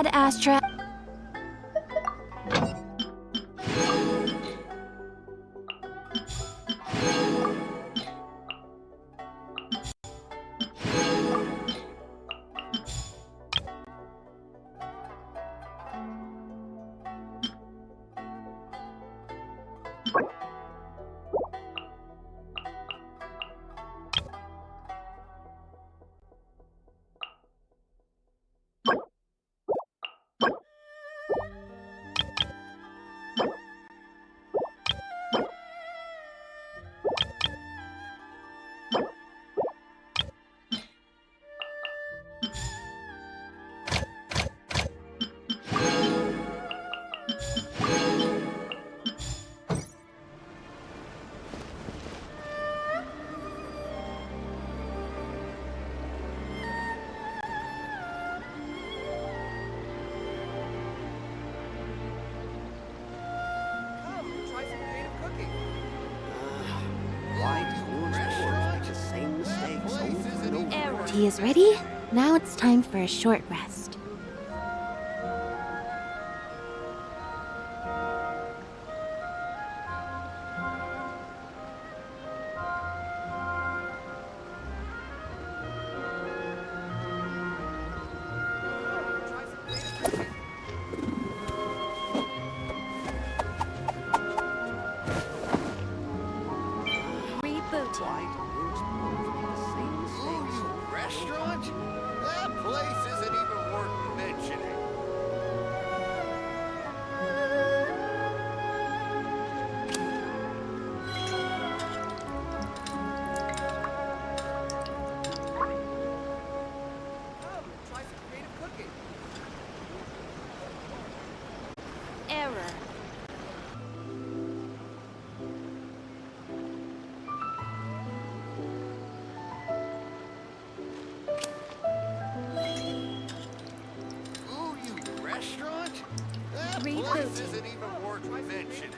Ad Astra. Tea is ready. Now it's time for a short rest. Restaurant? That place isn't even worth mentioning. Come, try some creative cooking. Error. Ooh, you restaurant? That place isn't even worth mentioning.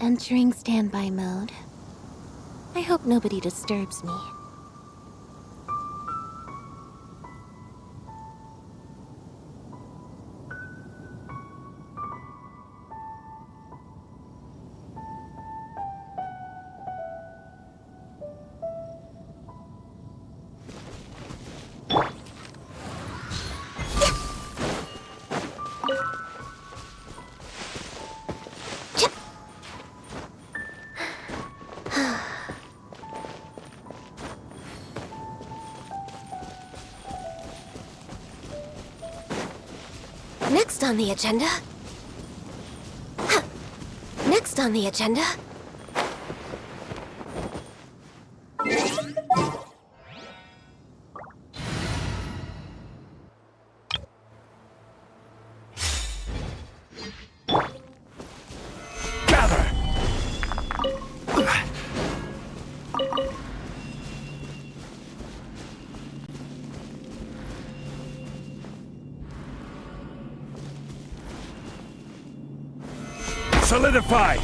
Entering standby mode. I hope nobody disturbs me. Next on the agenda. Next on the agenda. Solidify!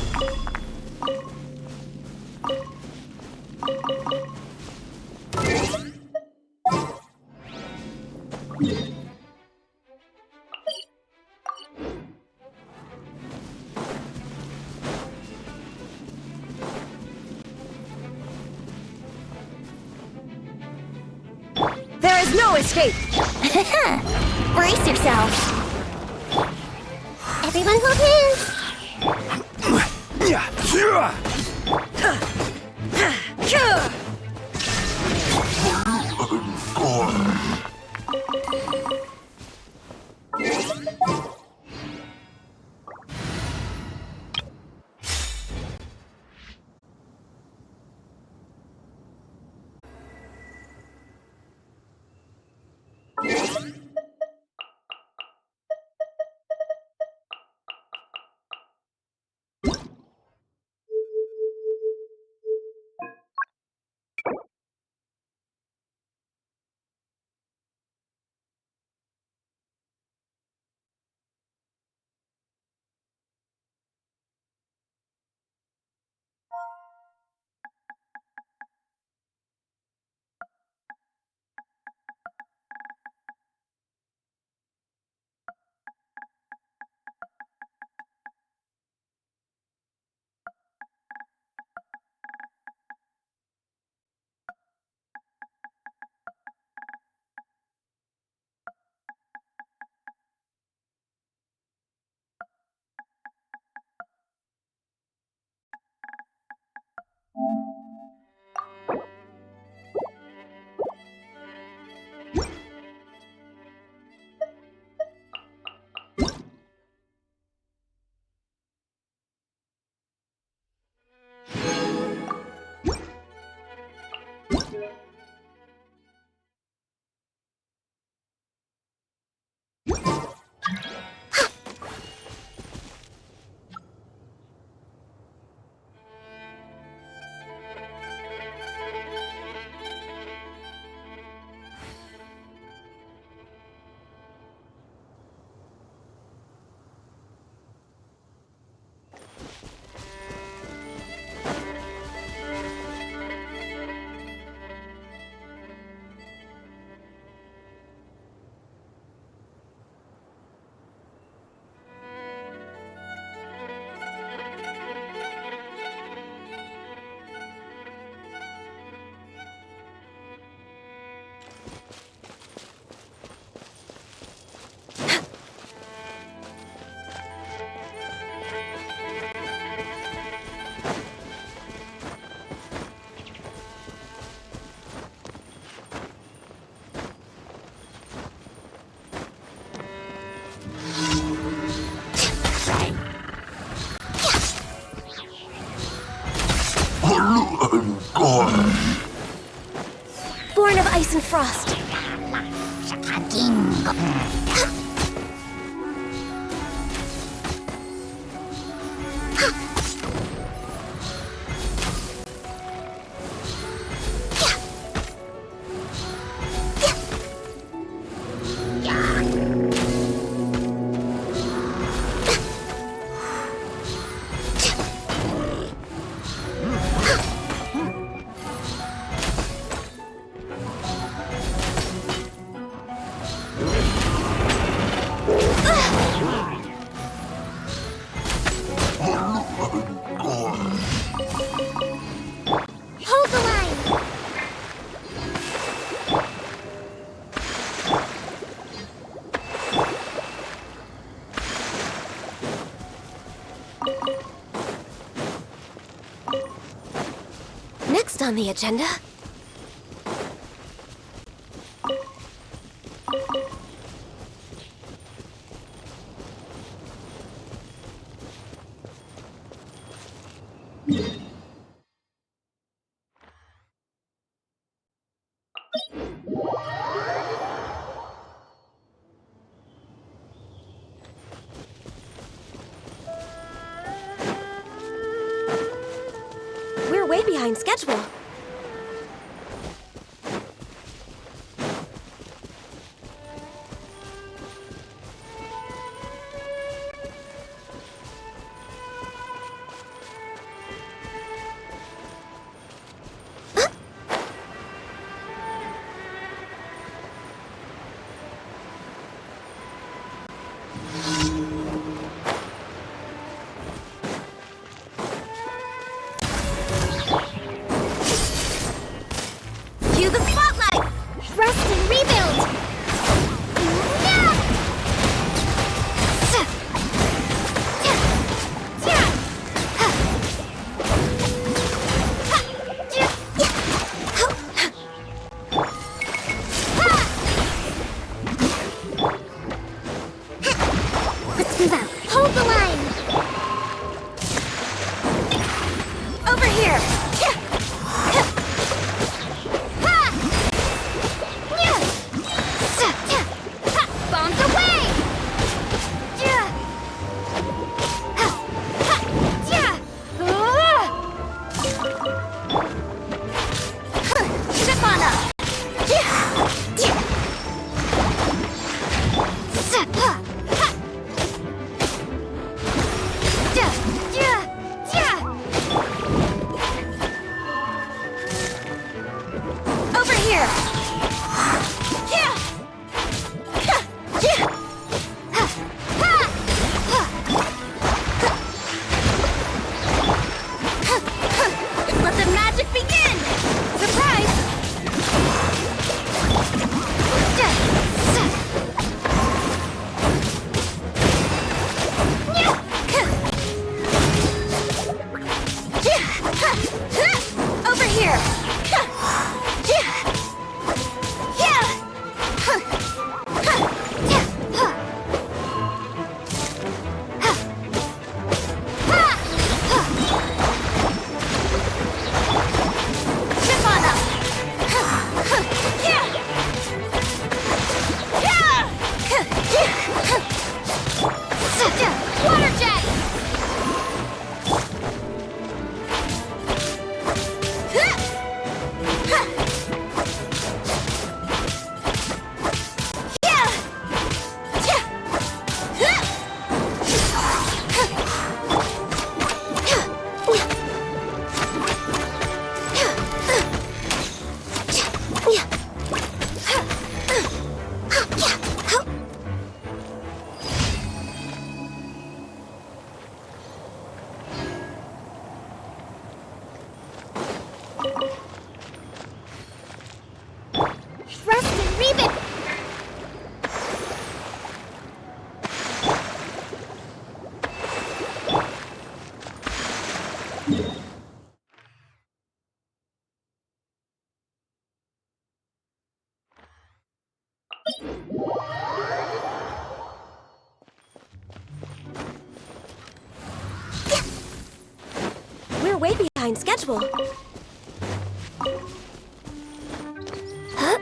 There is no escape! Brace yourselves! Everyone hold hands! Born of ice and frost. Hold the line! Next on the agenda... We're way behind schedule. Cue the spotlight! Rest and rebuild! We're way behind schedule. Huh?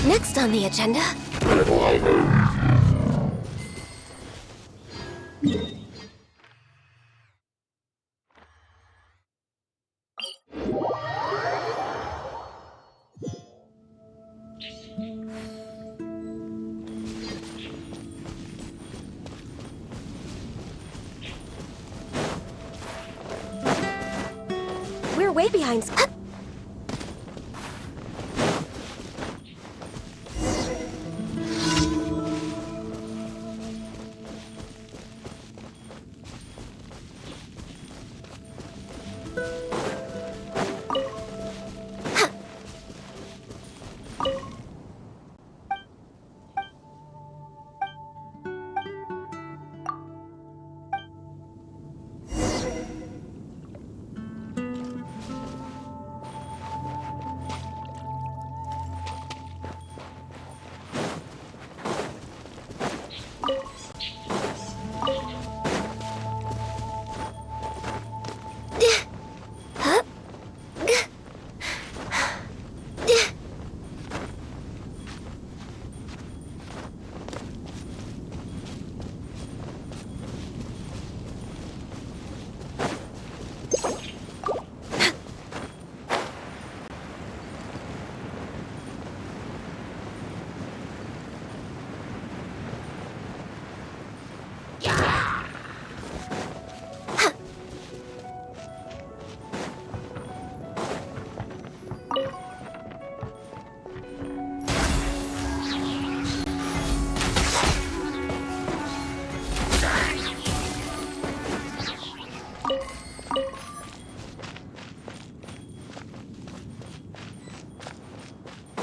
Next on the agenda. We're way behind.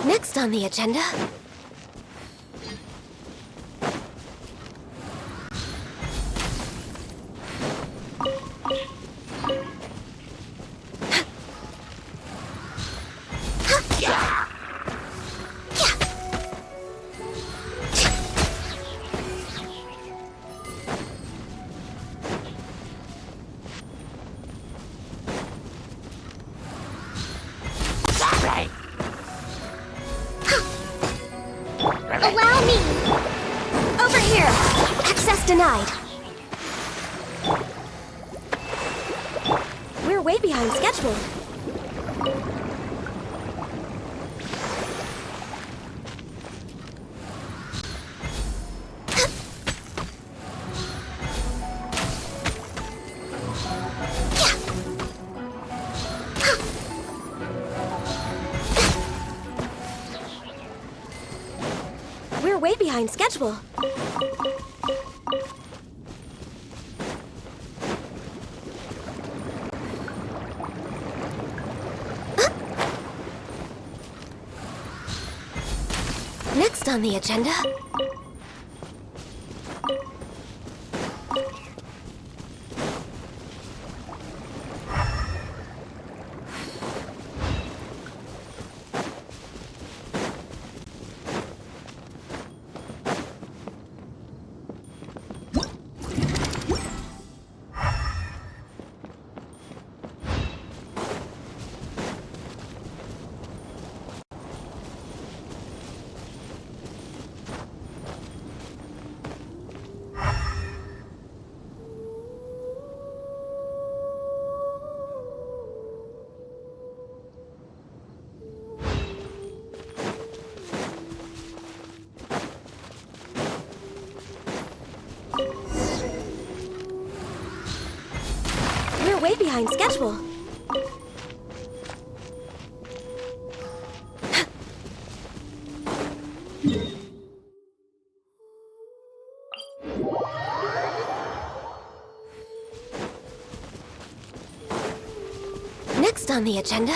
Next on the agenda. Allow me! Over here! Access denied. We're way behind schedule. We're way behind schedule. Next on the agenda. We're way behind schedule. Next on the agenda...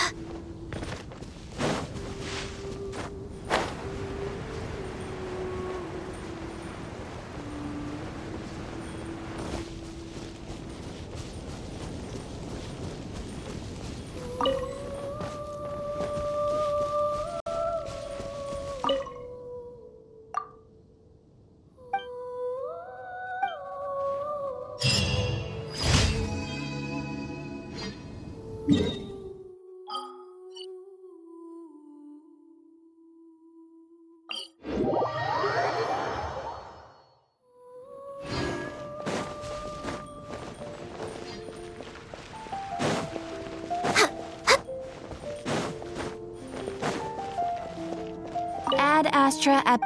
Ad Astra at...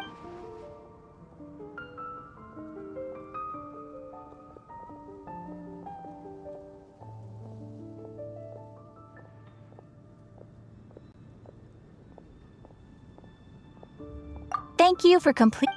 Thank you for complete.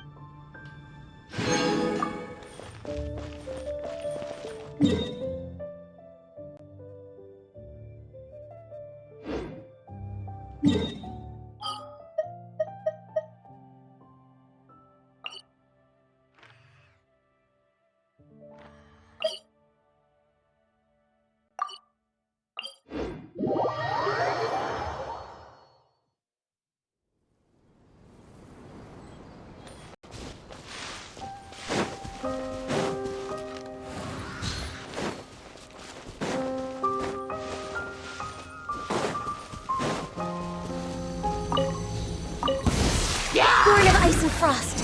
Born of ice and frost.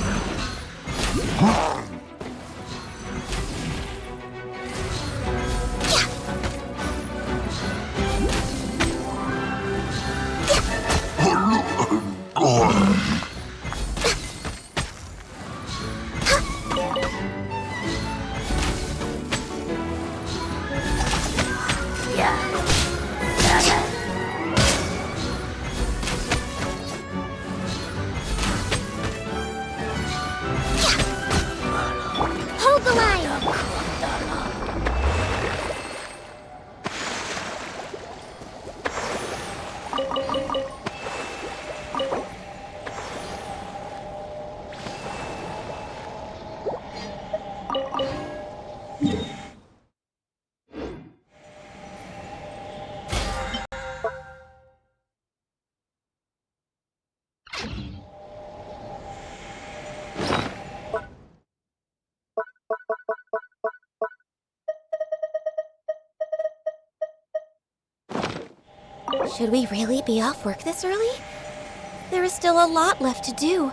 Hold the line! Should we really be off work this early? There is still a lot left to do.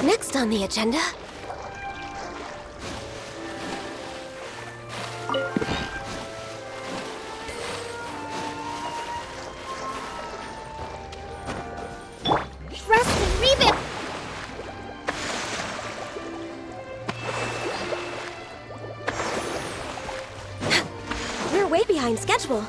Next on the agenda... Rest and rebuild! We're way behind schedule.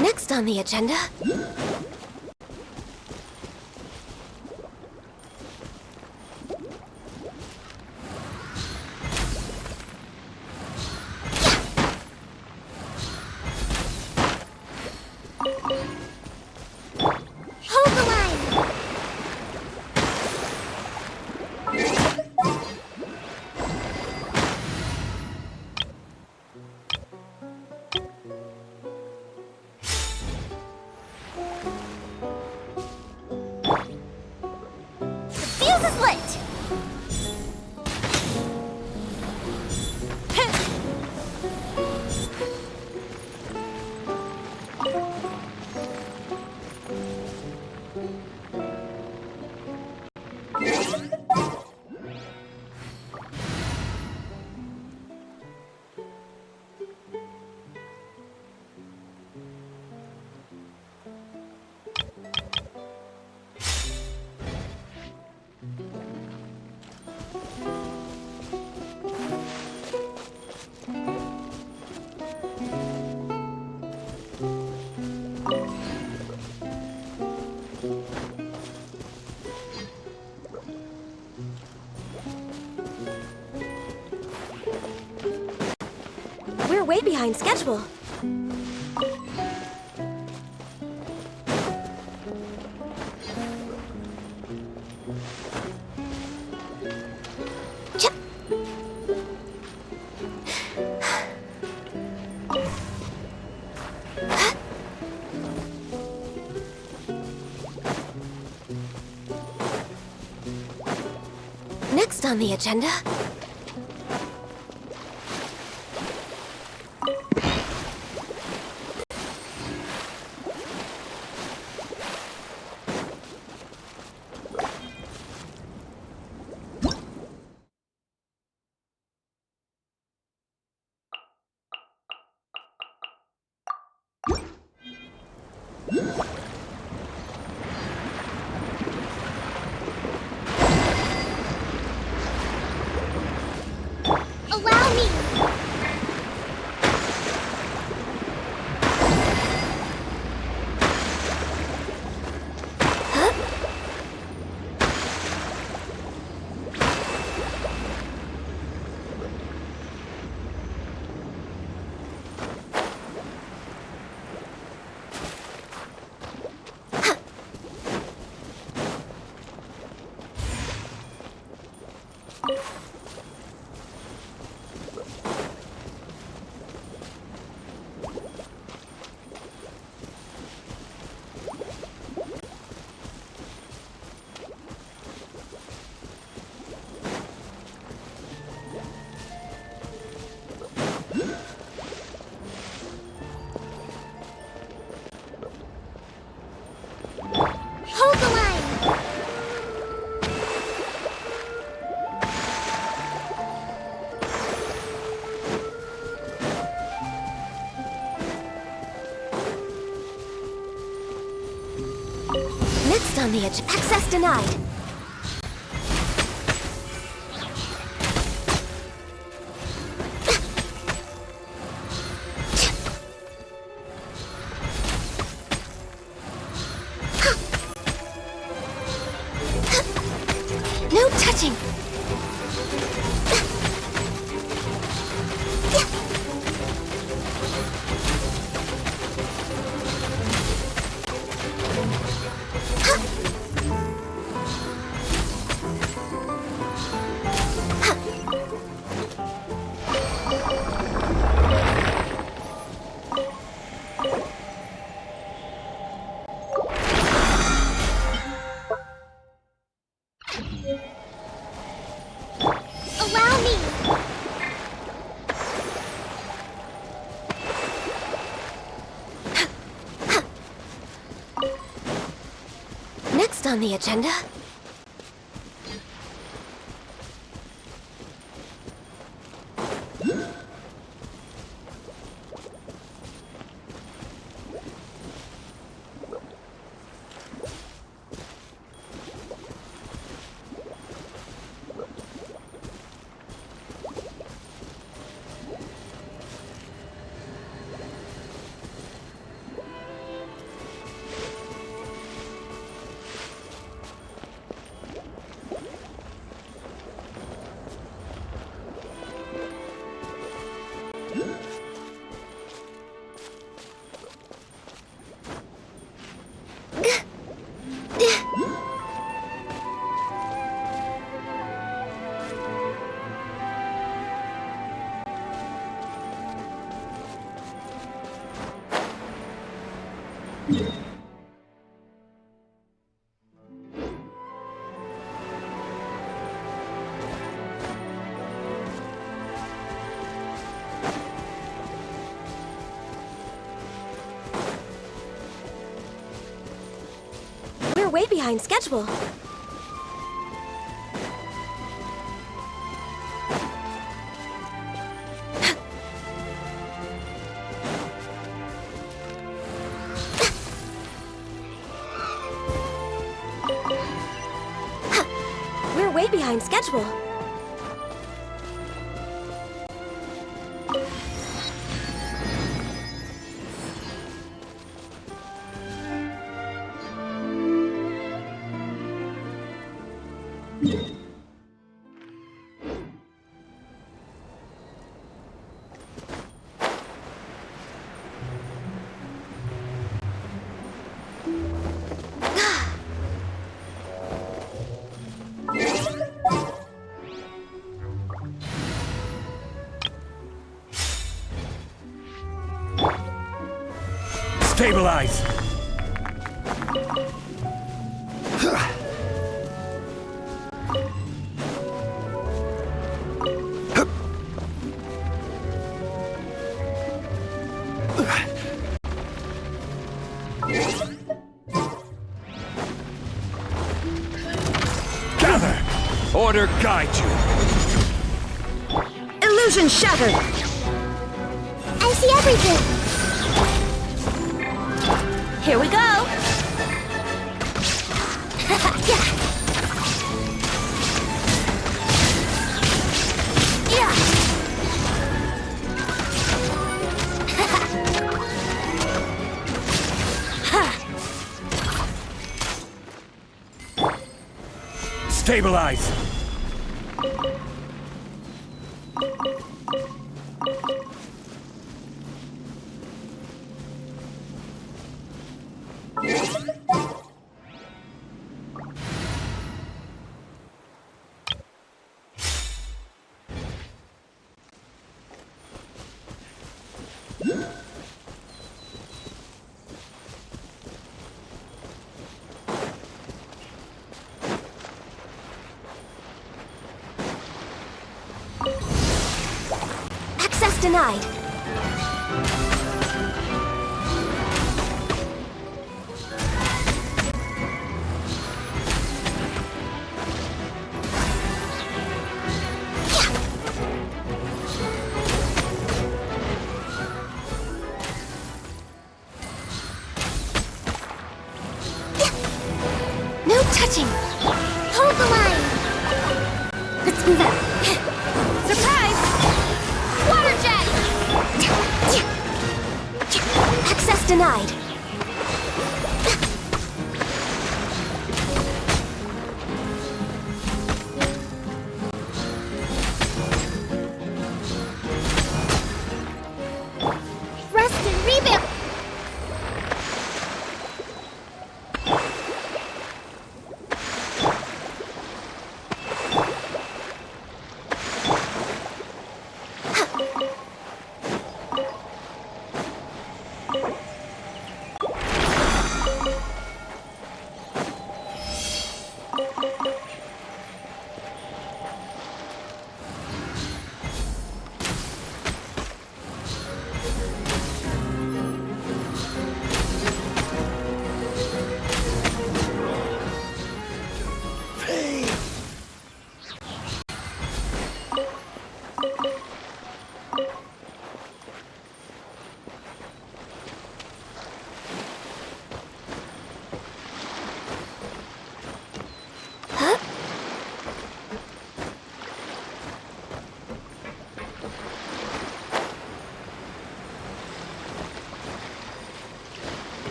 Next on the agenda... Hold the line! way behind schedule. Next on the agenda... Allow me! Hold the line! Next on the edge, access denied. No touching! Allow me! Next on the agenda... We're way behind schedule. We're way behind schedule. Stabilize! Gather! Order guide you! Illusion shattered! I see everything! Here we go! Yeah! Stabilize! Access denied. No touching! Hold the line! Let's move out. Surprise! Water jet! Access denied. Rest and rebuild!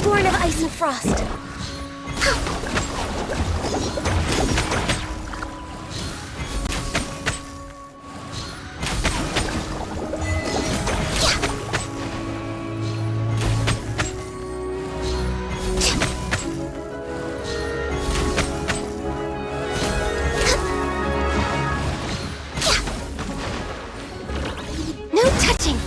Born of ice and frost. No touching!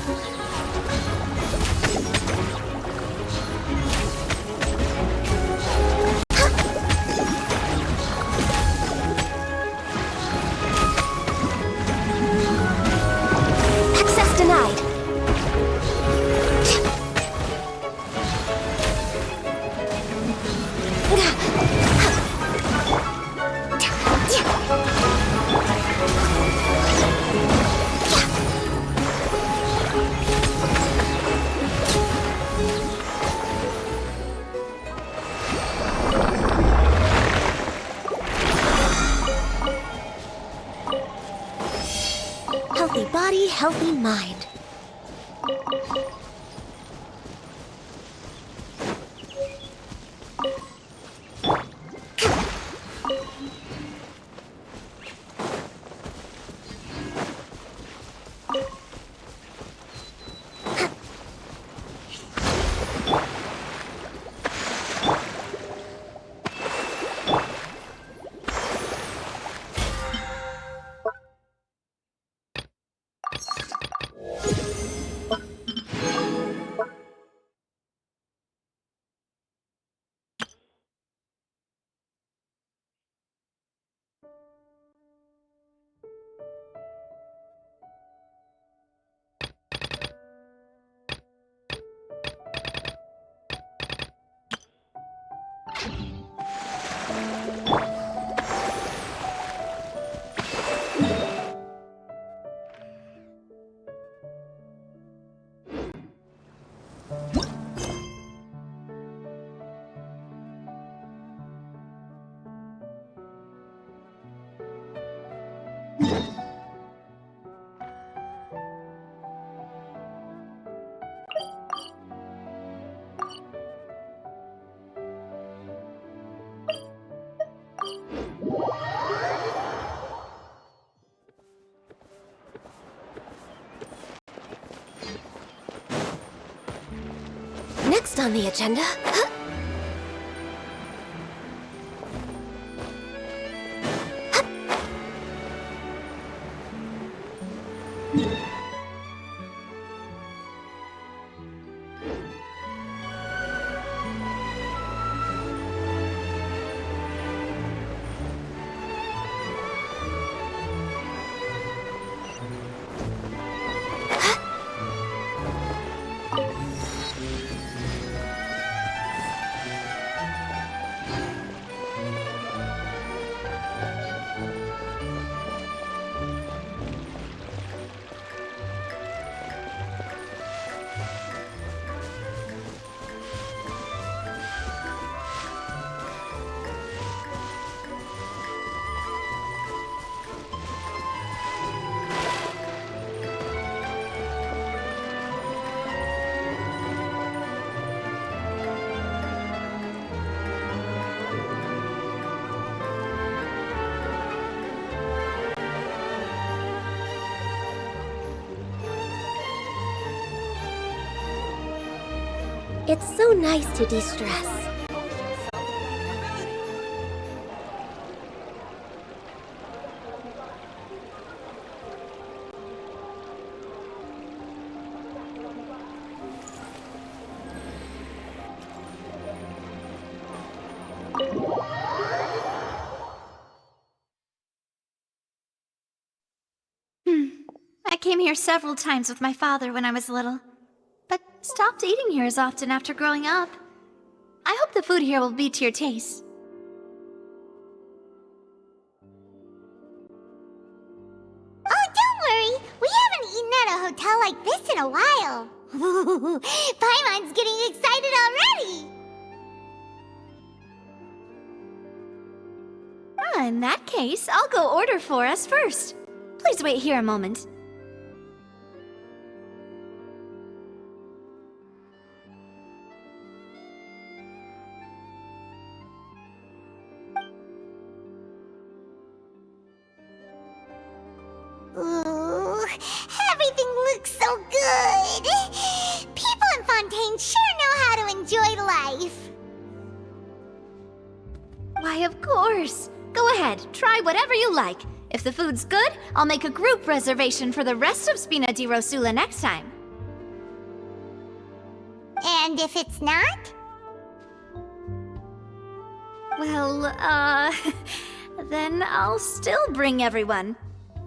body, healthy mind. Next on the agenda... It's so nice to de-stress. I came here several times with my father when I was little, but stopped eating here as often after growing up. I hope the food here will be to your taste. Oh, don't worry! We haven't eaten at a hotel like this in a while. Paimon's getting excited already! In that case, I'll go order for us first. Please wait here a moment. Ooh, everything looks so good! People in Fontaine sure know how to enjoy life! Why, of course. Go ahead, try whatever you like. If the food's good, I'll make a group reservation for the rest of Spina di Rosula next time. And if it's not? Well, then I'll still bring everyone.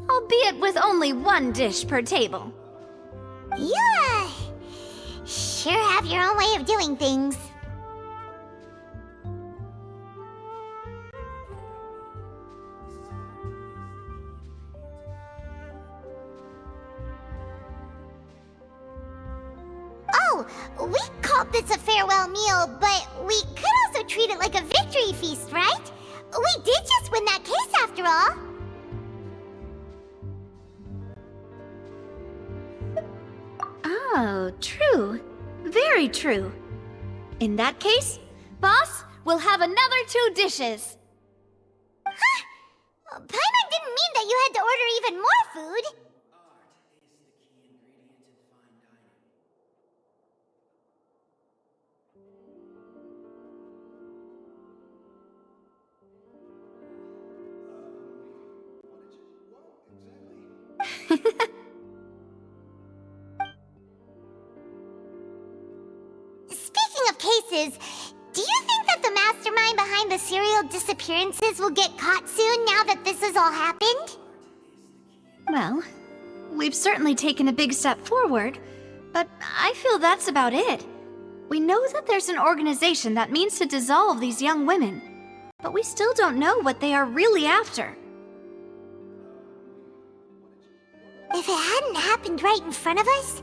Albeit with only one dish per table. You, sure have your own way of doing things. Oh, we called this a farewell meal, but we could also treat it like a victory feast, right? We did just win that case after all. Oh, true. Very true. In that case, boss, we'll have another 2 dishes. Paimon didn't mean that you had to order even more food. Speaking of cases, do you think that the mastermind behind the serial disappearances will get caught soon now that this has all happened? Well, we've certainly taken a big step forward, but I feel that's about it. We know that there's an organization that means to dissolve these young women, but we still don't know what they are really after. If it hadn't happened right in front of us,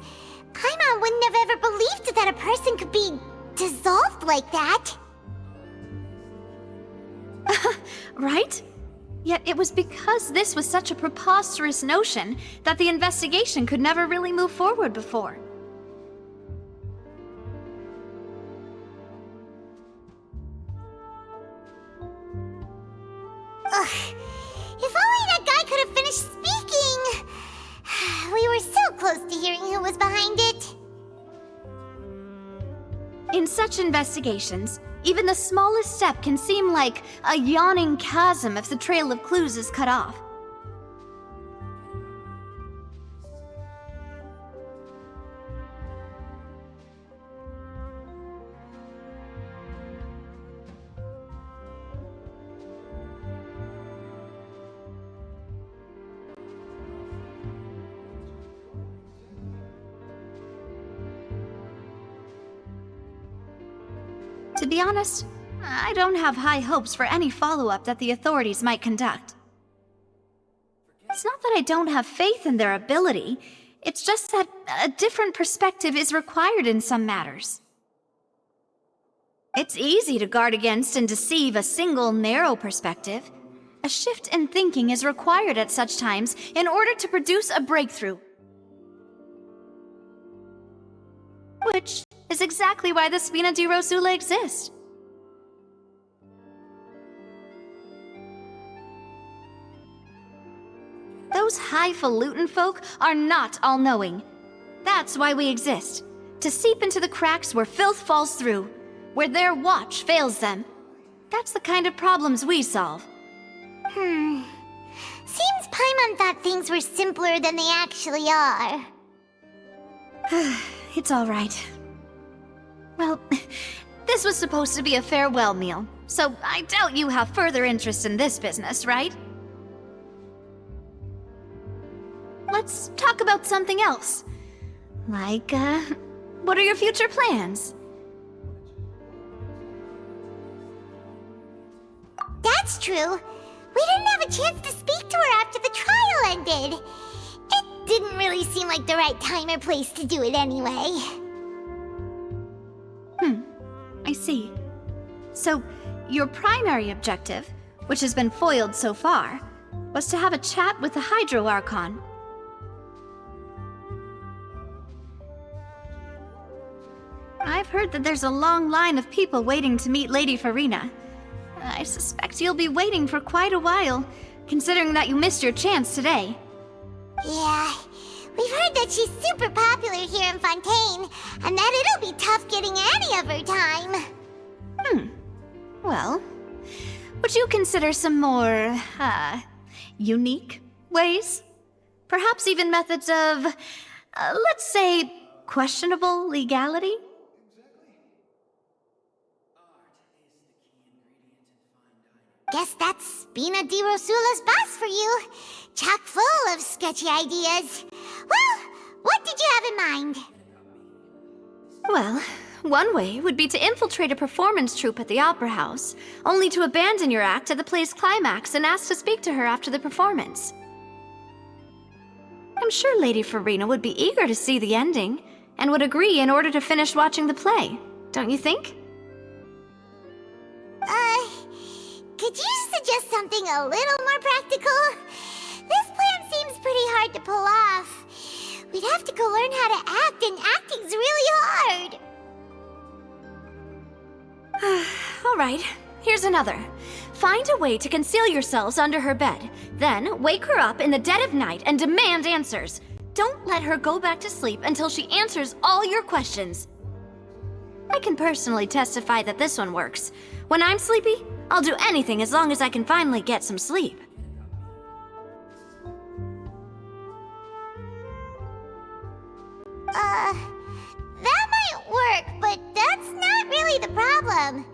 Paimon wouldn't have ever believed that a person could be dissolved like that. Right? Yet it was because this was such a preposterous notion that the investigation could never really move forward before. Ugh. If only that guy could have finished speaking! We were so close to hearing who was behind it. In such investigations, even the smallest step can seem like a yawning chasm if the trail of clues is cut off. To be honest, I don't have high hopes for any follow-up that the authorities might conduct. It's not that I don't have faith in their ability, it's just that a different perspective is required in some matters. It's easy to guard against and deceive a single narrow perspective. A shift in thinking is required at such times in order to produce a breakthrough. Which is exactly why the Spina di Rosula exists. Those highfalutin folk are not all-knowing. That's why we exist. To seep into the cracks where filth falls through, where their watch fails them. That's the kind of problems we solve. Seems Paimon thought things were simpler than they actually are. It's all right. Well, this was supposed to be a farewell meal, so I doubt you have further interest in this business, right? Let's talk about something else. Like, what are your future plans? That's true. We didn't have a chance to speak to her after the trial ended. It didn't really seem like the right time or place to do it anyway. I see. So, your primary objective, which has been foiled so far, was to have a chat with the Hydro Archon. I've heard that there's a long line of people waiting to meet Lady Farina. I suspect you'll be waiting for quite a while, considering that you missed your chance today. Yeah, we've heard that she's super popular here in Fontaine, and that it'll be tough getting any of her time. Well, would you consider some more, unique ways? Perhaps even methods of, let's say, questionable legality? Guess that's Spina di Rosula's boss for you. Chock full of sketchy ideas. Well, what did you have in mind? Well, one way would be to infiltrate a performance troupe at the Opera House, only to abandon your act at the play's climax and ask to speak to her after the performance. I'm sure Lady Farina would be eager to see the ending, and would agree in order to finish watching the play, don't you think? Could you suggest something a little more practical? This plan seems pretty hard to pull off. We'd have to go learn how to act, and acting's really hard. Alright, here's another. Find a way to conceal yourselves under her bed. Then wake her up in the dead of night and demand answers. Don't let her go back to sleep until she answers all your questions. I can personally testify that this one works. When I'm sleepy, I'll do anything as long as I can finally get some sleep. That might work, but that's not really the problem.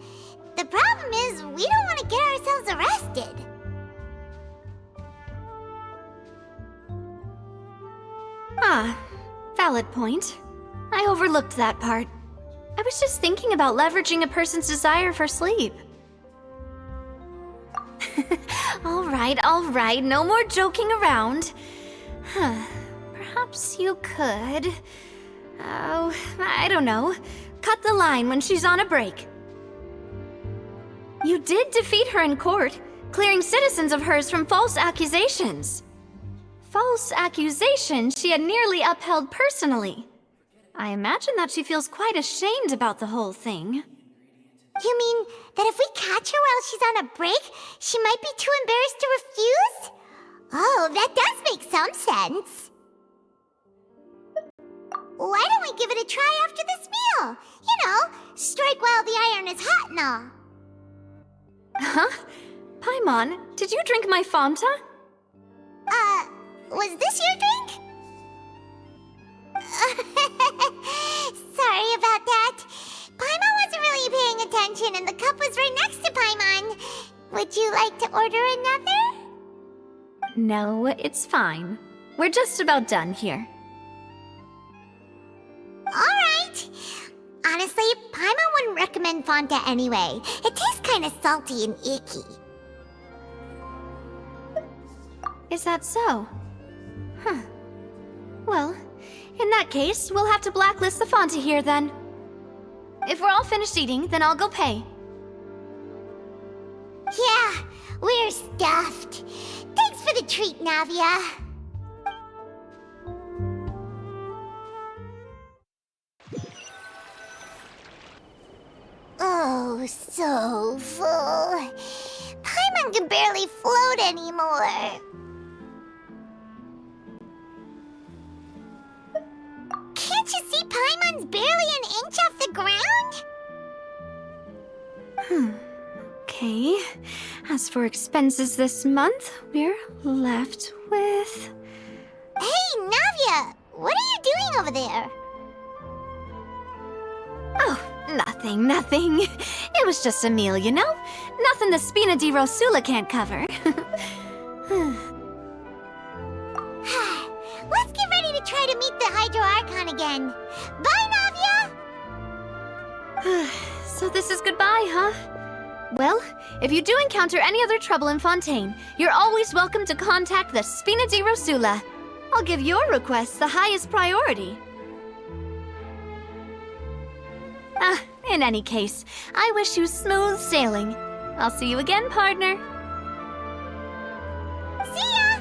The problem is we don't want to get ourselves arrested. Ah, valid point. I overlooked that part. I was just thinking about leveraging a person's desire for sleep. All right, no more joking around. Perhaps you could... Oh, I don't know. Cut the line when she's on a break. You did defeat her in court, clearing citizens of hers from false accusations. False accusations she had nearly upheld personally. I imagine that she feels quite ashamed about the whole thing. You mean that if we catch her while she's on a break, she might be too embarrassed to refuse? Oh, that does make some sense. Why don't we give it a try after this meal? You know, strike while the iron is hot and all. Huh? Paimon, did you drink my Fanta? Was this your drink? Sorry about that. Paimon wasn't really paying attention and the cup was right next to Paimon. Would you like to order another? No, it's fine. We're just about done here. Alright. Honestly, Paimon wouldn't recommend Fanta anyway. It tastes kind of salty and icky. Is that so? Huh. Well, in that case, we'll have to blacklist the Fanta here then. If we're all finished eating, then I'll go pay. Yeah, we're stuffed. Thanks for the treat, Navia. Oh, so full. Paimon can barely float anymore. Can't you see Paimon's barely an inch off the ground? Okay. As for expenses this month, we're left with... Hey, Navia! What are you doing over there? Oh, nothing. It was just a meal, you know? Nothing the Spina di Rosula can't cover. Let's get ready to try to meet the Hydro Archon again. Bye, Navia! So this is goodbye, huh? Well, if you do encounter any other trouble in Fontaine, you're always welcome to contact the Spina di Rosula. I'll give your requests the highest priority. In any case, I wish you smooth sailing. I'll see you again, partner. See ya!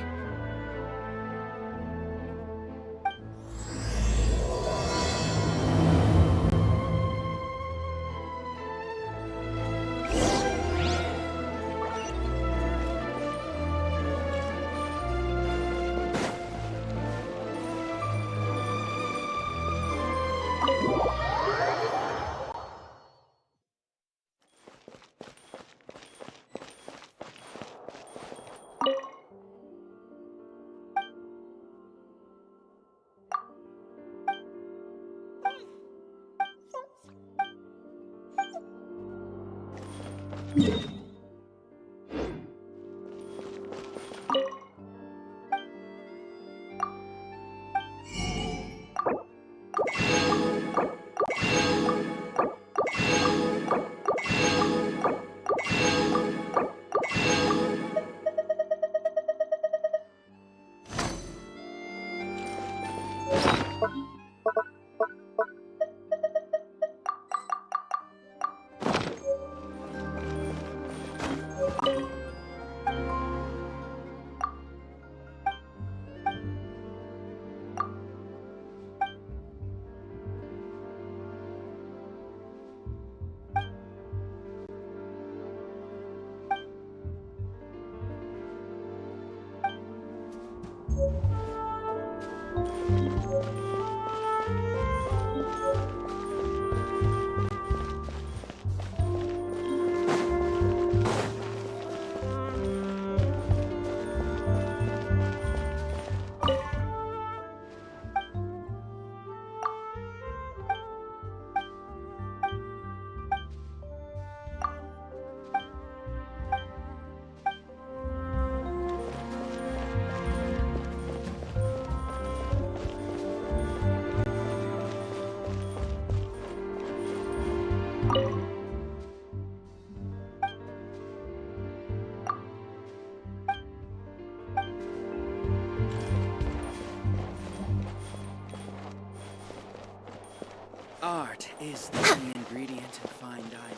Art is the key ingredient in fine dining.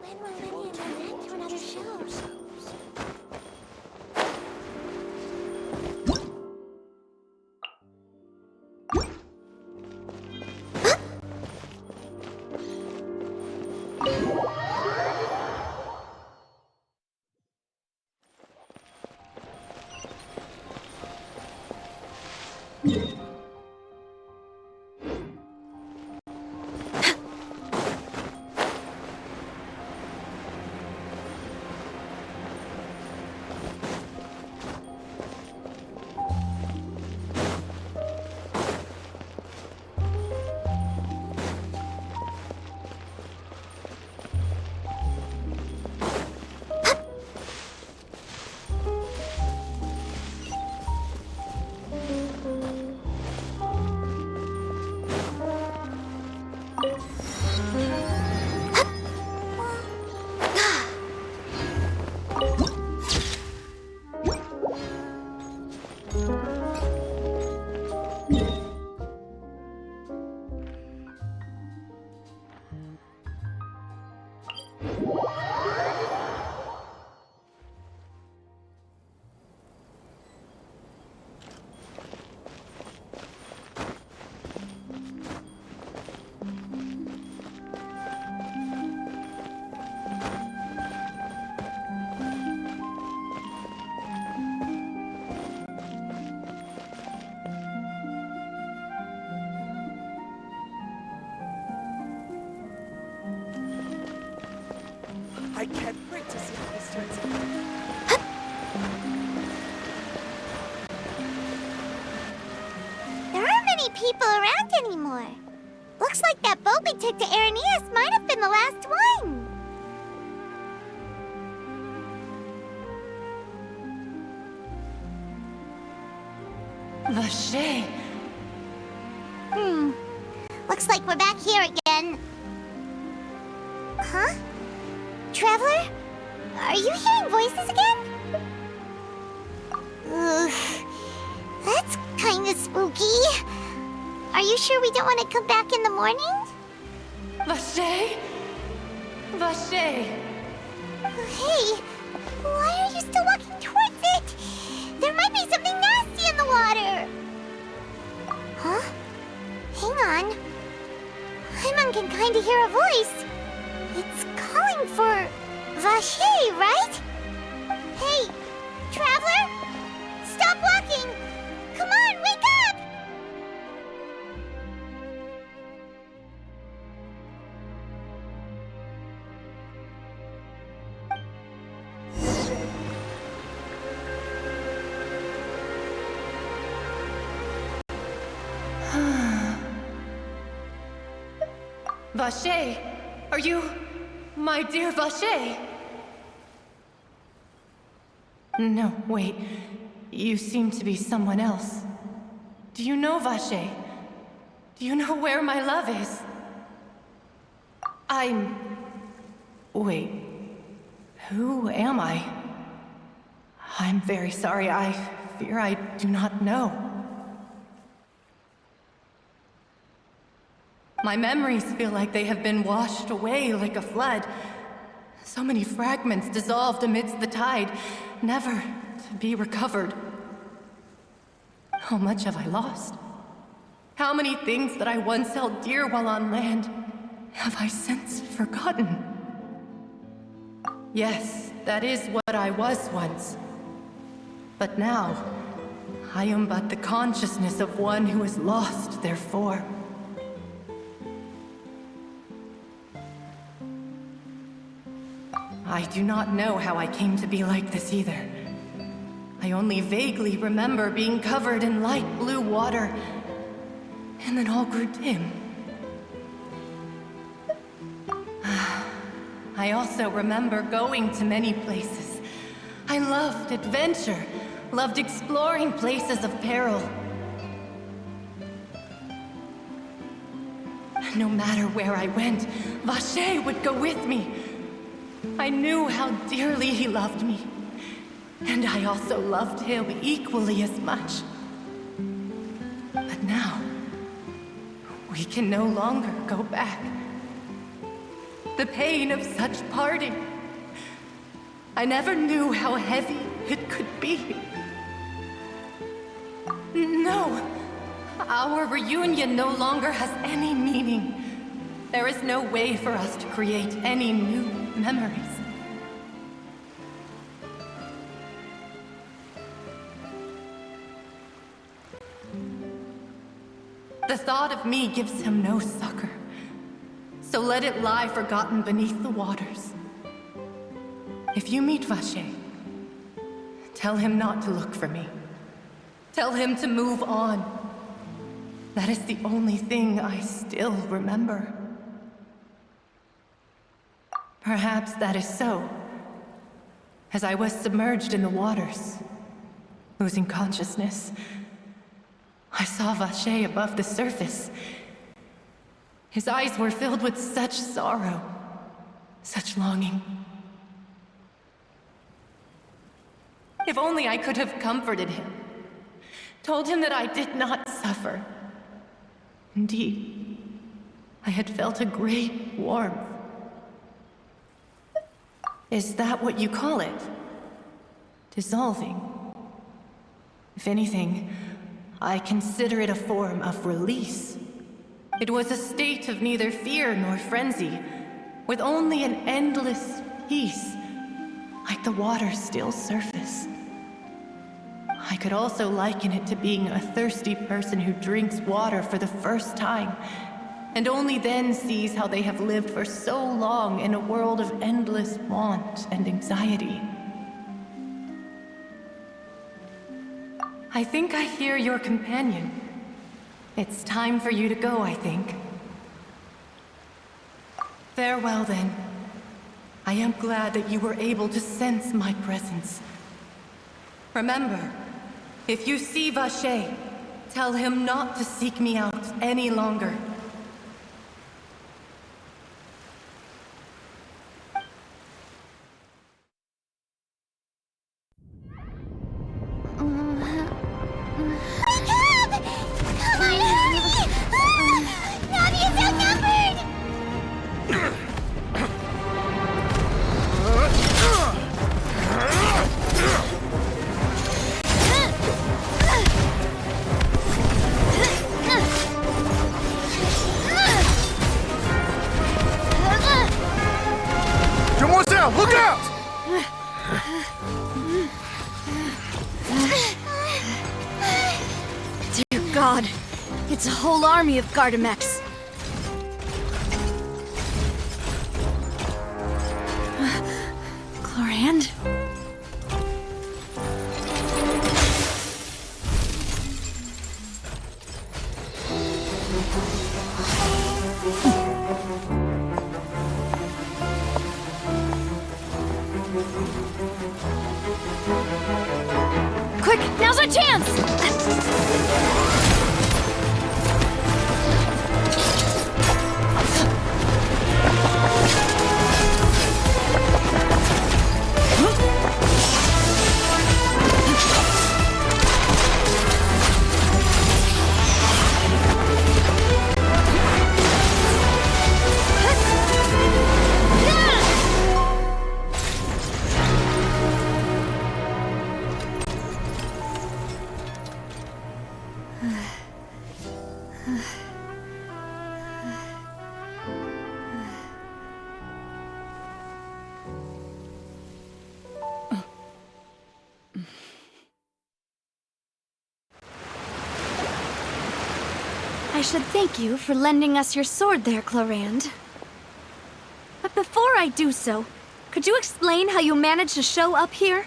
When will Vinny and Annette to another show? I can't wait to see how this turns out. There aren't many people around anymore. Looks like that boat we took to Araneas might have been the last one. Vache! Looks like we're back here again. Huh? Traveler? Are you hearing voices again? Ugh. That's kinda spooky. Are you sure we don't want to come back in the morning? Vache! Vache! Hey, why are you still walking towards it? There might be something nasty in the water. Huh? Hang on. Paimon can kinda hear a voice. It's calling for Vache, right? Hey, Traveler! Stop walking! Come on, wake up! Vache! Are you... my dear Vache? No, wait. You seem to be someone else. Do you know Vache? Do you know where my love is? Wait. Who am I? I'm very sorry. I fear I do not know. My memories feel like they have been washed away like a flood. So many fragments dissolved amidst the tide, never to be recovered. How much have I lost? How many things that I once held dear while on land have I since forgotten? Yes, that is what I was once. But now, I am but the consciousness of one who is lost, therefore. I do not know how I came to be like this either. I only vaguely remember being covered in light blue water, and then all grew dim. I also remember going to many places. I loved adventure, loved exploring places of peril. No matter where I went, Vache would go with me. I knew how dearly he loved me. And I also loved him equally as much. But now, we can no longer go back. The pain of such parting, I never knew how heavy it could be. No, our reunion no longer has any meaning. There is no way for us to create any new memories. The thought of me gives him no succor, so let it lie forgotten beneath the waters. If you meet Vache, tell him not to look for me. Tell him to move on. That is the only thing I still remember. Perhaps that is so. As I was submerged in the waters, losing consciousness, I saw Vache above the surface. His eyes were filled with such sorrow, such longing. If only I could have comforted him, told him that I did not suffer. Indeed, I had felt a great warmth. Is that what you call it? Dissolving? If anything, I consider it a form of release. It was a state of neither fear nor frenzy, with only an endless peace, like the water's still surface. I could also liken it to being a thirsty person who drinks water for the first time, and only then sees how they have lived for so long in a world of endless want and anxiety. I think I hear your companion. It's time for you to go, I think. Farewell, then. I am glad that you were able to sense my presence. Remember, if you see Vache, tell him not to seek me out any longer. Look out! Dear God, it's a whole army of Gardamex. Chlorand? Quick, now's our chance! I should thank you for lending us your sword there, Chlorand. But before I do so, could you explain how you managed to show up here?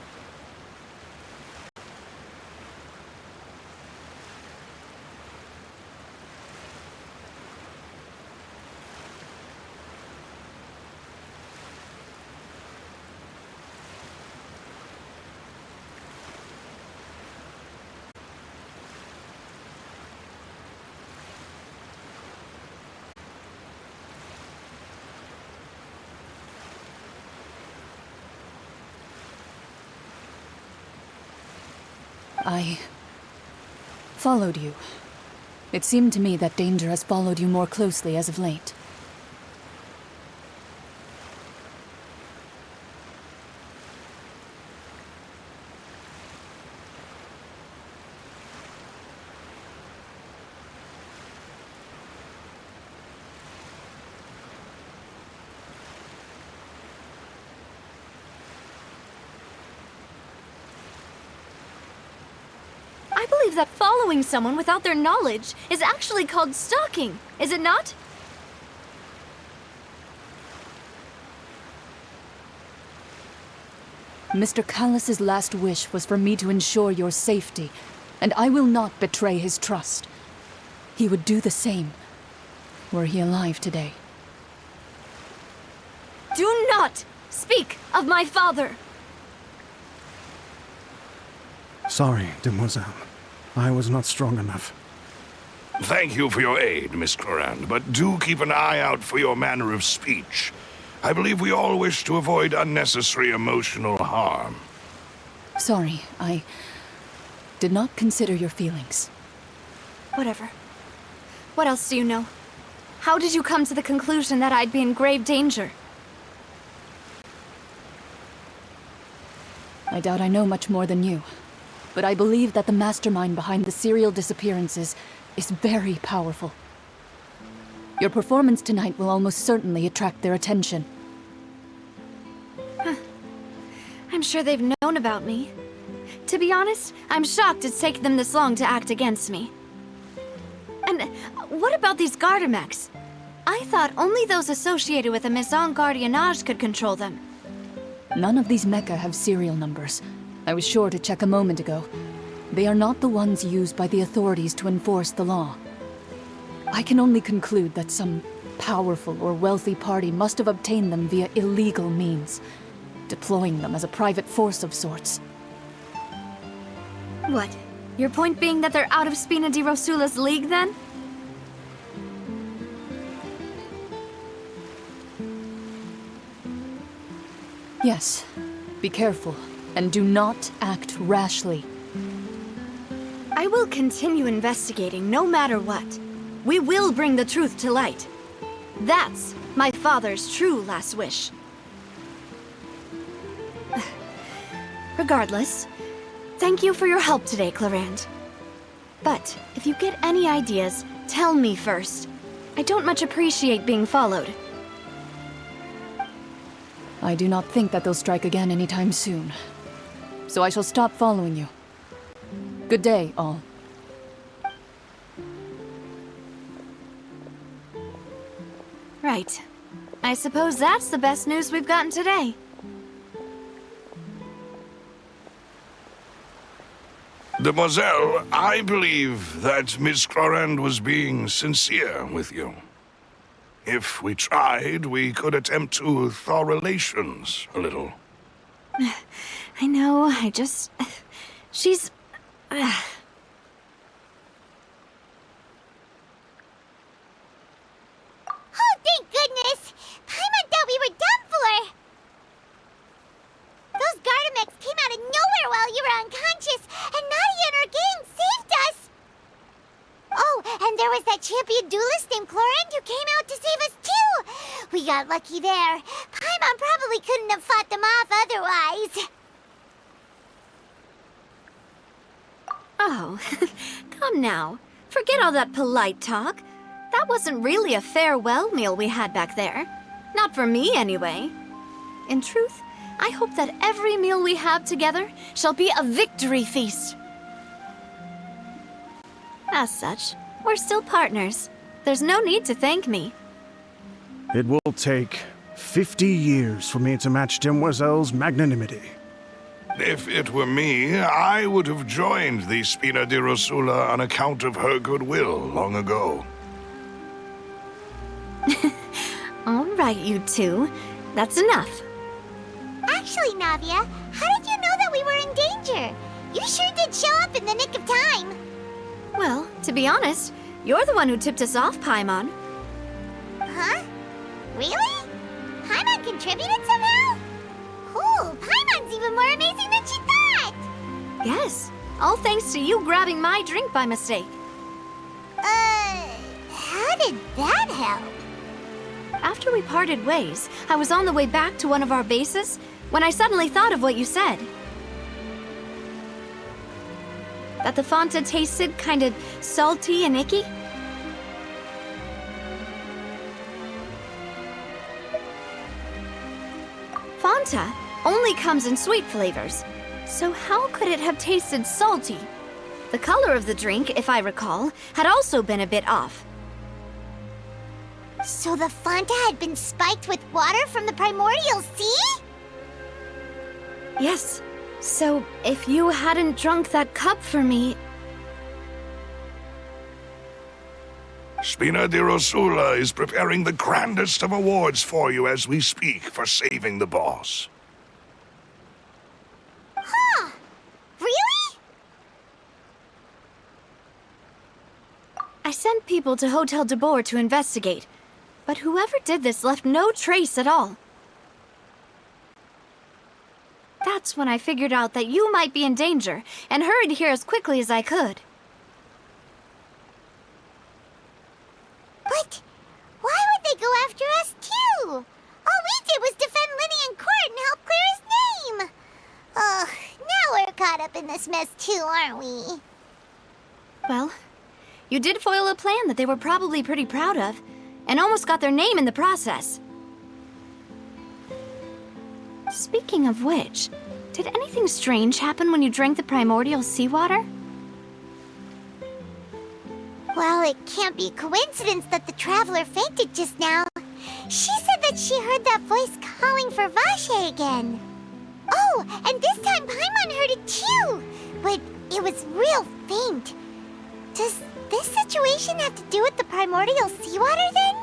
I followed you. It seemed to me that danger has followed you more closely as of late. I believe that following someone without their knowledge is actually called stalking, is it not? Mr. Callus's last wish was for me to ensure your safety, and I will not betray his trust. He would do the same, were he alive today. Do not speak of my father! Sorry, demoiselle. I was not strong enough. Thank you for your aid, Miss Clorand, but do keep an eye out for your manner of speech. I believe we all wish to avoid unnecessary emotional harm. Sorry, I did not consider your feelings. Whatever. What else do you know? How did you come to the conclusion that I'd be in grave danger? I doubt I know much more than you, but I believe that the mastermind behind the serial disappearances is very powerful. Your performance tonight will almost certainly attract their attention. I'm sure they've known about me. To be honest, I'm shocked it's taken them this long to act against me. And what about these Gardamex? I thought only those associated with the Maison Gardiennage could control them. None of these mecha have serial numbers. I was sure to check a moment ago. They are not the ones used by the authorities to enforce the law. I can only conclude that some powerful or wealthy party must have obtained them via illegal means, deploying them as a private force of sorts. What? Your point being that they're out of Spina di Rosula's league, then? Yes. Be careful, and do not act rashly. I will continue investigating no matter what. We will bring the truth to light. That's my father's true last wish. Regardless, thank you for your help today, Clorand. But if you get any ideas, tell me first. I don't much appreciate being followed. I do not think that they'll strike again anytime soon. So I shall stop following you. Good day, all. Right. I suppose that's the best news we've gotten today. Demoiselle, I believe that Miss Clorand was being sincere with you. If we tried, we could attempt to thaw relations a little. I know, she's... Oh, thank goodness! Paimon thought we were done for! Those Gardamex came out of nowhere while you were unconscious, and Nadia and her gang saved us! Oh, and there was that champion duelist named Clorand who came out to save us too! We got lucky there. Paimon probably couldn't have fought them off otherwise. Oh, come now. Forget all that polite talk. That wasn't really a farewell meal we had back there. Not for me, anyway. In truth, I hope that every meal we have together shall be a victory feast. As such, we're still partners. There's no need to thank me. It will take 50 years for me to match Demoiselle's magnanimity. If it were me, I would have joined the Spina di Rosula on account of her goodwill long ago. All right, you two. That's enough. Actually, Navia, how did you know that we were in danger? You sure did show up in the nick of time. Well, to be honest, you're the one who tipped us off, Paimon. Huh? Really? Paimon contributed somehow? Ooh, Paimon's even more amazing than she thought! Yes, All thanks to you grabbing my drink by mistake. How did that help? After we parted ways, I was on the way back to one of our bases when I suddenly thought of what you said. That the Fanta tasted kind of salty and icky? Fanta only comes in sweet flavors, so how could it have tasted salty? The color of the drink, if I recall, had also been a bit off. So the Fanta had been spiked with water from the primordial sea? Yes. So, if you hadn't drunk that cup for me... Spina di Rosula is preparing the grandest of awards for you as we speak for saving the boss. Huh. Really? I sent people to Hotel de Boer to investigate, but whoever did this left no trace at all. That's when I figured out that you might be in danger, and hurried here as quickly as I could. But why would they go after us too? All we did was defend Linny in court and help clear his name. Ugh, now we're caught up in this mess too, aren't we? Well, you did foil a plan that they were probably pretty proud of, and almost got their name in the process. Speaking of which, did anything strange happen when you drank the primordial seawater? Well, it can't be coincidence that the traveler fainted just now. She said that she heard that voice calling for Vache again. Oh, and this time Paimon heard it too, but it was real faint. Does this situation have to do with the primordial seawater then?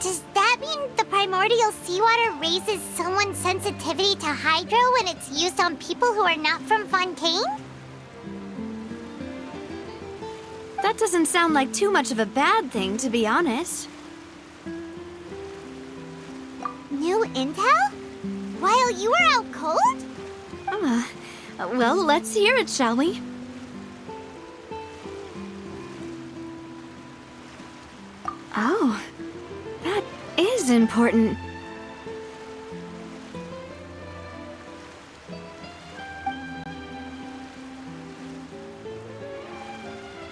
Does that mean the primordial seawater raises someone's sensitivity to hydro when it's used on people who are not from Fontaine? That doesn't sound like too much of a bad thing, to be honest. New intel? While you were out cold? Well, let's hear it, shall we? Oh, that is important.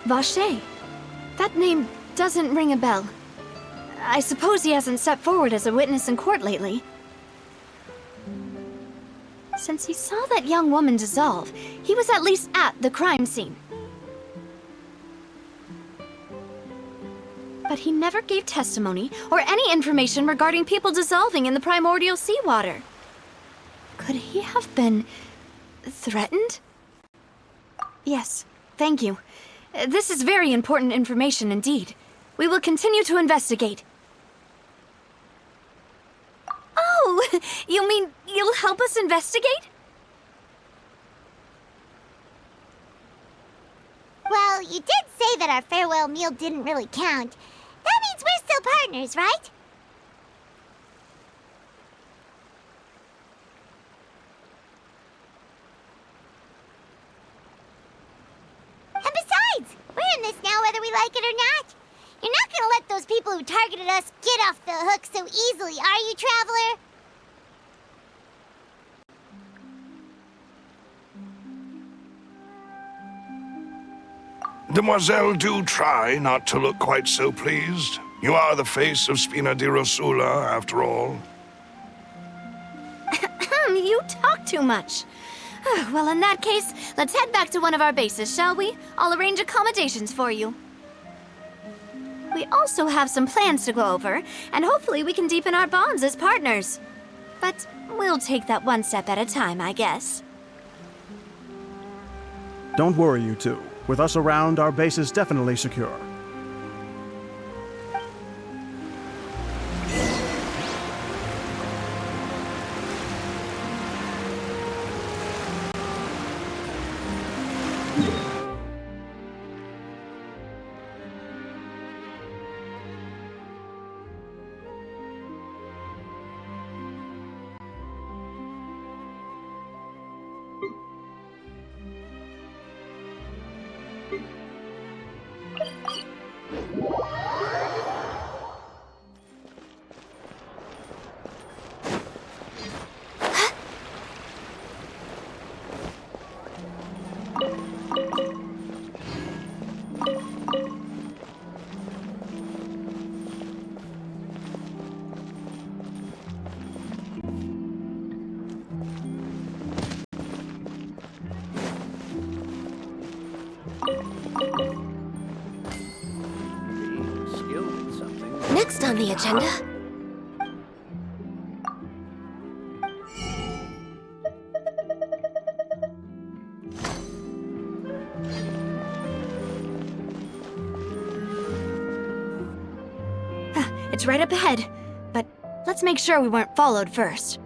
Vache. That name doesn't ring a bell. I suppose he hasn't stepped forward as a witness in court lately. Since he saw that young woman dissolve, he was at least at the crime scene. But he never gave testimony or any information regarding people dissolving in the primordial seawater. Could he have been threatened? Yes, thank you. This is very important information indeed. We will continue to investigate. Oh, you mean you'll help us investigate? Well, you did say that our farewell meal didn't really count. That means we're still partners, right? And besides, we're in this now whether we like it or not. You're not gonna let those people who targeted us get off the hook so easily, are you, Traveler? Demoiselle, do try not to look quite so pleased. You are the face of Spina di Rosula, after all. You talk too much. Well, in that case, let's head back to one of our bases, shall we? I'll arrange accommodations for you. We also have some plans to go over, and hopefully we can deepen our bonds as partners. But we'll take that one step at a time, I guess. Don't worry, you two. With us around, our base is definitely secure. next on the agenda? It's right up ahead, but let's make sure we weren't followed first.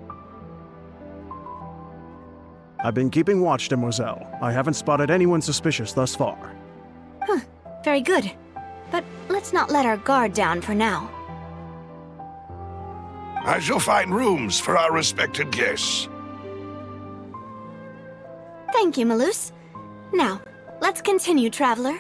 I've been keeping watch, Demoiselle. I haven't spotted anyone suspicious thus far. Very good. But let's not let our guard down for now. I shall find rooms for our respected guests. Thank you, Malus. Now, let's continue, traveler.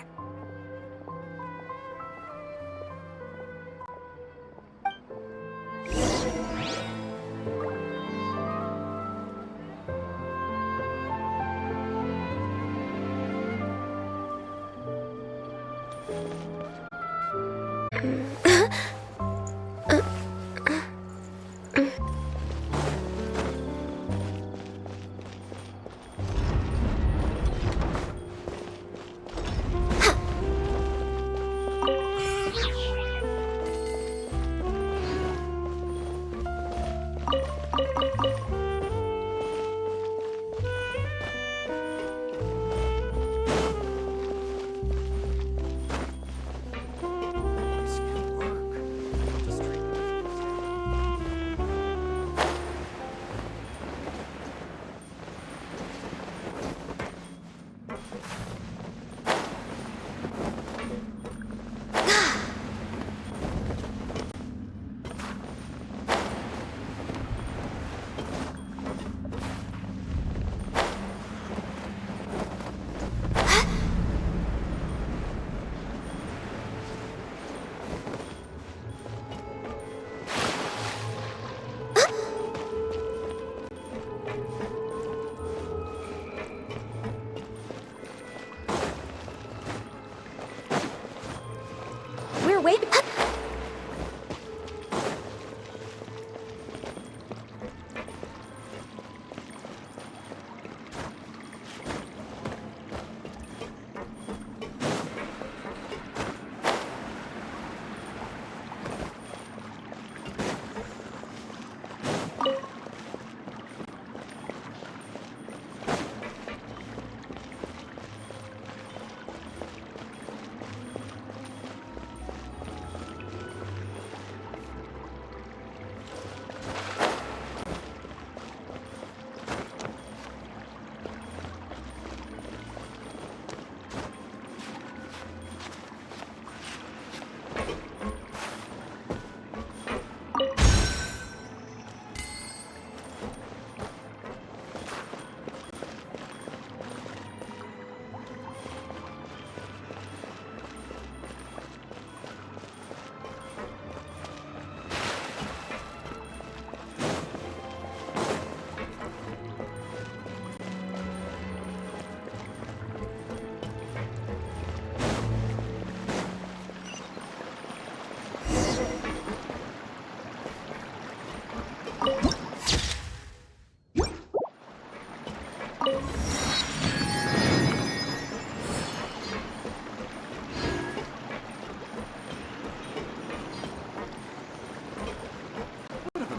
Wait.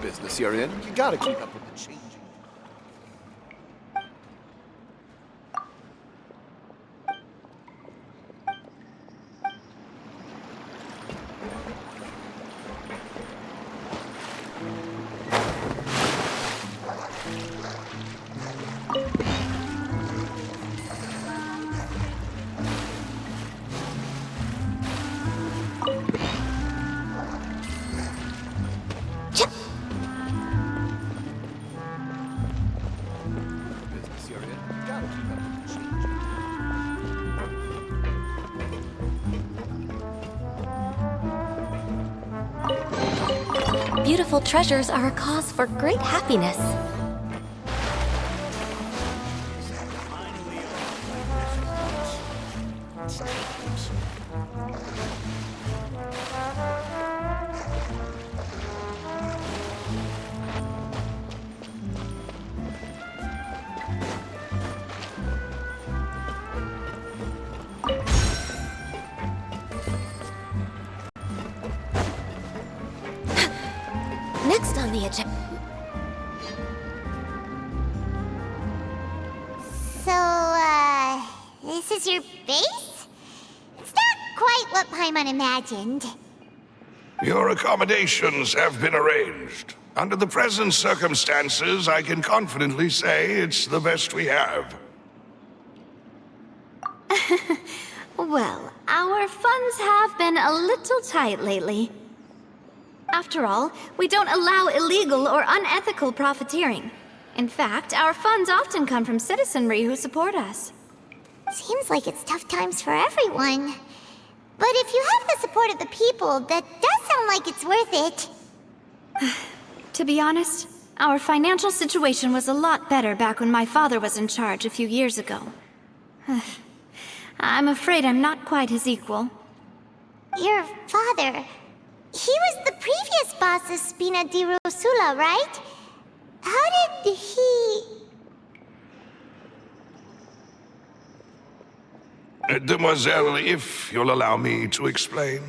Business you're in, you gotta keep up with the changing. Beautiful treasures are a cause for great happiness. next on the agenda? So, this is your base? It's not quite what Paimon imagined. Your accommodations have been arranged. Under the present circumstances, I can confidently say it's the best we have. Well, our funds have been a little tight lately. After all, we don't allow illegal or unethical profiteering. In fact, our funds often come from citizenry who support us. Seems like it's tough times for everyone. But if you have the support of the people, that does sound like it's worth it. To be honest, our financial situation was a lot better back when my father was in charge a few years ago. I'm afraid I'm not quite his equal. Your father... he was the previous boss of Spina di Rosula, right? How did he... Demoiselle, if you'll allow me to explain.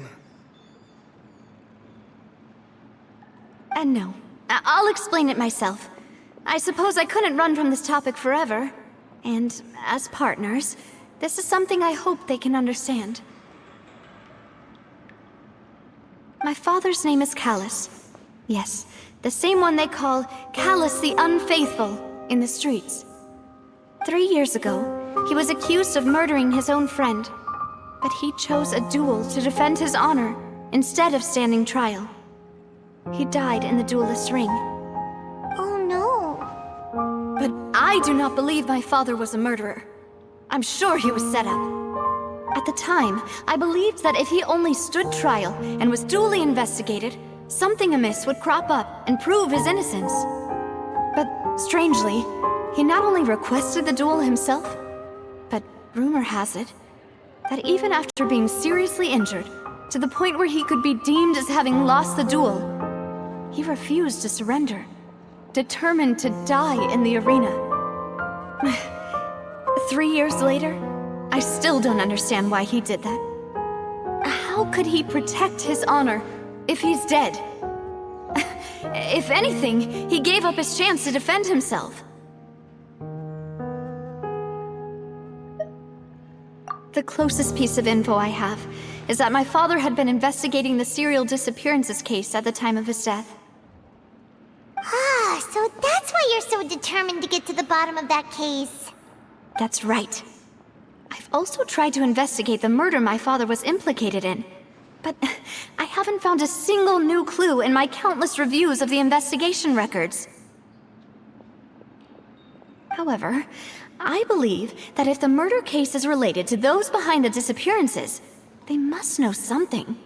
No. I'll explain it myself. I suppose I couldn't run from this topic forever. And as partners, this is something I hope they can understand. My father's name is Callus. Yes, the same one they call Callus the Unfaithful in the streets. 3 years ago, he was accused of murdering his own friend. But he chose a duel to defend his honor instead of standing trial. He died in the duelist's ring. Oh no. But I do not believe my father was a murderer. I'm sure he was set up. At the time, I believed that if he only stood trial and was duly investigated, something amiss would crop up and prove his innocence. But strangely, he not only requested the duel himself, but rumor has it that even after being seriously injured, to the point where he could be deemed as having lost the duel, he refused to surrender, determined to die in the arena. 3 years later, I still don't understand why he did that. How could he protect his honor if he's dead? If anything, he gave up his chance to defend himself. The closest piece of info I have is that my father had been investigating the serial disappearances case at the time of his death. Ah, so that's why you're so determined to get to the bottom of that case. That's right. I've also tried to investigate the murder my father was implicated in, but I haven't found a single new clue in my countless reviews of the investigation records. However, I believe that if the murder case is related to those behind the disappearances, they must know something.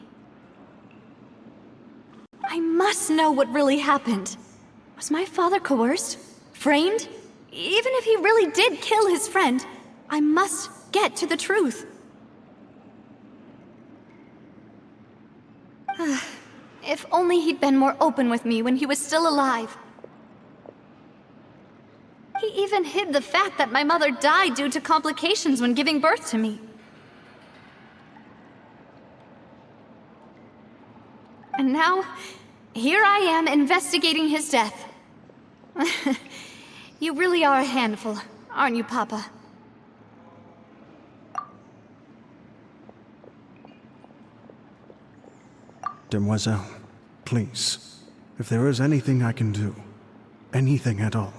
I must know what really happened. Was my father coerced? Framed? Even if he really did kill his friend, I must get to the truth. If only he'd been more open with me when he was still alive. He even hid the fact that my mother died due to complications when giving birth to me. And now, here I am investigating his death. You really are a handful, aren't you, Papa? Demoiselle, please, if there is anything I can do, anything at all.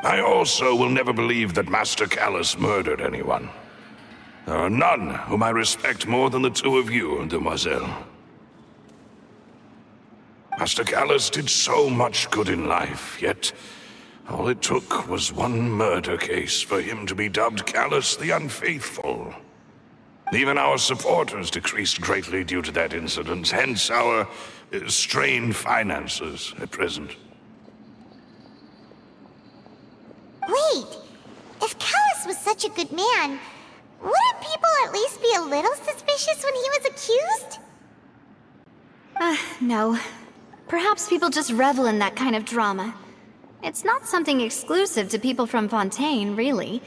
I also will never believe that Master Callus murdered anyone. There are none whom I respect more than the two of you, Demoiselle. Master Callus did so much good in life, yet all it took was one murder case for him to be dubbed Callus the Unfaithful. Even our supporters decreased greatly due to that incident, hence our strained finances at present. Wait, if Callus was such a good man, wouldn't people at least be a little suspicious when he was accused? No. Perhaps people just revel in that kind of drama. It's not something exclusive to people from Fontaine, really.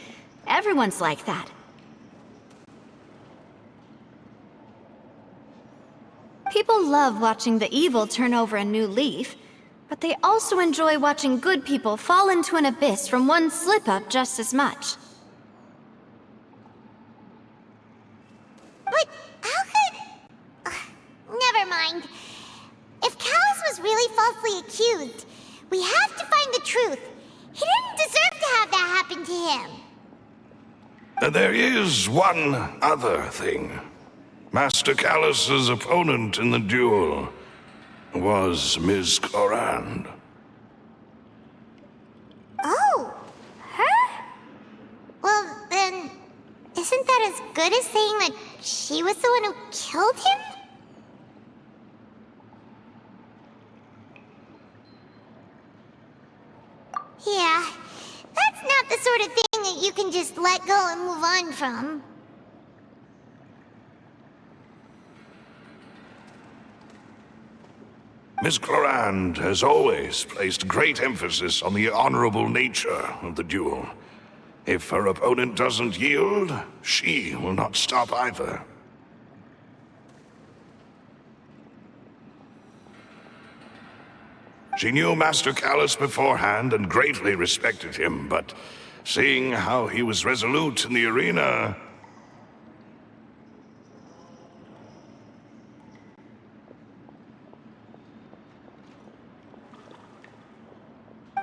Everyone's like that. People love watching the evil turn over a new leaf, but they also enjoy watching good people fall into an abyss from one slip-up just as much. But how could... never mind. If Callus was really falsely accused, we have to find the truth. He didn't deserve to have that happen to him. There is one other thing. Master Callus's opponent in the duel was Ms. Clorand. Oh, her? Well, then, isn't that as good as saying that she was the one who killed him? Yeah, that's not the sort of thing that you can just let go and move on from. Miss Clorand has always placed great emphasis on the honorable nature of the duel. If her opponent doesn't yield, she will not stop either. She knew Master Callus beforehand and greatly respected him, but seeing how he was resolute in the arena,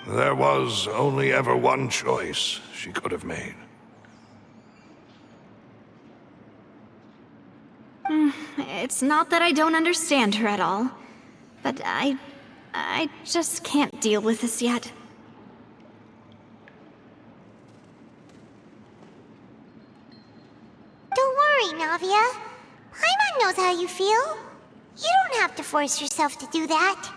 there was only ever one choice she could have made. It's not that I don't understand her at all, but I just can't deal with this yet. Don't worry, Navia. Paimon knows how you feel. You don't have to force yourself to do that.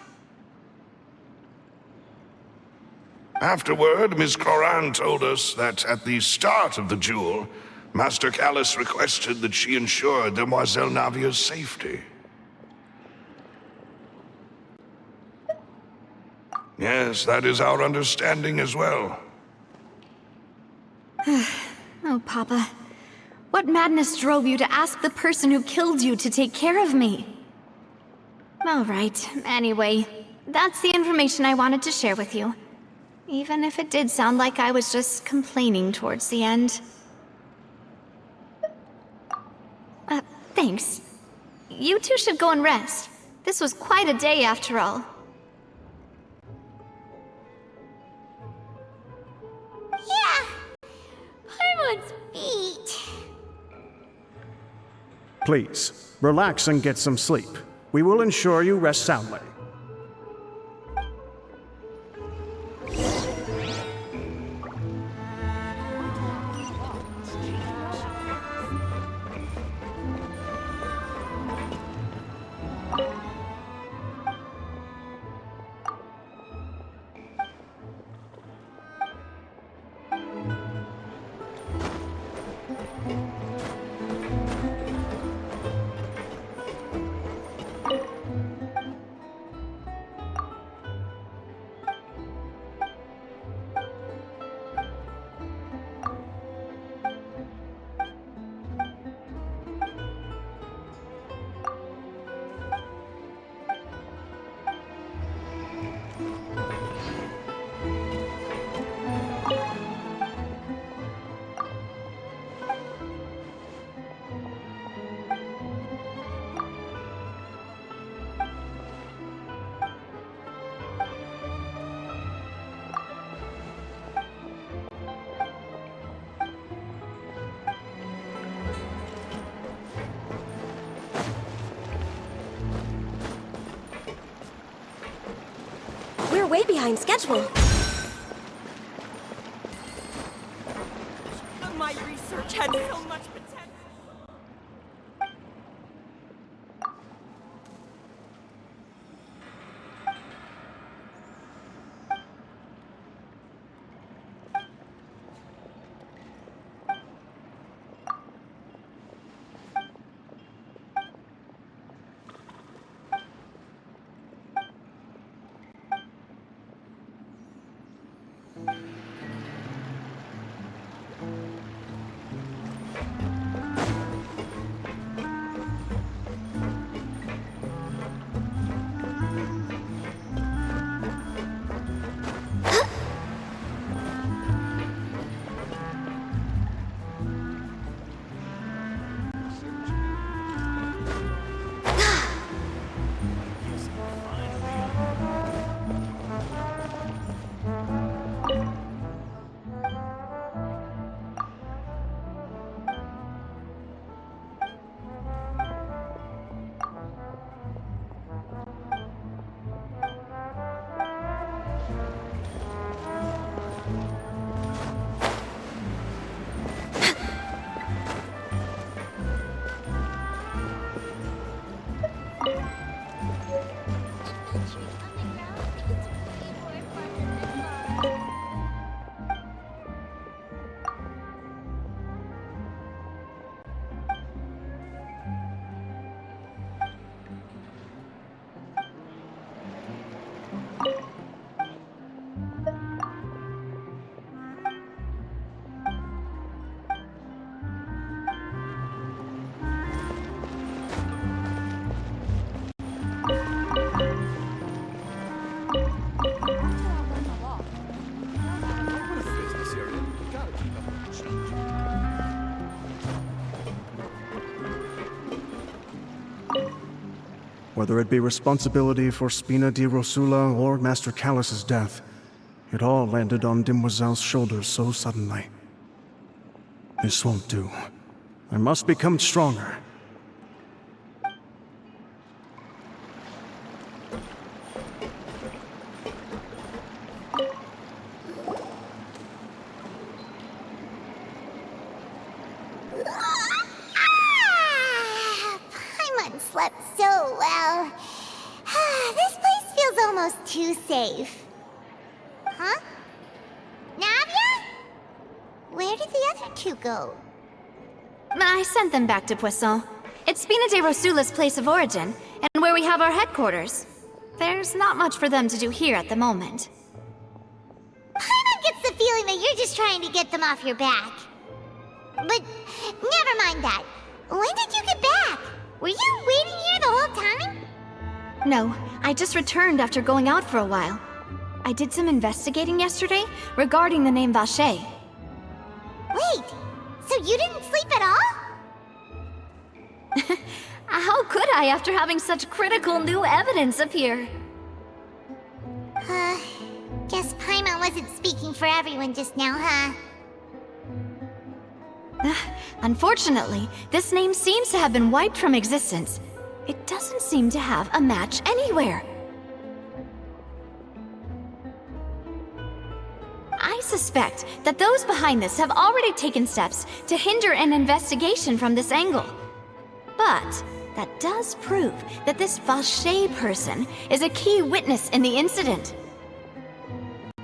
Afterward, Miss Clorand told us that at the start of the duel, Master Callus requested that she ensure Demoiselle Navia's safety. Yes, that is our understanding as well. Oh, Papa. What madness drove you to ask the person who killed you to take care of me? All right, anyway, that's the information I wanted to share with you. Even if it did sound like I was just complaining towards the end. Thanks. You two should go and rest. This was quite a day after all. Yeah! Paimon's beat. Please, relax and get some sleep. We will ensure you rest soundly. We're way behind schedule. My research had so much potential. What a business you're in. You gotta keep up with the change. Whether it be responsibility for Spina di Rosula or Master Callus's death, it all landed on Demoiselle's shoulders so suddenly. This won't do. I must become stronger. Paimon slept so well. This place feels almost too safe. Huh? Navia? Where did the other two go? I sent them back to Poisson. It's Spina de Rosula's place of origin, and where we have our headquarters. There's not much for them to do here at the moment. Paimon gets the feeling that you're just trying to get them off your back. But never mind that. When did you get back? Were you waiting here the whole time? No, I just returned after going out for a while. I did some investigating yesterday regarding the name Vacher. Wait, so you didn't sleep at all? How could I after having such critical new evidence appear? Guess Paimon wasn't speaking for everyone just now, huh? Unfortunately, this name seems to have been wiped from existence. It doesn't seem to have a match anywhere. I suspect that those behind this have already taken steps to hinder an investigation from this angle. But that does prove that this Vacher person is a key witness in the incident.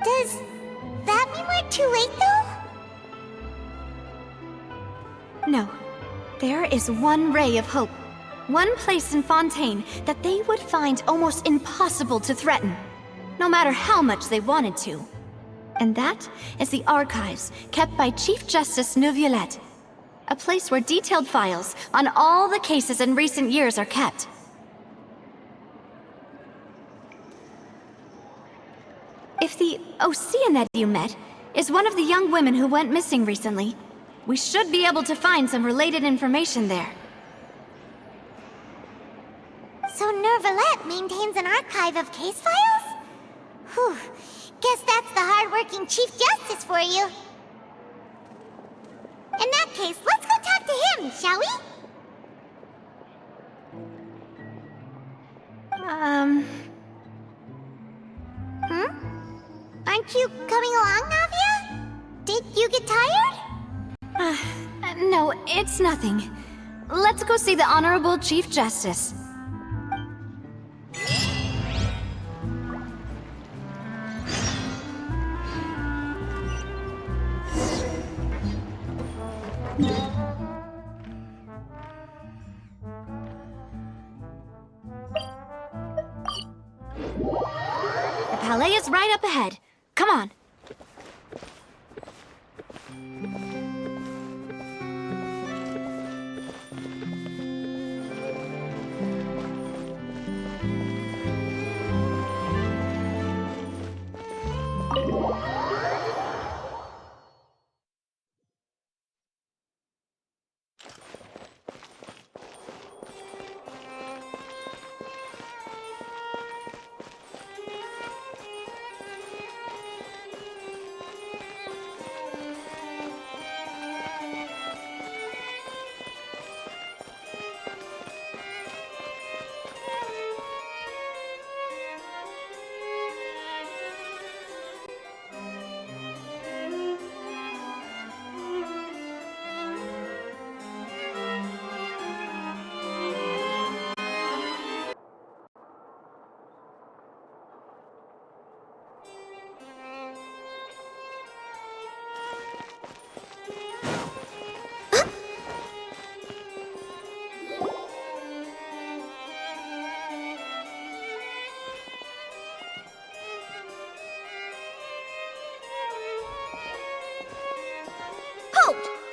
Does that mean we're too late, though? No. There is one ray of hope. One place in Fontaine that they would find almost impossible to threaten, no matter how much they wanted to. And that is the archives kept by Chief Justice Neuvillette, a place where detailed files on all the cases in recent years are kept. If the Oceanette you met is one of the young women who went missing recently, we should be able to find some related information there. So Neuvillette maintains an archive of case files? Whew. Guess that's the hard-working Chief Justice for you. In that case, let's go talk to him, shall we? Aren't you coming along, Navia? Did you get tired? No, it's nothing. Let's go see the Honorable Chief Justice. The Palais is right up ahead. Come on.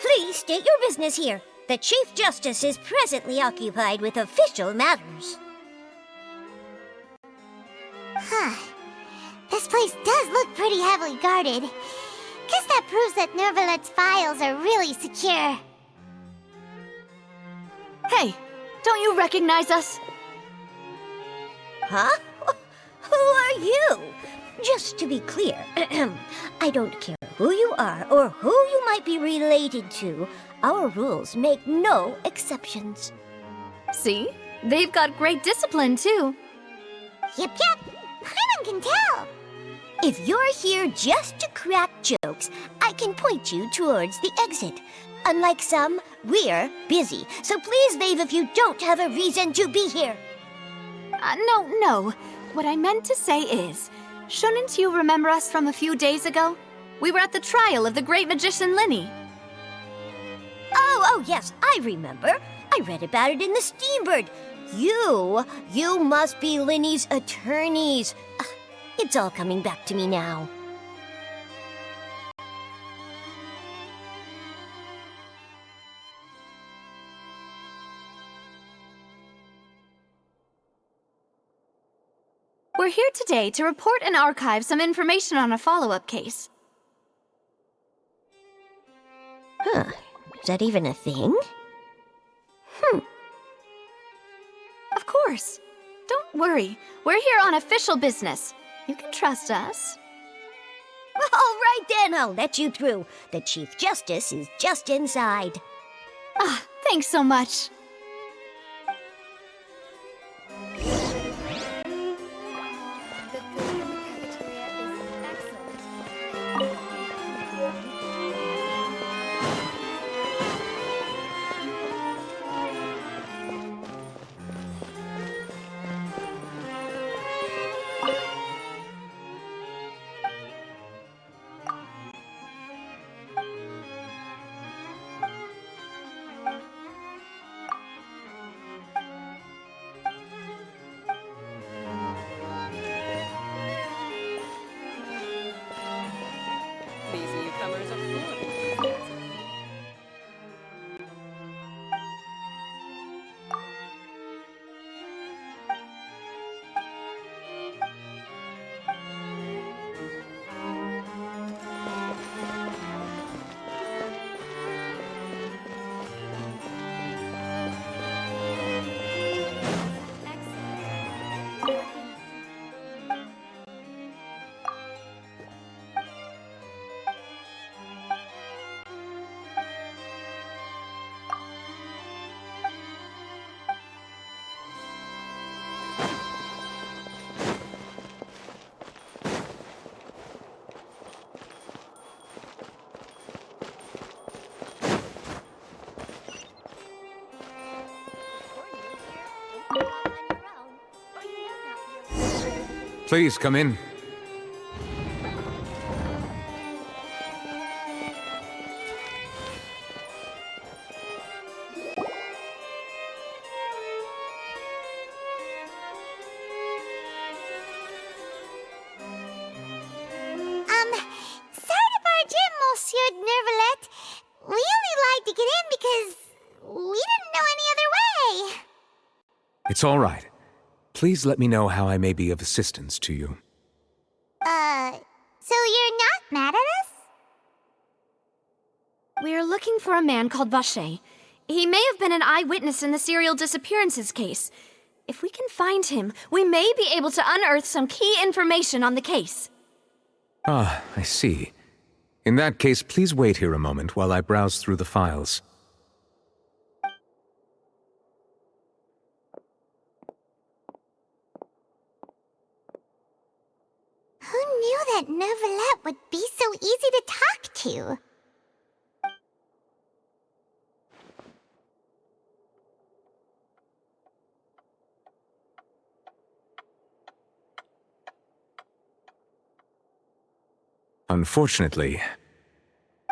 Please state your business here. The Chief Justice is presently occupied with official matters. This place does look pretty heavily guarded. Guess that proves that Nervalet's files are really secure. Hey, don't you recognize us? Huh? Who are you? Just to be clear, I don't care who you are or who you might be related to. Our rules make no exceptions. See? They've got great discipline, too. Yep. Paimon can tell. If you're here just to crack jokes, I can point you towards the exit. Unlike some, we're busy, so please leave if you don't have a reason to be here. No. What I meant to say is, shouldn't you remember us from a few days ago? We were at the trial of the great magician Linny. Oh, yes, I remember. I read about it in the Steambird. You must be Linny's attorneys. It's all coming back to me now. We're here today to report and archive some information on a follow-up case. Huh. Is that even a thing? Of course. Don't worry. We're here on official business. You can trust us. All right then, I'll let you through. The Chief Justice is just inside. Thanks so much. These newcomers are full of Please come in. Sorry to barge in, Monsieur Nervalet. We only lied to get in because we didn't know any other way. It's all right. Please let me know how I may be of assistance to you. So you're not mad at us? We're looking for a man called Vacher. He may have been an eyewitness in the serial disappearances case. If we can find him, we may be able to unearth some key information on the case. Ah, I see. In that case, please wait here a moment while I browse through the files. Who knew that Nervalet would be so easy to talk to? Unfortunately,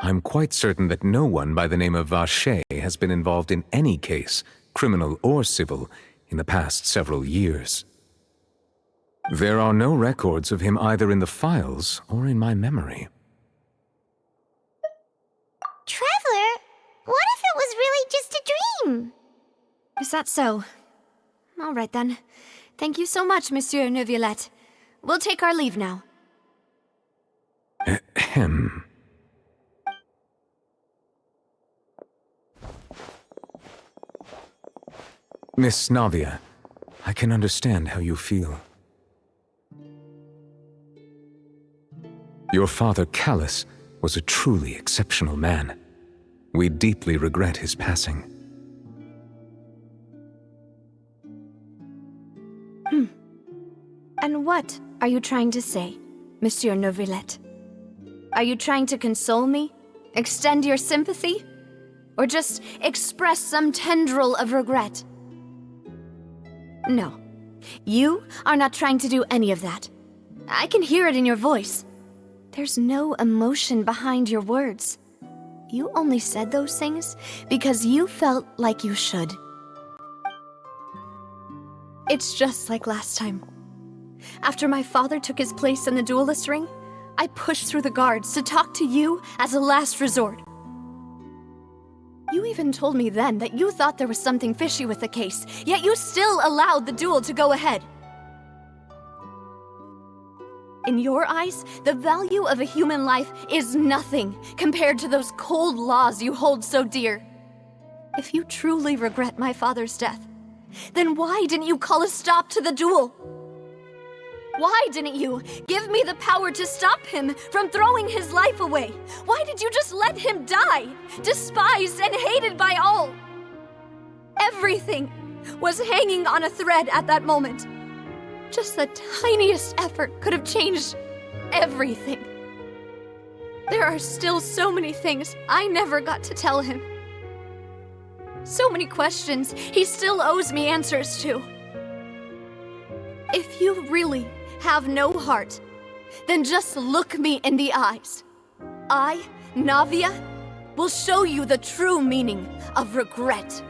I'm quite certain that no one by the name of Vacher has been involved in any case, criminal or civil, in the past several years. There are no records of him either in the files or in my memory. Traveler, what if it was really just a dream? Is that so? All right then. Thank you so much, Monsieur Neuvillette. We'll take our leave now. him. Miss Navia, I can understand how you feel. Your father, Callus, was a truly exceptional man. We deeply regret his passing. And what are you trying to say, Monsieur Neuvillette? Are you trying to console me? Extend your sympathy? Or just express some tendril of regret? No. You are not trying to do any of that. I can hear it in your voice. There's no emotion behind your words. You only said those things because you felt like you should. It's just like last time. After my father took his place in the duelist ring, I pushed through the guards to talk to you as a last resort. You even told me then that you thought there was something fishy with the case, yet you still allowed the duel to go ahead. In your eyes, the value of a human life is nothing compared to those cold laws you hold so dear. If you truly regret my father's death, then why didn't you call a stop to the duel? Why didn't you give me the power to stop him from throwing his life away? Why did you just let him die, despised and hated by all? Everything was hanging on a thread at that moment. Just the tiniest effort could have changed everything. There are still so many things I never got to tell him. So many questions he still owes me answers to. If you really have no heart, then just look me in the eyes. I, Navia, will show you the true meaning of regret.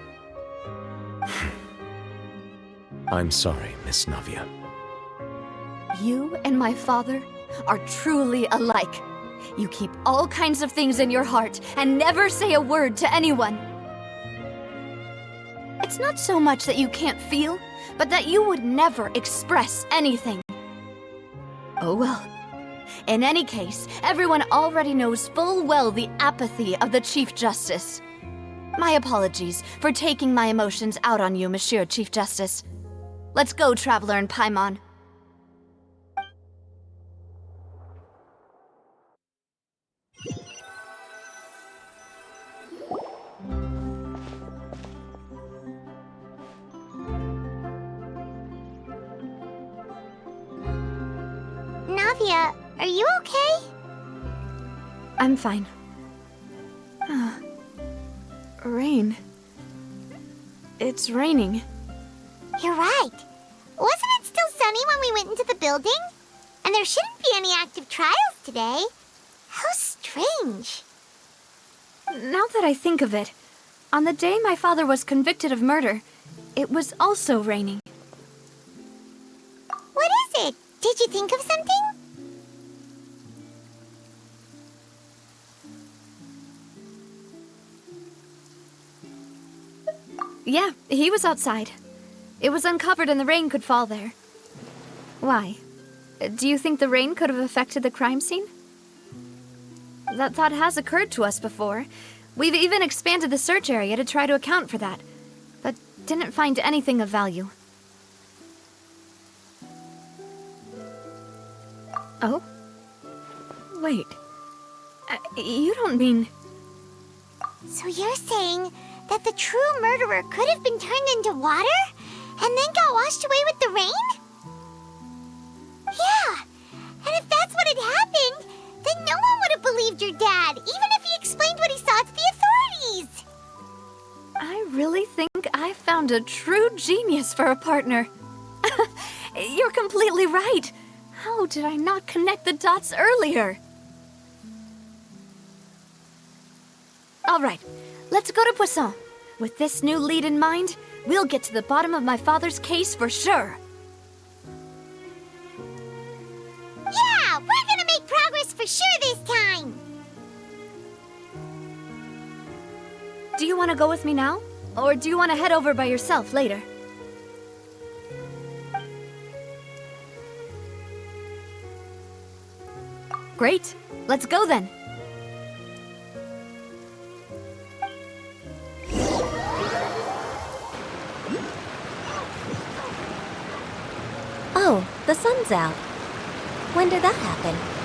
I'm sorry, Miss Navia. You and my father are truly alike. You keep all kinds of things in your heart and never say a word to anyone. It's not so much that you can't feel, but that you would never express anything. Oh well. In any case, everyone already knows full well the apathy of the Chief Justice. My apologies for taking my emotions out on you, Monsieur Chief Justice. Let's go, Traveler and Paimon. Navia, are you okay? I'm fine. Rain. It's raining. You're right. Wasn't it still sunny when we went into the building? And there shouldn't be any active trials today. How strange. Now that I think of it, on the day my father was convicted of murder, it was also raining. What is it? Did you think of something? Yeah, he was outside. It was uncovered and the rain could fall there. Why? Do you think the rain could have affected the crime scene? That thought has occurred to us before. We've even expanded the search area to try to account for that, but didn't find anything of value. Oh? Wait. You don't mean... So you're saying that the true murderer could have been turned into water and then got washed away with the rain? Yeah, and if that's what had happened, then no one would have believed your dad, even if he explained what he saw to the authorities. I really think I found a true genius for a partner. You're completely right. How did I not connect the dots earlier? All right, let's go to Poisson. With this new lead in mind, we'll get to the bottom of my father's case for sure. Yeah, we're gonna make progress for sure this time. Do you want to go with me now? Or do you want to head over by yourself later? Great. Let's go then. Oh, the sun's out. When did that happen?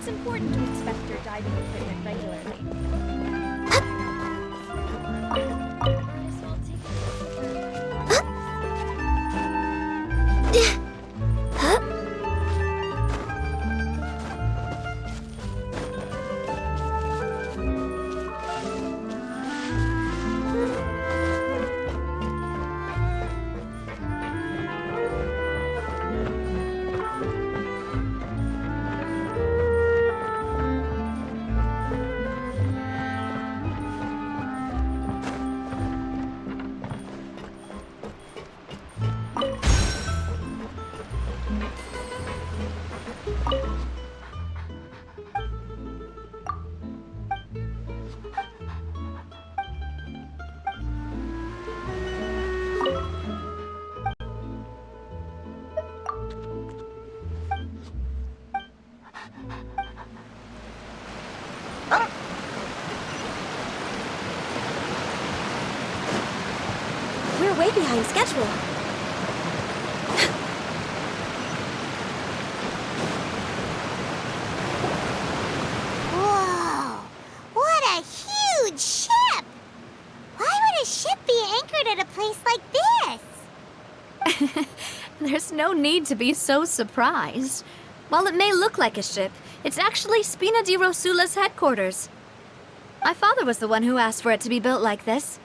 It's important to inspect your diving equipment regularly. Might as well take We're way behind schedule. Whoa! What a huge ship! Why would a ship be anchored at a place like this? There's no need to be so surprised. While it may look like a ship, it's actually Spina di Rosula's headquarters. My father was the one who asked for it to be built like this.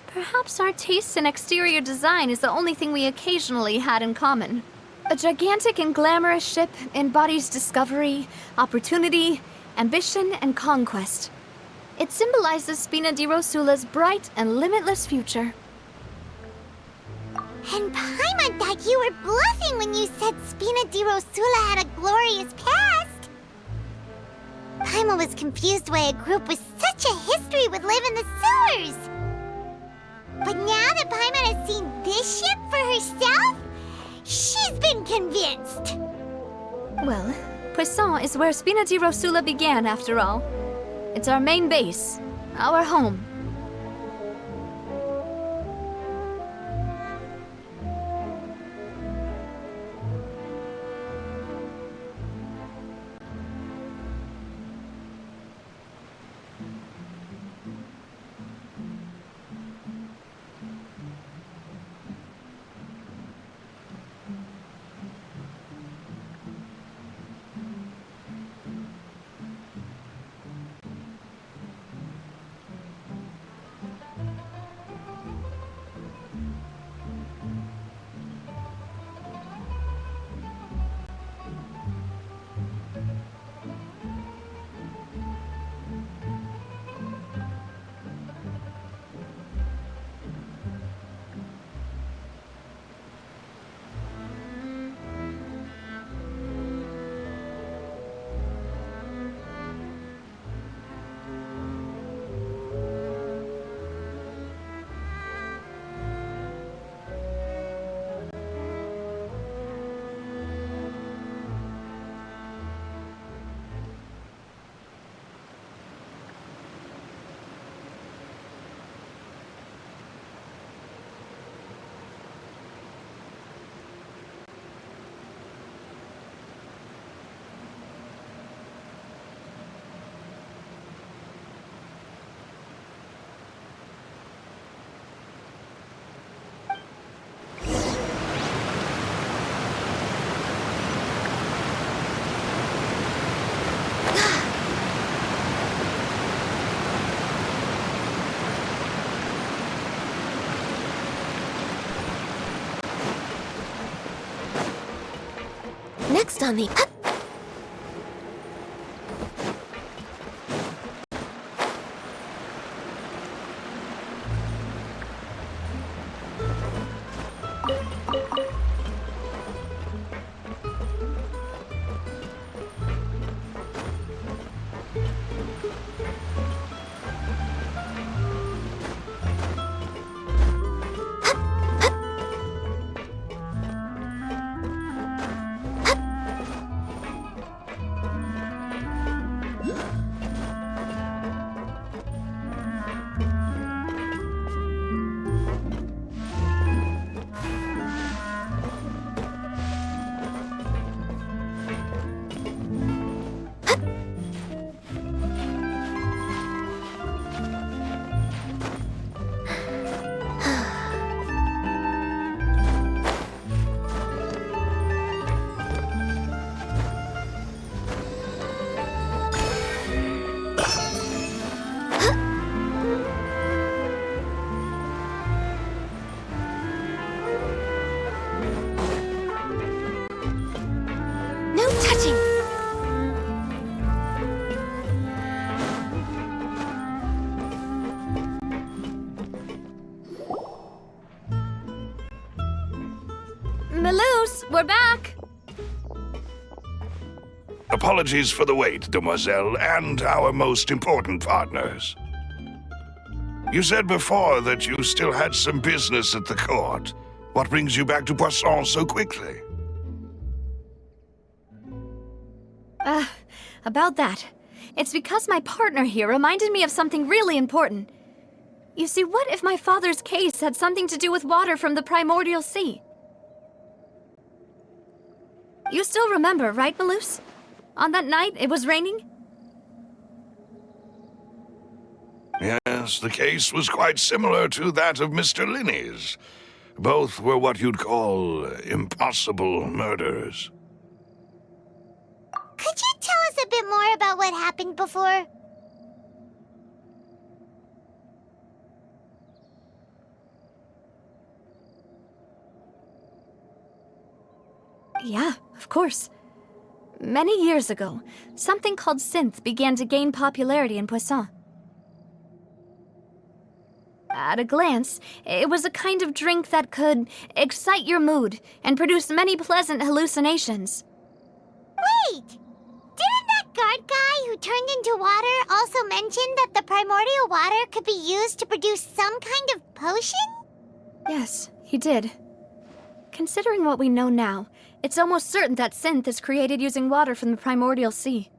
Perhaps our taste in exterior design is the only thing we occasionally had in common. A gigantic and glamorous ship embodies discovery, opportunity, ambition, and conquest. It symbolizes Spina di Rosula's bright and limitless future. And Paimon thought you were bluffing when you said Spina di Rosula had a glorious past. Paimon was confused why a group with such a history would live in the sewers. But now that Paimon has seen this ship for herself, she's been convinced. Well, Poisson is where Spina di Rosula began, after all. It's our main base, our home. Next on the... No touching! Maloose, we're back! Apologies for the wait, demoiselle, and our most important partners. You said before that you still had some business at the court. What brings you back to Poisson so quickly? About that. It's because my partner here reminded me of something really important. You see, what if my father's case had something to do with water from the primordial sea? You still remember, right, Maloose? On that night, it was raining? Yes, the case was quite similar to that of Mr. Linney's. Both were what you'd call impossible murders. Could you tell us a bit more about what happened before? Yeah, of course. Many years ago, something called synth began to gain popularity in Poisson. At a glance, it was a kind of drink that could excite your mood and produce many pleasant hallucinations. Wait! Didn't that guard guy who turned into water also mention that the primordial water could be used to produce some kind of potion? Yes, he did. Considering what we know now, it's almost certain that synth is created using water from the primordial sea.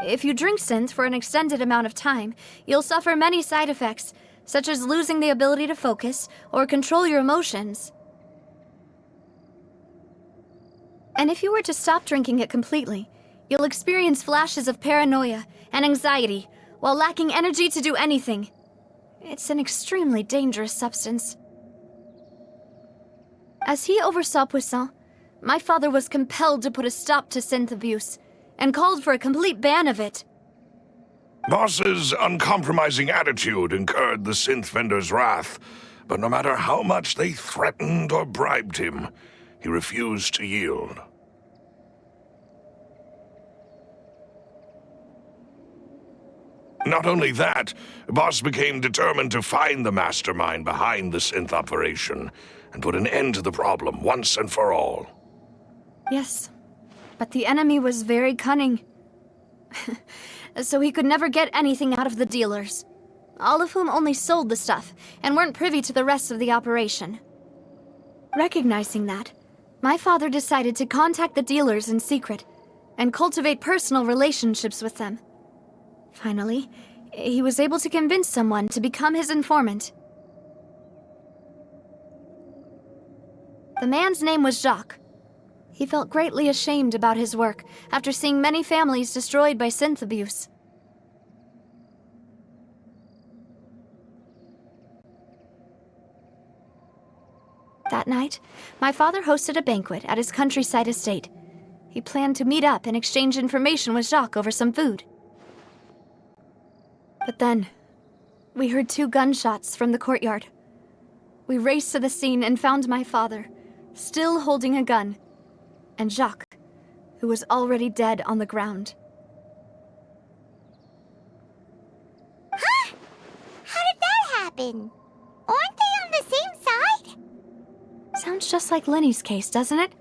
If you drink synth for an extended amount of time, you'll suffer many side effects, such as losing the ability to focus or control your emotions. And if you were to stop drinking it completely, you'll experience flashes of paranoia and anxiety while lacking energy to do anything. It's an extremely dangerous substance. As he oversaw Poisson, my father was compelled to put a stop to synth abuse and called for a complete ban of it. Boss's uncompromising attitude incurred the synth vendor's wrath, but no matter how much they threatened or bribed him, he refused to yield. Not only that, Boss became determined to find the mastermind behind the synth operation and put an end to the problem once and for all. Yes, but the enemy was very cunning. So he could never get anything out of the dealers, all of whom only sold the stuff and weren't privy to the rest of the operation. Recognizing that, my father decided to contact the dealers in secret and cultivate personal relationships with them. Finally, he was able to convince someone to become his informant. The man's name was Jacques. He felt greatly ashamed about his work after seeing many families destroyed by synth abuse. That night, my father hosted a banquet at his countryside estate. He planned to meet up and exchange information with Jacques over some food. But then, we heard 2 gunshots from the courtyard. We raced to the scene and found my father, still holding a gun, and Jacques, who was already dead on the ground. Huh? How did that happen? Aren't they on the same side? Sounds just like Lenny's case, doesn't it?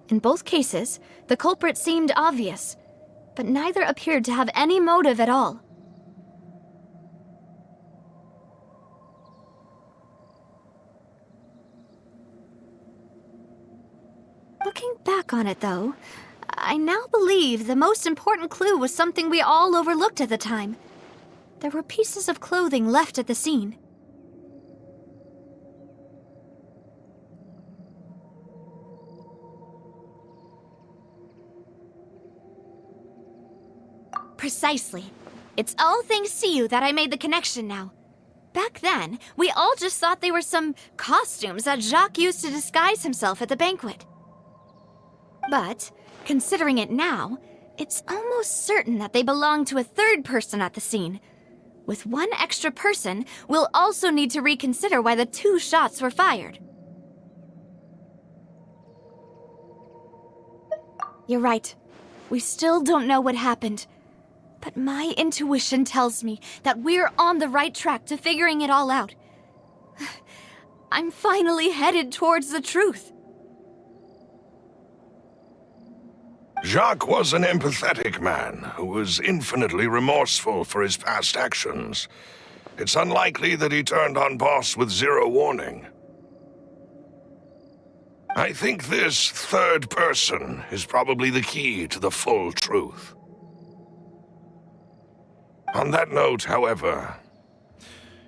In both cases, the culprit seemed obvious, but neither appeared to have any motive at all. Looking back on it, though, I now believe the most important clue was something we all overlooked at the time. There were pieces of clothing left at the scene. Precisely. It's all thanks to you that I made the connection now. Back then, we all just thought they were some costumes that Jacques used to disguise himself at the banquet. But, considering it now, it's almost certain that they belong to a third person at the scene. With one extra person, we'll also need to reconsider why the 2 shots were fired. You're right. We still don't know what happened. But my intuition tells me that we're on the right track to figuring it all out. I'm finally headed towards the truth. Jacques was an empathetic man who was infinitely remorseful for his past actions. It's unlikely that he turned on Boss with 0 warning. I think this third person is probably the key to the full truth. On that note, however,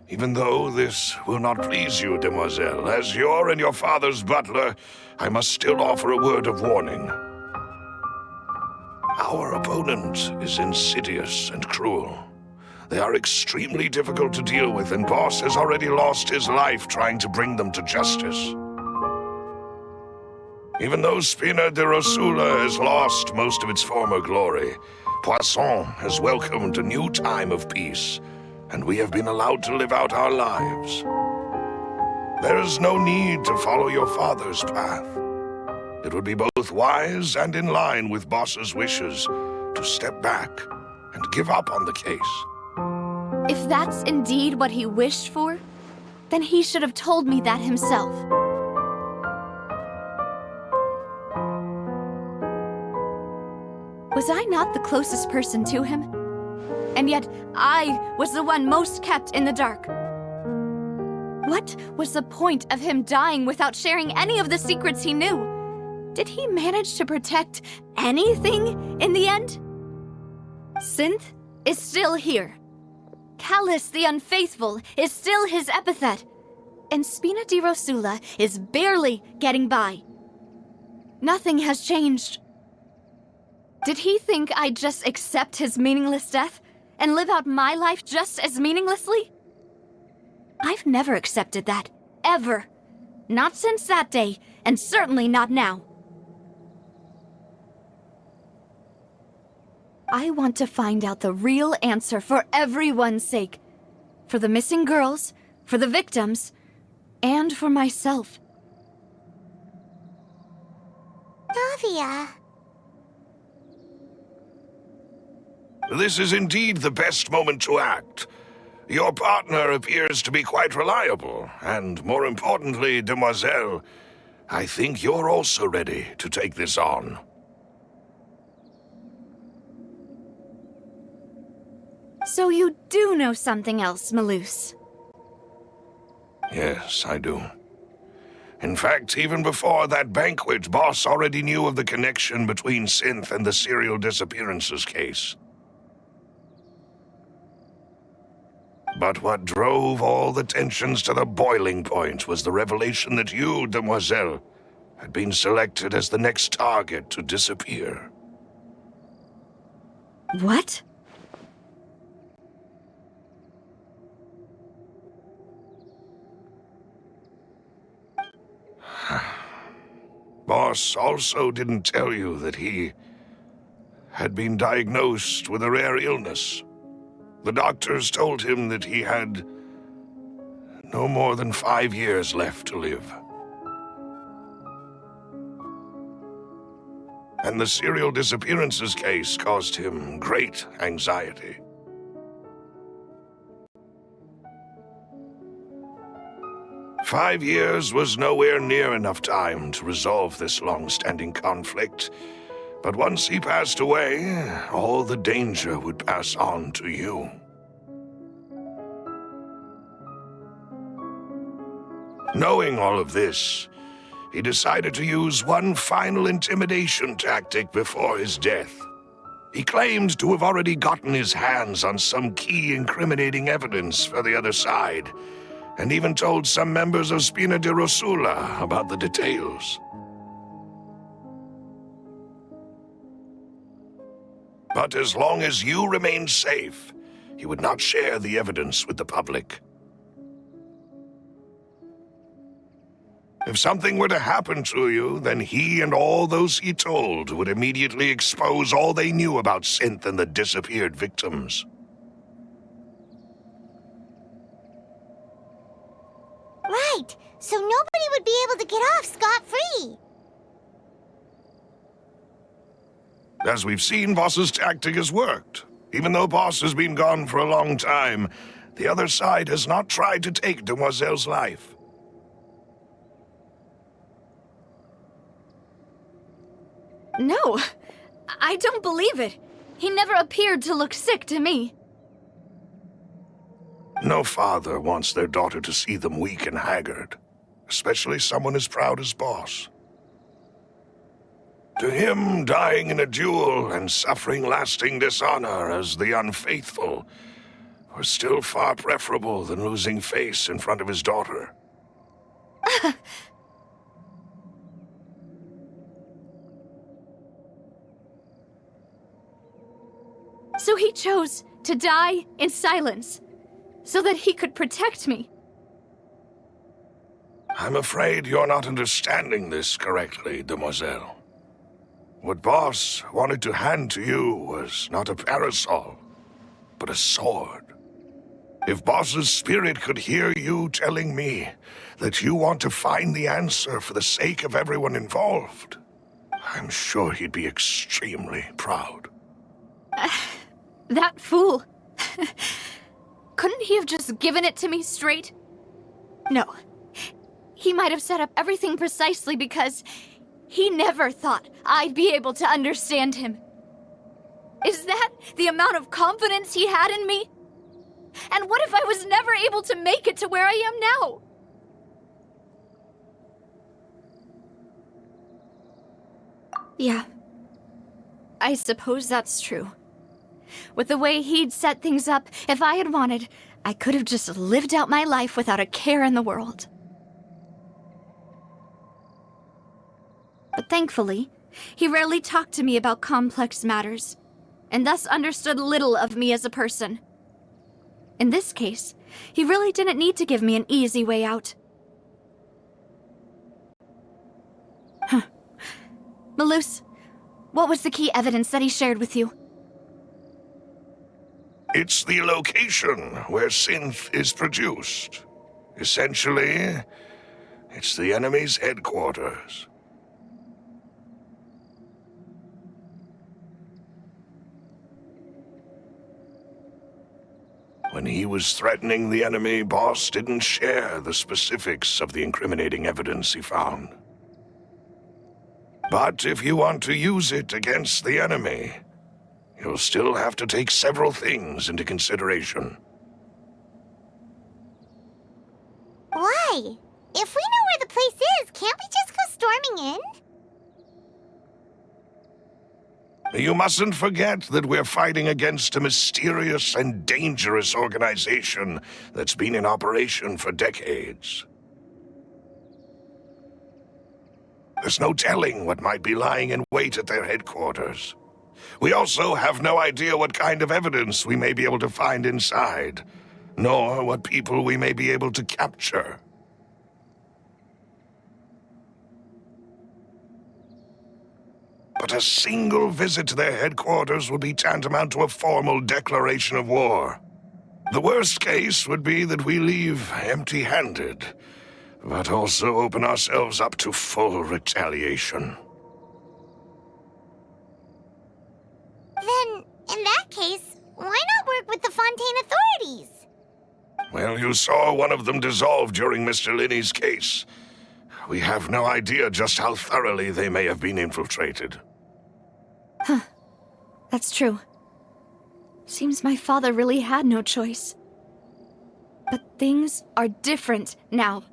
even though this will not please you, demoiselle, as your and your father's butler, I must still offer a word of warning. Our opponent is insidious and cruel. They are extremely difficult to deal with, and Boss has already lost his life trying to bring them to justice. Even though Spina de Rosula has lost most of its former glory, Poisson has welcomed a new time of peace, and we have been allowed to live out our lives. There is no need to follow your father's path. It would be both wise and in line with Boss's wishes to step back and give up on the case. If that's indeed what he wished for, then he should have told me that himself. Was I not the closest person to him? And yet, I was the one most kept in the dark. What was the point of him dying without sharing any of the secrets he knew? Did he manage to protect anything in the end? Synth is still here. Callus the Unfaithful is still his epithet. And Spina di Rosula is barely getting by. Nothing has changed. Did he think I'd just accept his meaningless death and live out my life just as meaninglessly? I've never accepted that, ever. Not since that day, and certainly not now. I want to find out the real answer for everyone's sake. For the missing girls, for the victims, and for myself. Navia. This is indeed the best moment to act. Your partner appears to be quite reliable, and more importantly, demoiselle, I think you're also ready to take this on. So you do know something else, Malus? Yes, I do. In fact, even before that banquet, Boss already knew of the connection between Synth and the serial disappearances case. But what drove all the tensions to the boiling point was the revelation that you, demoiselle, had been selected as the next target to disappear. What? Boss also didn't tell you that he had been diagnosed with a rare illness. The doctors told him that he had no more than 5 years left to live. And the serial disappearances case caused him great anxiety. "5 years was nowhere near enough time to resolve this long-standing conflict. But once he passed away, all the danger would pass on to you. Knowing all of this, he decided to use one final intimidation tactic before his death. He claimed to have already gotten his hands on some key incriminating evidence for the other side, and even told some members of Spina de Rosula about the details. But as long as you remain safe, he would not share the evidence with the public. If something were to happen to you, then he and all those he told would immediately expose all they knew about Synth and the disappeared victims. Right, so nobody would be able to get off scot-free. As we've seen, Boss's tactic has worked. Even though Boss has been gone for a long time, the other side has not tried to take Demoiselle's life. No, I don't believe it. He never appeared to look sick to me. No father wants their daughter to see them weak and haggard, especially someone as proud as Boss. To him, dying in a duel and suffering lasting dishonor as the unfaithful was still far preferable than losing face in front of his daughter. So he chose to die in silence, so that he could protect me. I'm afraid you're not understanding this correctly, Demoiselle. What Boss wanted to hand to you was not a parasol, but a sword. If Boss's spirit could hear you telling me that you want to find the answer for the sake of everyone involved, I'm sure he'd be extremely proud. That fool. Couldn't he have just given it to me straight? No. He might have set up everything precisely because he never thought I'd be able to understand him. Is that the amount of confidence he had in me? And what if I was never able to make it to where I am now? Yeah. I suppose that's true. With the way he'd set things up, if I had wanted, I could have just lived out my life without a care in the world. But thankfully, he rarely talked to me about complex matters, and thus understood little of me as a person. In this case, he really didn't need to give me an easy way out. Malus, what was the key evidence that he shared with you? It's the location where synth is produced. Essentially, it's the enemy's headquarters. When he was threatening the enemy, Boss didn't share the specifics of the incriminating evidence he found. But if you want to use it against the enemy, you'll still have to take several things into consideration. Why? If we know where the place is, can't we just go storming in? You mustn't forget that we're fighting against a mysterious and dangerous organization that's been in operation for decades. There's no telling what might be lying in wait at their headquarters. We also have no idea what kind of evidence we may be able to find inside, nor what people we may be able to capture. But a single visit to their headquarters would be tantamount to a formal declaration of war. The worst case would be that we leave empty-handed, but also open ourselves up to full retaliation. Then, in that case, why not work with the Fontaine authorities? Well, you saw one of them dissolve during Mr. Linney's case. We have no idea just how thoroughly they may have been infiltrated. Huh. That's true. Seems my father really had no choice. But things are different now.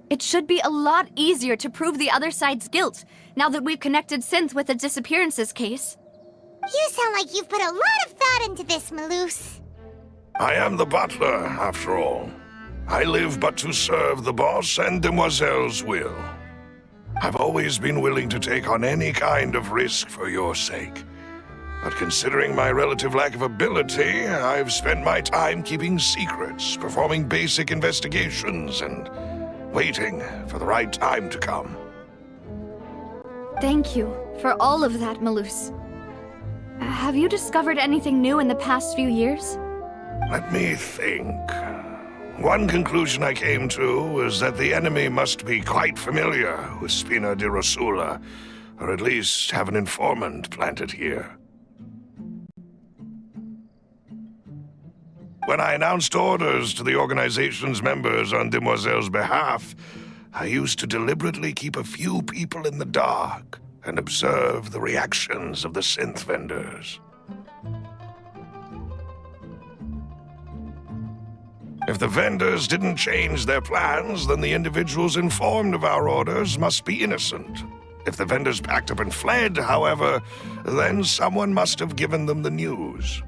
It should be a lot easier to prove the other side's guilt, now that we've connected Synth with the disappearances case. You sound like you've put a lot of thought into this, Malus. I am the butler, after all. I live but to serve the boss and Demoiselle's will. I've always been willing to take on any kind of risk for your sake. But considering my relative lack of ability, I've spent my time keeping secrets, performing basic investigations, and waiting for the right time to come. Thank you for all of that, Malus. Have you discovered anything new in the past few years? Let me think. One conclusion I came to was that the enemy must be quite familiar with Spina di Rosula, or at least have an informant planted here. When I announced orders to the organization's members on Demoiselle's behalf, I used to deliberately keep a few people in the dark and observe the reactions of the synth vendors. If the vendors didn't change their plans, then the individuals informed of our orders must be innocent. If the vendors packed up and fled, however, then someone must have given them the news.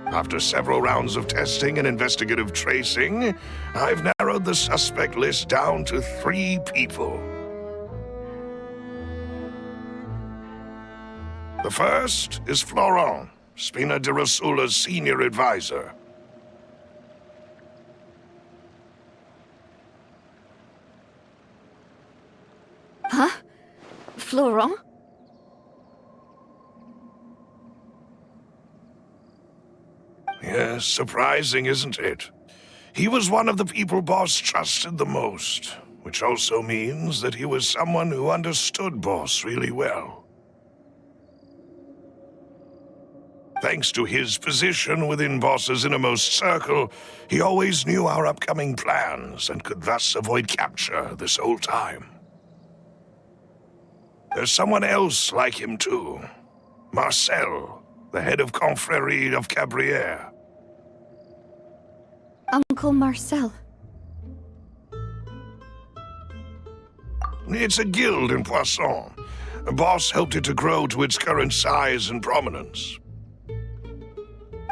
After several rounds of testing and investigative tracing, I've narrowed the suspect list down to 3 people. The first is Florent, Spina di Rosula's senior advisor. Huh? Florent? Yes, surprising, isn't it? He was one of the people Boss trusted the most, which also means that he was someone who understood Boss really well. Thanks to his position within Boss's innermost circle, he always knew our upcoming plans and could thus avoid capture this whole time. There's someone else like him too. Marcel, the head of Confrérie of Cabrières. Uncle Marcel. It's a guild in Poisson. Boss helped it to grow to its current size and prominence.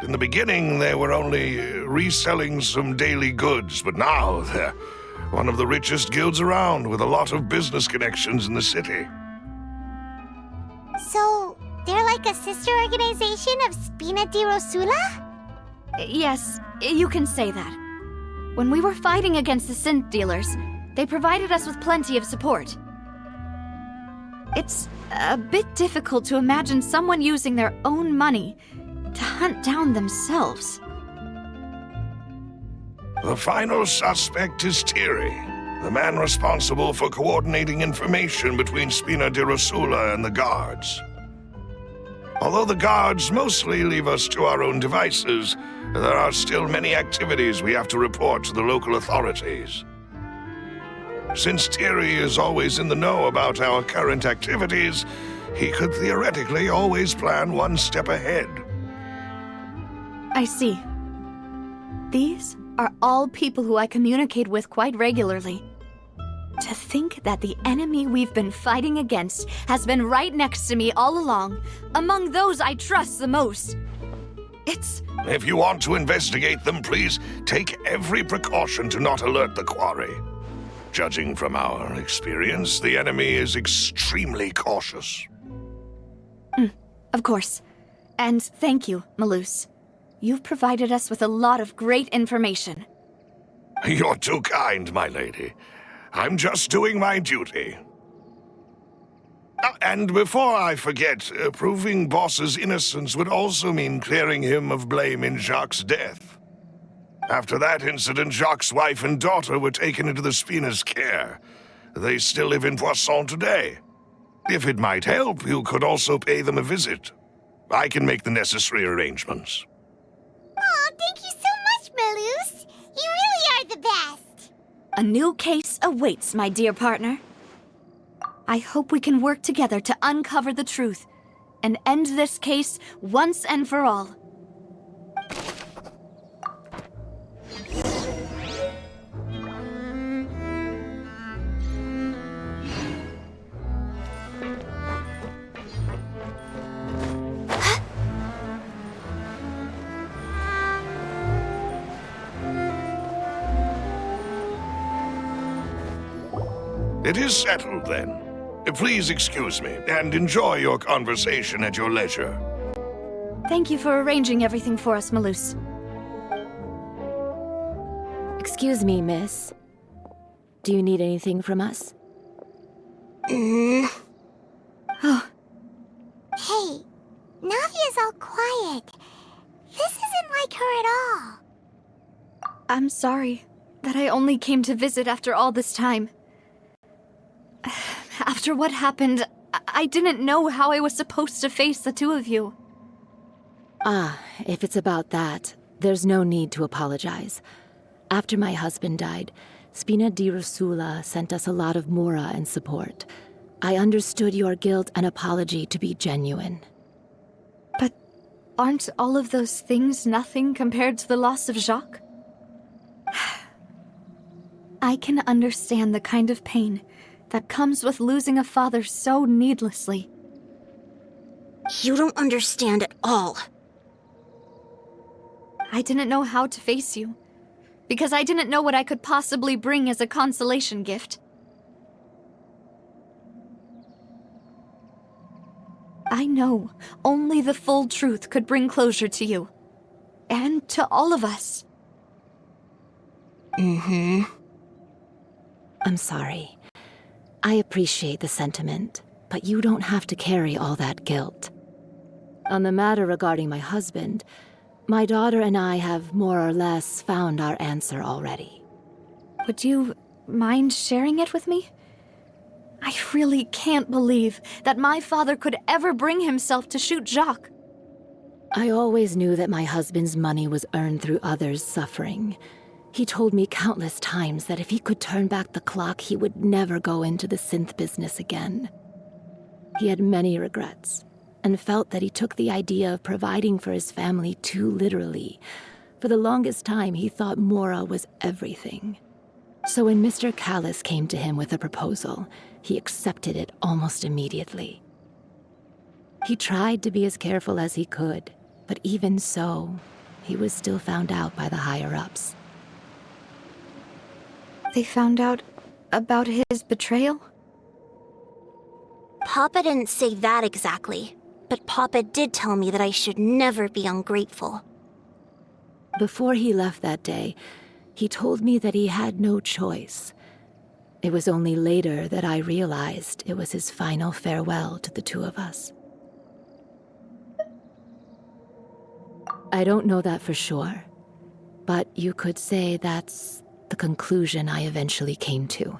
In the beginning, they were only reselling some daily goods, but now they're one of the richest guilds around, with a lot of business connections in the city. So, they're like a sister organization of Spina di Rosula? Yes, you can say that. When we were fighting against the synth dealers, they provided us with plenty of support. It's a bit difficult to imagine someone using their own money to hunt down themselves. The final suspect is Thierry, the man responsible for coordinating information between Spina di Rosula and the guards. Although the guards mostly leave us to our own devices, there are still many activities we have to report to the local authorities. Since Thierry is always in the know about our current activities, he could theoretically always plan one step ahead. I see. These are all people who I communicate with quite regularly. To think that the enemy we've been fighting against has been right next to me all along, among those I trust the most. It's... If you want to investigate them, please take every precaution to not alert the quarry. Judging from our experience, the enemy is extremely cautious. Of course. And thank you, Malus. You've provided us with a lot of great information. You're too kind, my lady. I'm just doing my duty. And before I forget, proving Boss's innocence would also mean clearing him of blame in Jacques' death. After that incident, Jacques' wife and daughter were taken into the Spina's care. They still live in Poisson today. If it might help, you could also pay them a visit. I can make the necessary arrangements. Aw, thank you so much, Malus. You really are the best. A new case awaits, my dear partner. I hope we can work together to uncover the truth and end this case once and for all. It is settled, then. Please excuse me, and enjoy your conversation at your leisure. Thank you for arranging everything for us, Malus. Excuse me, miss. Do you need anything from us? Oh. Hey, Navia's all quiet. This isn't like her at all. I'm sorry that I only came to visit after all this time. After what happened, I didn't know how I was supposed to face the two of you. Ah, if it's about that, there's no need to apologize. After my husband died, Spina di Rosula sent us a lot of mora and support. I understood your guilt and apology to be genuine. But aren't all of those things nothing compared to the loss of Jacques? I can understand the kind of pain that comes with losing a father so needlessly. You don't understand at all. I didn't know how to face you, because I didn't know what I could possibly bring as a consolation gift. I know only the full truth could bring closure to you, and to all of us. I'm sorry. I appreciate the sentiment, but you don't have to carry all that guilt. On the matter regarding my husband, my daughter and I have more or less found our answer already. Would you mind sharing it with me? I really can't believe that my father could ever bring himself to shoot Jacques. I always knew that my husband's money was earned through others' suffering. He told me countless times that if he could turn back the clock, he would never go into the synth business again. He had many regrets, and felt that he took the idea of providing for his family too literally. For the longest time, he thought Mora was everything. So when Mr. Callis came to him with a proposal, he accepted it almost immediately. He tried to be as careful as he could, but even so, he was still found out by the higher-ups. They found out about his betrayal? Papa didn't say that exactly, but Papa did tell me that I should never be ungrateful. Before he left that day, he told me that he had no choice. It was only later that I realized it was his final farewell to the two of us. I don't know that for sure, but you could say that's the conclusion I eventually came to.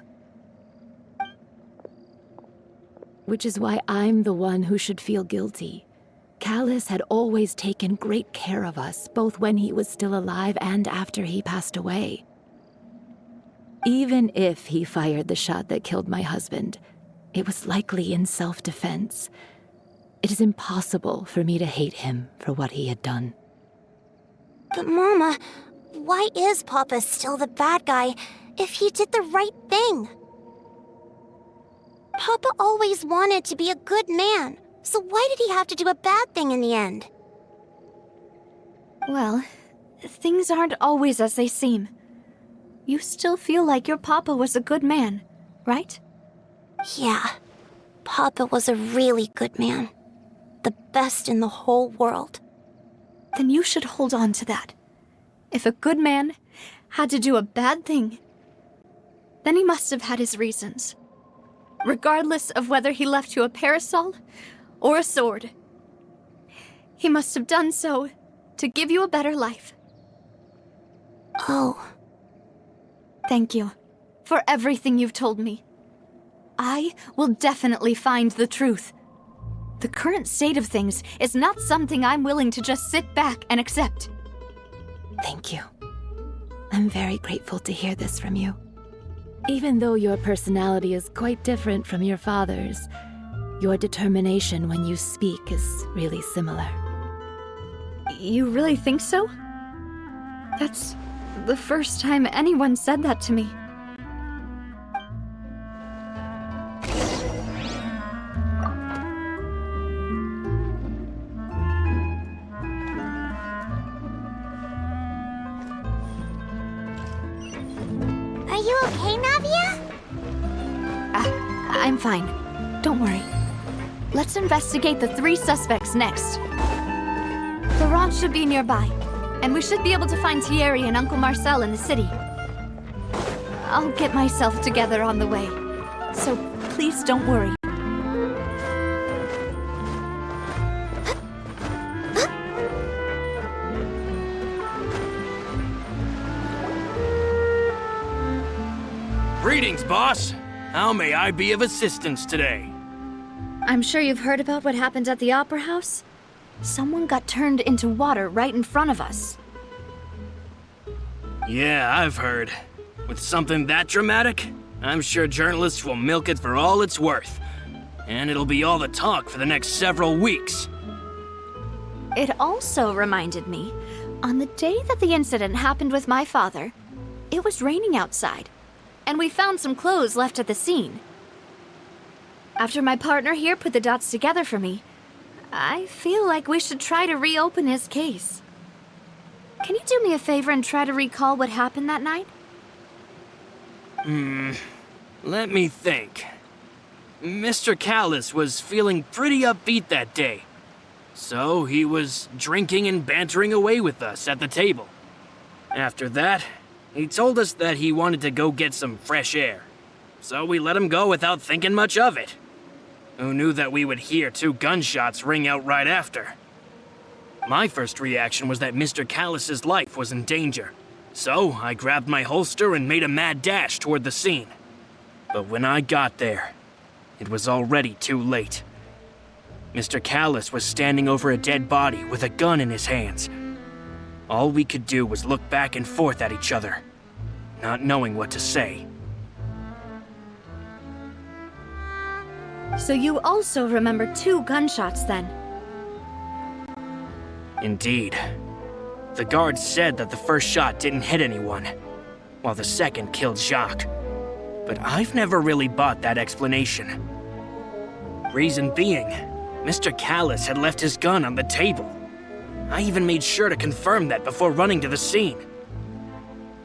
Which is why I'm the one who should feel guilty. Callis had always taken great care of us, both when he was still alive and after he passed away. Even if he fired the shot that killed my husband, it was likely in self-defense. It is impossible for me to hate him for what he had done. But Mama, why is Papa still the bad guy if he did the right thing? Papa always wanted to be a good man, so why did he have to do a bad thing in the end? Well, things aren't always as they seem. You still feel like your Papa was a good man, right? Yeah, Papa was a really good man. The best in the whole world. Then you should hold on to that. If a good man had to do a bad thing, then he must have had his reasons. Regardless of whether he left you a parasol or a sword. He must have done so to give you a better life. Oh. Thank you for everything you've told me. I will definitely find the truth. The current state of things is not something I'm willing to just sit back and accept. Thank you. I'm very grateful to hear this from you. Even though your personality is quite different from your father's, your determination when you speak is really similar. You really think so? That's the first time anyone said that to me. Are you okay, Navia? I'm fine. Don't worry. Let's investigate the 3 suspects next. Laurent should be nearby, and we should be able to find Thierry and Uncle Marcel in the city. I'll get myself together on the way, so please don't worry. Greetings, boss. How may I be of assistance today? I'm sure you've heard about what happened at the Opera House? Someone got turned into water right in front of us. Yeah, I've heard. With something that dramatic, I'm sure journalists will milk it for all it's worth. And it'll be all the talk for the next several weeks. It also reminded me, on the day that the incident happened with my father, it was raining outside, and we found some clothes left at the scene. After my partner here put the dots together for me, I feel like we should try to reopen his case. Can you do me a favor and try to recall what happened that night? Let me think. Mr. Callis was feeling pretty upbeat that day. So he was drinking and bantering away with us at the table. After that, he told us that he wanted to go get some fresh air. So we let him go without thinking much of it. Who knew that we would hear 2 gunshots ring out right after? My first reaction was that Mr. Callis's life was in danger. So I grabbed my holster and made a mad dash toward the scene. But when I got there, it was already too late. Mr. Callis was standing over a dead body with a gun in his hands. All we could do was look back and forth at each other, not knowing what to say. So you also remember 2 gunshots then? Indeed. The guards said that the first shot didn't hit anyone, while the second killed Jacques. But I've never really bought that explanation. Reason being, Mr. Callis had left his gun on the table. I even made sure to confirm that before running to the scene.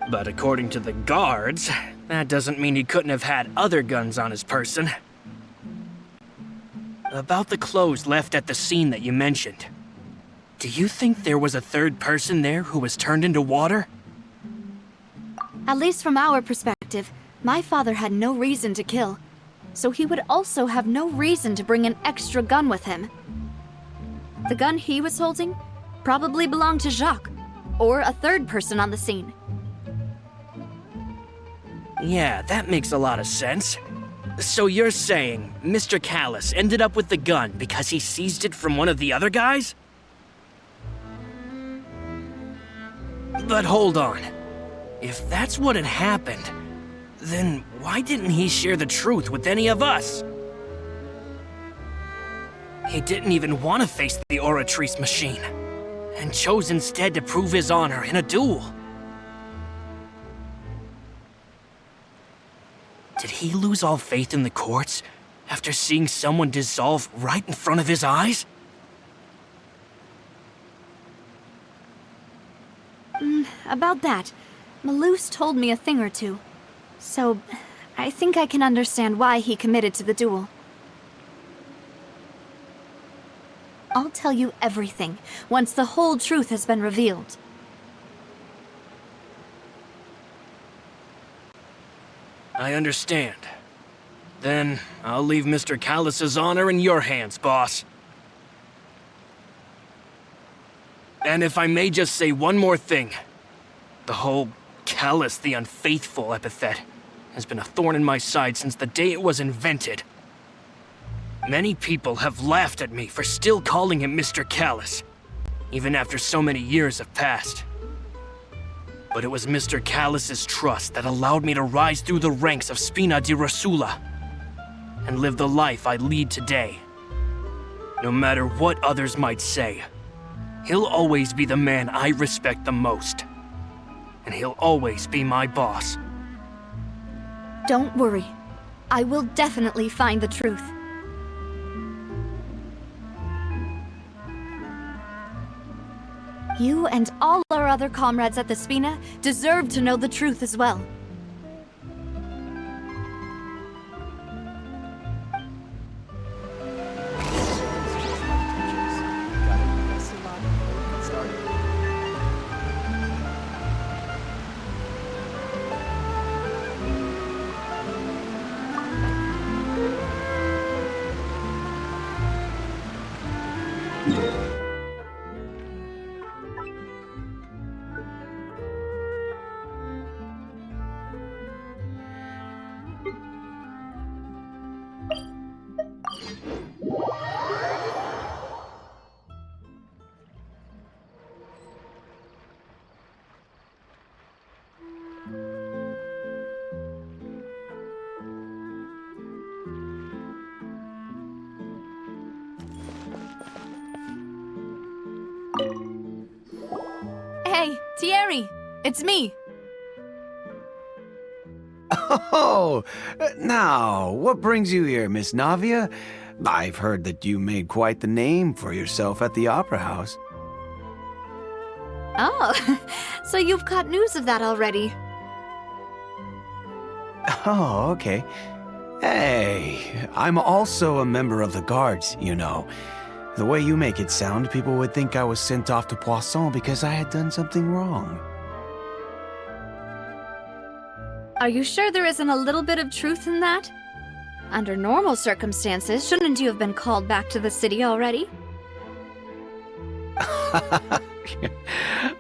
But according to the guards, that doesn't mean he couldn't have had other guns on his person. About the clothes left at the scene that you mentioned. Do you think there was a 3rd person there who was turned into water? At least from our perspective, my father had no reason to kill, so he would also have no reason to bring an extra gun with him. The gun he was holding probably belonged to Jacques, or a 3rd person on the scene. Yeah, that makes a lot of sense. So you're saying Mr. Callis ended up with the gun because he seized it from one of the other guys? But hold on. If that's what had happened, then why didn't he share the truth with any of us? He didn't even want to face the Oratrice machine, and chose instead to prove his honor in a duel. Did he lose all faith in the courts after seeing someone dissolve right in front of his eyes? About that, Malouse told me a thing or two. So, I think I can understand why he committed to the duel. I'll tell you everything once the whole truth has been revealed. I understand. Then I'll leave Mr. Callis's honor in your hands, boss. And if I may just say one more thing. The whole Callis the Unfaithful epithet has been a thorn in my side since the day it was invented. Many people have laughed at me for still calling him Mr. Callis, even after so many years have passed. But it was Mr. Callis's trust that allowed me to rise through the ranks of Spina di Rosula and live the life I lead today. No matter what others might say, he'll always be the man I respect the most. And he'll always be my boss. Don't worry. I will definitely find the truth. You and all our other comrades at the Spina deserve to know the truth as well. Thierry, it's me. Oh, now, what brings you here, Miss Navia? I've heard that you made quite the name for yourself at the Opera House. Oh, so you've caught news of that already. Oh, okay. Hey, I'm also a member of the Guards, you know. The way you make it sound, people would think I was sent off to Poisson because I had done something wrong. Are you sure there isn't a little bit of truth in that? Under normal circumstances, shouldn't you have been called back to the city already?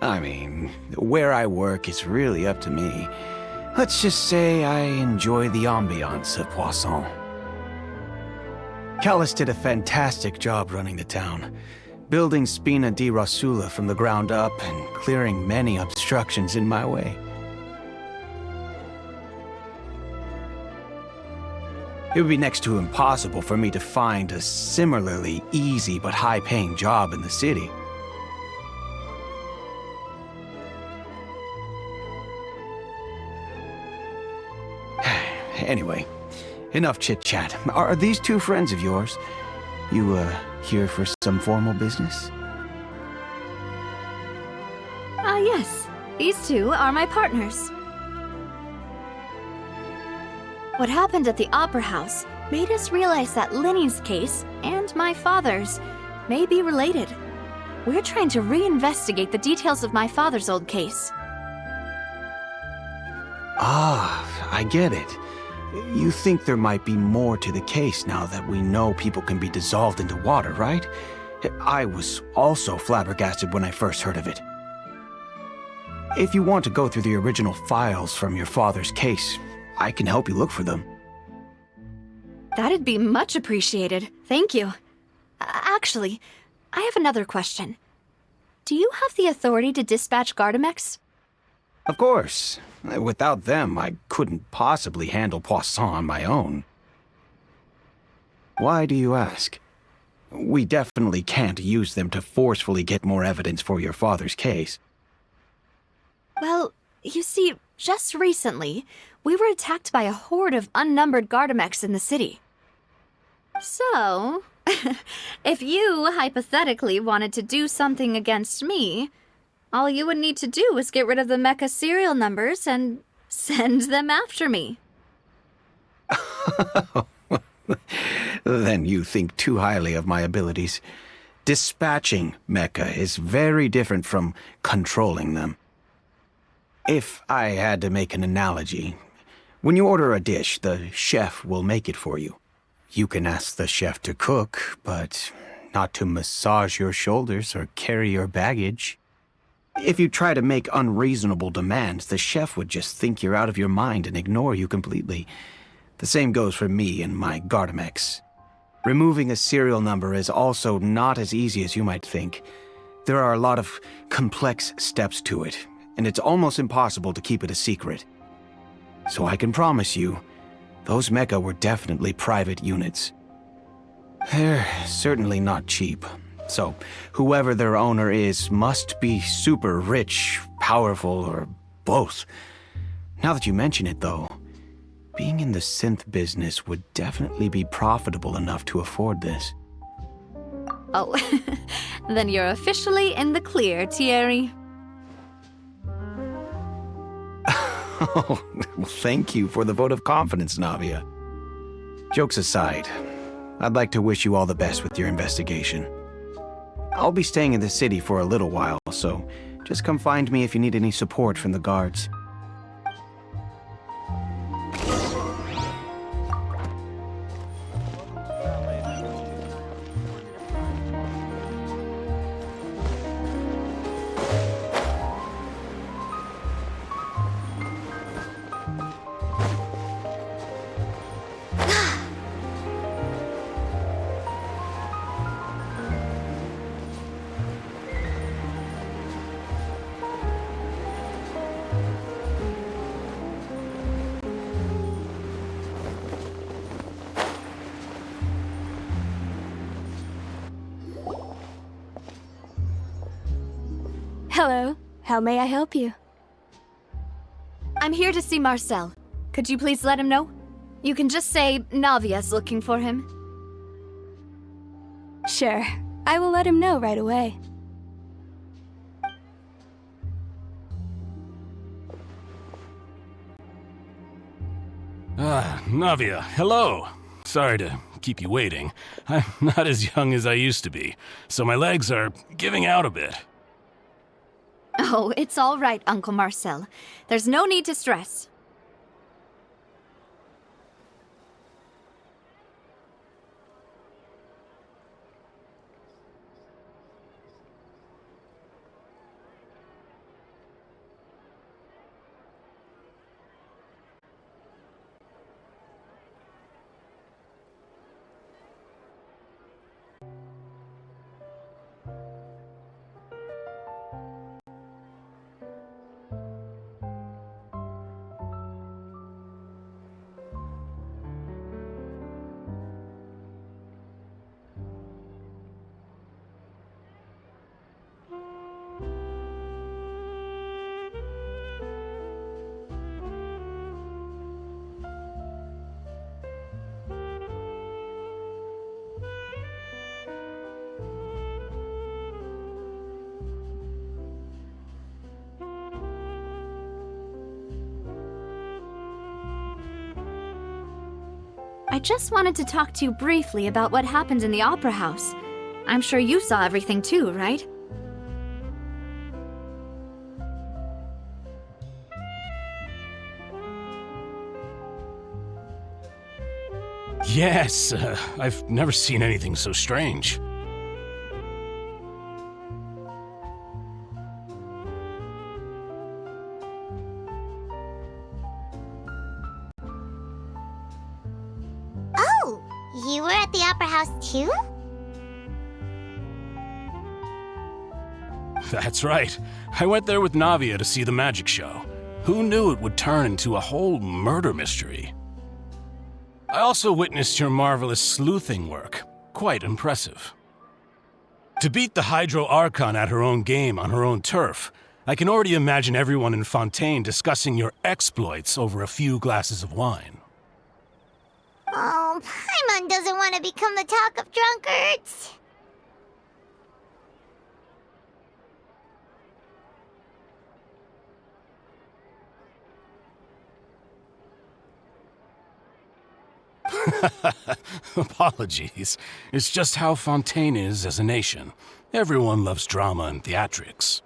I mean, where I work is really up to me. Let's just say I enjoy the ambiance of Poisson. Callis did a fantastic job running the town, building Spina di Rosula from the ground up and clearing many obstructions in my way. It would be next to impossible for me to find a similarly easy but high-paying job in the city. Anyway, enough chit-chat. Are these two friends of yours? You, here for some formal business? Yes. These two are my partners. What happened at the Opera House made us realize that Linny's case and my father's may be related. We're trying to reinvestigate the details of my father's old case. Ah, I get it. You think there might be more to the case now that we know people can be dissolved into water, right? I was also flabbergasted when I first heard of it. If you want to go through the original files from your father's case, I can help you look for them. That'd be much appreciated. Thank you. Actually, I have another question. Do you have the authority to dispatch Gardamex? Of course. Without them, I couldn't possibly handle Poisson on my own. Why do you ask? We definitely can't use them to forcefully get more evidence for your father's case. Well, you see, just recently, we were attacked by a horde of unnumbered Gardamex in the city. So, if you hypothetically wanted to do something against me, all you would need to do is get rid of the mecha serial numbers and send them after me. Then you think too highly of my abilities. Dispatching mecha is very different from controlling them. If I had to make an analogy, when you order a dish, the chef will make it for you. You can ask the chef to cook, but not to massage your shoulders or carry your baggage. If you try to make unreasonable demands, the chef would just think you're out of your mind and ignore you completely. The same goes for me and my Gardamex. Removing a serial number is also not as easy as you might think. There are a lot of complex steps to it, and it's almost impossible to keep it a secret. So I can promise you, those mecha were definitely private units. They're certainly not cheap. So, whoever their owner is must be super rich, powerful, or both. Now that you mention it, though, being in the synth business would definitely be profitable enough to afford this. Oh, then you're officially in the clear, Thierry. Oh, well, thank you for the vote of confidence, Navia. Jokes aside, I'd like to wish you all the best with your investigation. I'll be staying in the city for a little while, so just come find me if you need any support from the guards. How may I help you? I'm here to see Marcel. Could you please let him know? You can just say Navia's looking for him. Sure. I will let him know right away. Ah, Navia, hello. Sorry to keep you waiting. I'm not as young as I used to be, so my legs are giving out a bit. Oh, it's all right, Uncle Marcel. There's no need to stress. I just wanted to talk to you briefly about what happened in the Opera House. I'm sure you saw everything too, right? Yes, I've never seen anything so strange. Oh, you were at the Opera House too? That's right. I went there with Navia to see the magic show. Who knew it would turn into a whole murder mystery? I also witnessed your marvelous sleuthing work. Quite impressive. To beat the Hydro Archon at her own game on her own turf, I can already imagine everyone in Fontaine discussing your exploits over a few glasses of wine. Oh, Paimon doesn't want to become the talk of drunkards. Apologies. It's just how Fontaine is as a nation. Everyone loves drama and theatrics.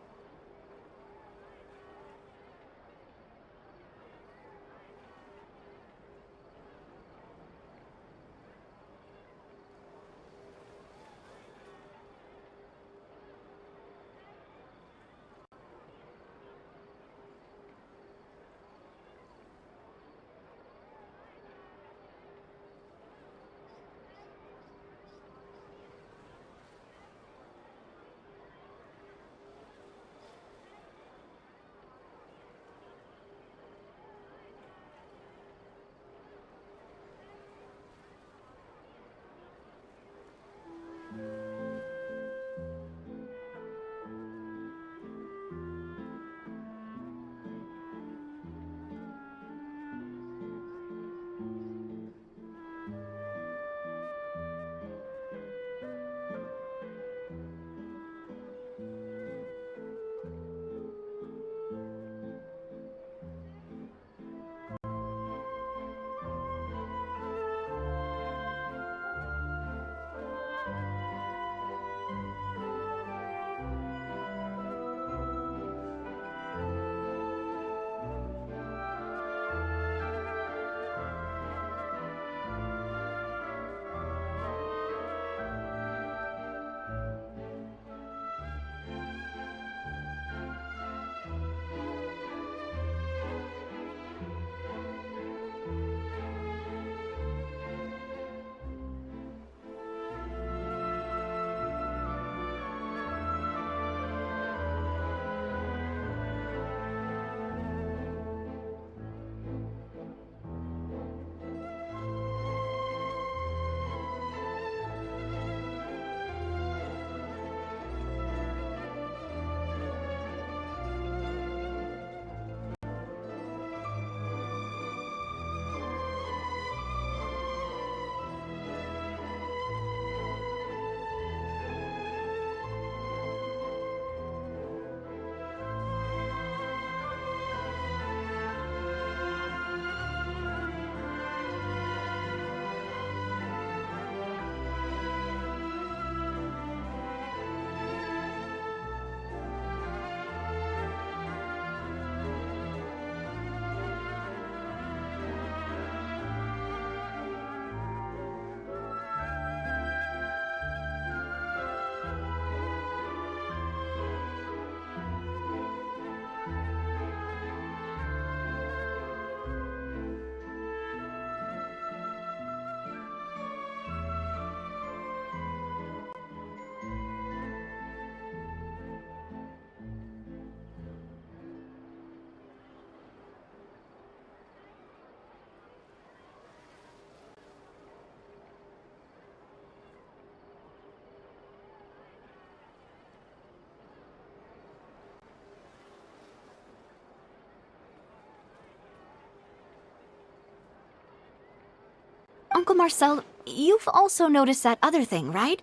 Uncle Marcel, you've also noticed that other thing, right?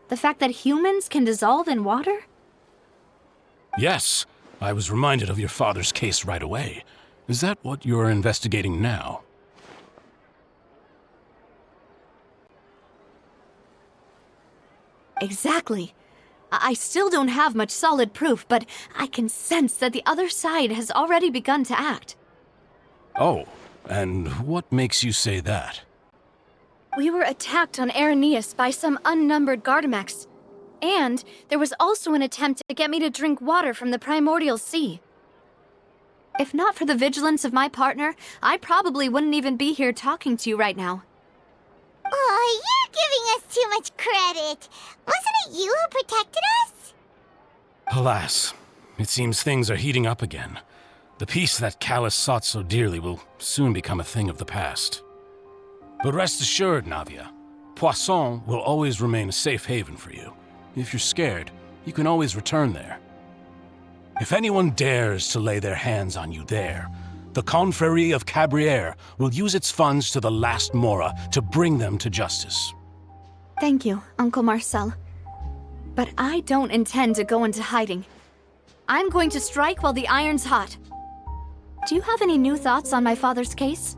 The fact that humans can dissolve in water? Yes, I was reminded of your father's case right away. Is that what you're investigating now? Exactly. I still don't have much solid proof, but I can sense that the other side has already begun to act. Oh, and what makes you say that? We were attacked on Araneus by some unnumbered Gardamex. And there was also an attempt to get me to drink water from the primordial sea. If not for the vigilance of my partner, I probably wouldn't even be here talking to you right now. Oh, you're giving us too much credit. Wasn't it you who protected us? Alas, it seems things are heating up again. The peace that Callus sought so dearly will soon become a thing of the past. But rest assured, Navia, Poisson will always remain a safe haven for you. If you're scared, you can always return there. If anyone dares to lay their hands on you there, the Confrérie of Cabrières will use its funds to the last Mora to bring them to justice. Thank you, Uncle Marcel. But I don't intend to go into hiding. I'm going to strike while the iron's hot. Do you have any new thoughts on my father's case?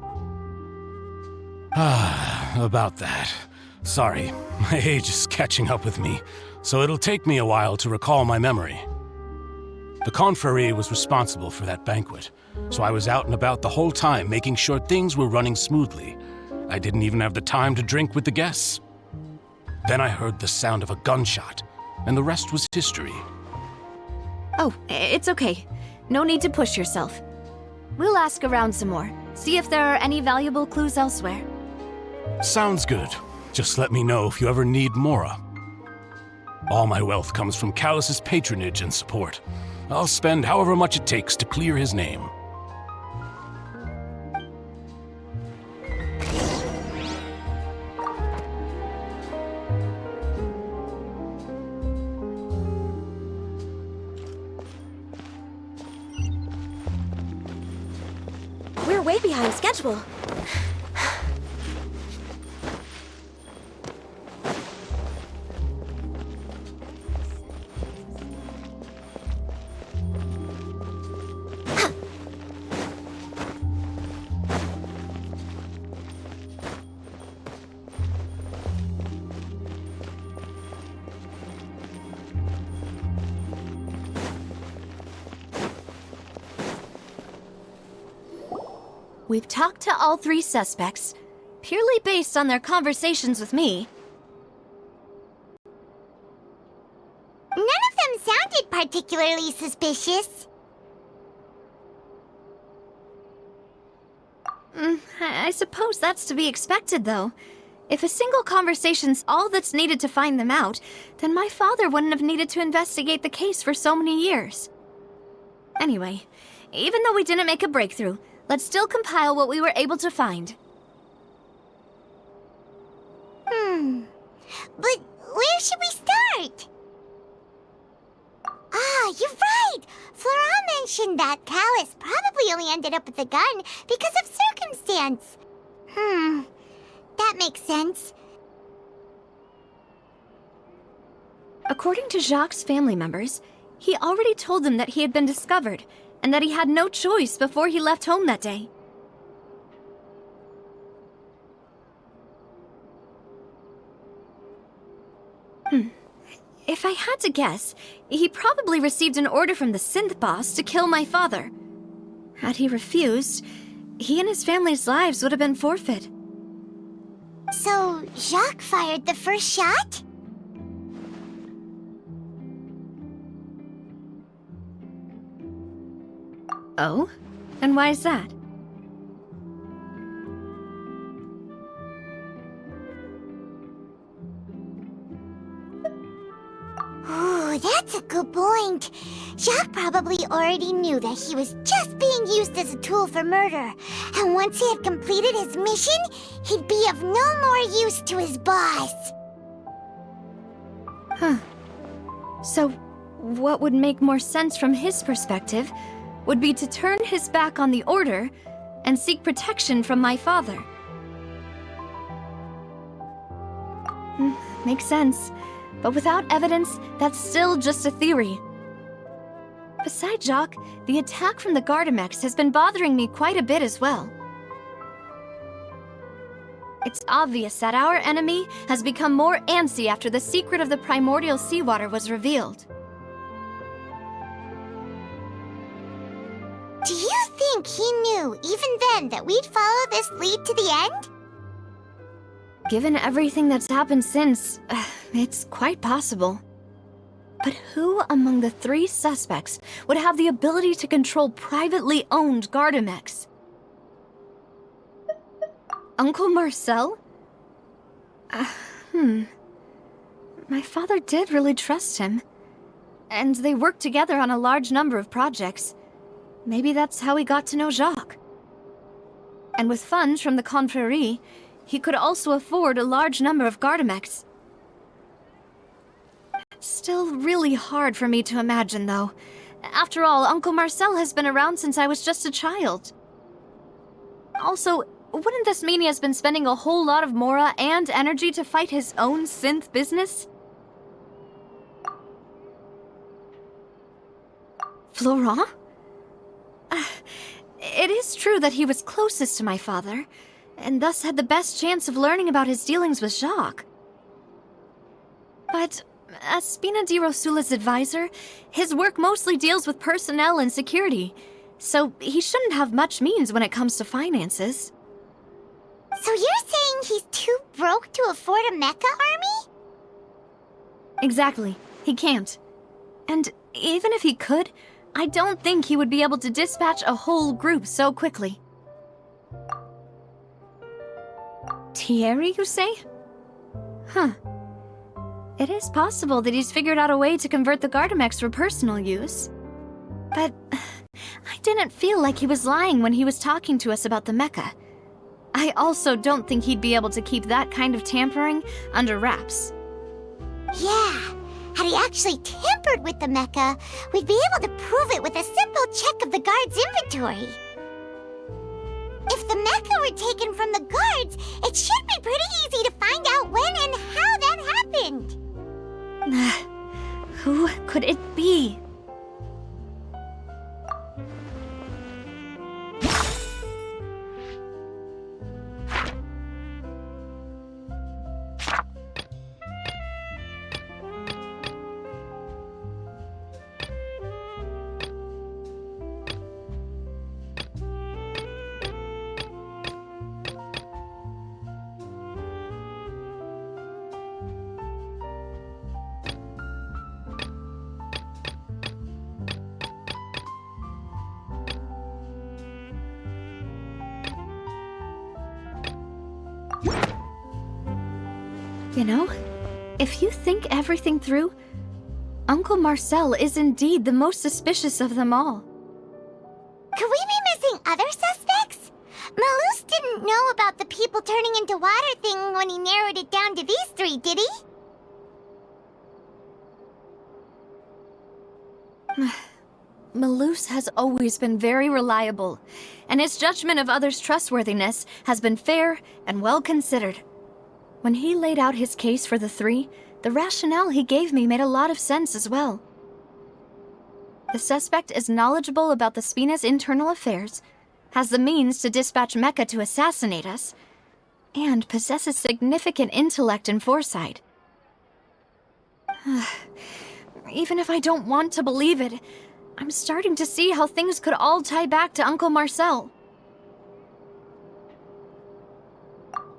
About that. Sorry, my age is catching up with me, so it'll take me a while to recall my memory. The Confrérie was responsible for that banquet, so I was out and about the whole time making sure things were running smoothly. I didn't even have the time to drink with the guests. Then I heard the sound of a gunshot, and the rest was history. Oh, it's okay. No need to push yourself. We'll ask around some more, see if there are any valuable clues elsewhere. Sounds good. Just let me know if you ever need Mora. All my wealth comes from Callus's patronage and support. I'll spend however much it takes to clear his name. We're way behind schedule. We've talked to all three suspects, purely based on their conversations with me. None of them sounded particularly suspicious. I suppose that's to be expected, though. If a single conversation's all that's needed to find them out, then my father wouldn't have needed to investigate the case for so many years. Anyway, even though we didn't make a breakthrough, let's still compile what we were able to find. But where should we start? Ah, you're right! Flora mentioned that Callus probably only ended up with the gun because of circumstance. That makes sense. According to Jacques' family members, he already told them that he had been discovered, and that he had no choice before he left home that day. If I had to guess, he probably received an order from the synth boss to kill my father. Had he refused, he and his family's lives would have been forfeit. So, Jacques fired the first shot? Oh? And why is that? Ooh, that's a good point. Jacques probably already knew that he was just being used as a tool for murder. And once he had completed his mission, he'd be of no more use to his boss. So, what would make more sense from his perspective would be to turn his back on the Order and seek protection from my father. Makes sense. But without evidence, that's still just a theory. Besides Jacques, the attack from the Gardamex has been bothering me quite a bit as well. It's obvious that our enemy has become more antsy after the secret of the primordial seawater was revealed. Do you think he knew, even then, that we'd follow this lead to the end? Given everything that's happened since, it's quite possible. But who among the 3 suspects would have the ability to control privately owned Gardamex? Uncle Marcel? My father did really trust him. And they worked together on a large number of projects. Maybe that's how he got to know Jacques. And with funds from the Confrérie, he could also afford a large number of Gardamex. Still really hard for me to imagine, though. After all, Uncle Marcel has been around since I was just a child. Also, wouldn't this mean he has been spending a whole lot of mora and energy to fight his own synth business? Florent? It is true that he was closest to my father, and thus had the best chance of learning about his dealings with Jacques. But as Spina di Rosula's advisor, his work mostly deals with personnel and security, so he shouldn't have much means when it comes to finances. So you're saying he's too broke to afford a mecha army? Exactly. He can't. And even if he could, I don't think he would be able to dispatch a whole group so quickly. Thierry, you say? Huh. It is possible that he's figured out a way to convert the Gardamex for personal use. But I didn't feel like he was lying when he was talking to us about the mecha. I also don't think he'd be able to keep that kind of tampering under wraps. Yeah, had he actually tampered with the mecha, we'd be able to prove it with a simple check of the guard's inventory. If the mecha were taken from the guards, it should be pretty easy to find out when and how that happened. Who could it be? You know, if you think everything through, Uncle Marcel is indeed the most suspicious of them all. Could we be missing other suspects? Malus didn't know about the people turning into water thing when he narrowed it down to these 3, did he? Malus has always been very reliable, and his judgment of others' trustworthiness has been fair and well considered. When he laid out his case for the 3, the rationale he gave me made a lot of sense as well. The suspect is knowledgeable about the Spina's internal affairs, has the means to dispatch mecha to assassinate us, and possesses significant intellect and foresight. Even if I don't want to believe it, I'm starting to see how things could all tie back to Uncle Marcel.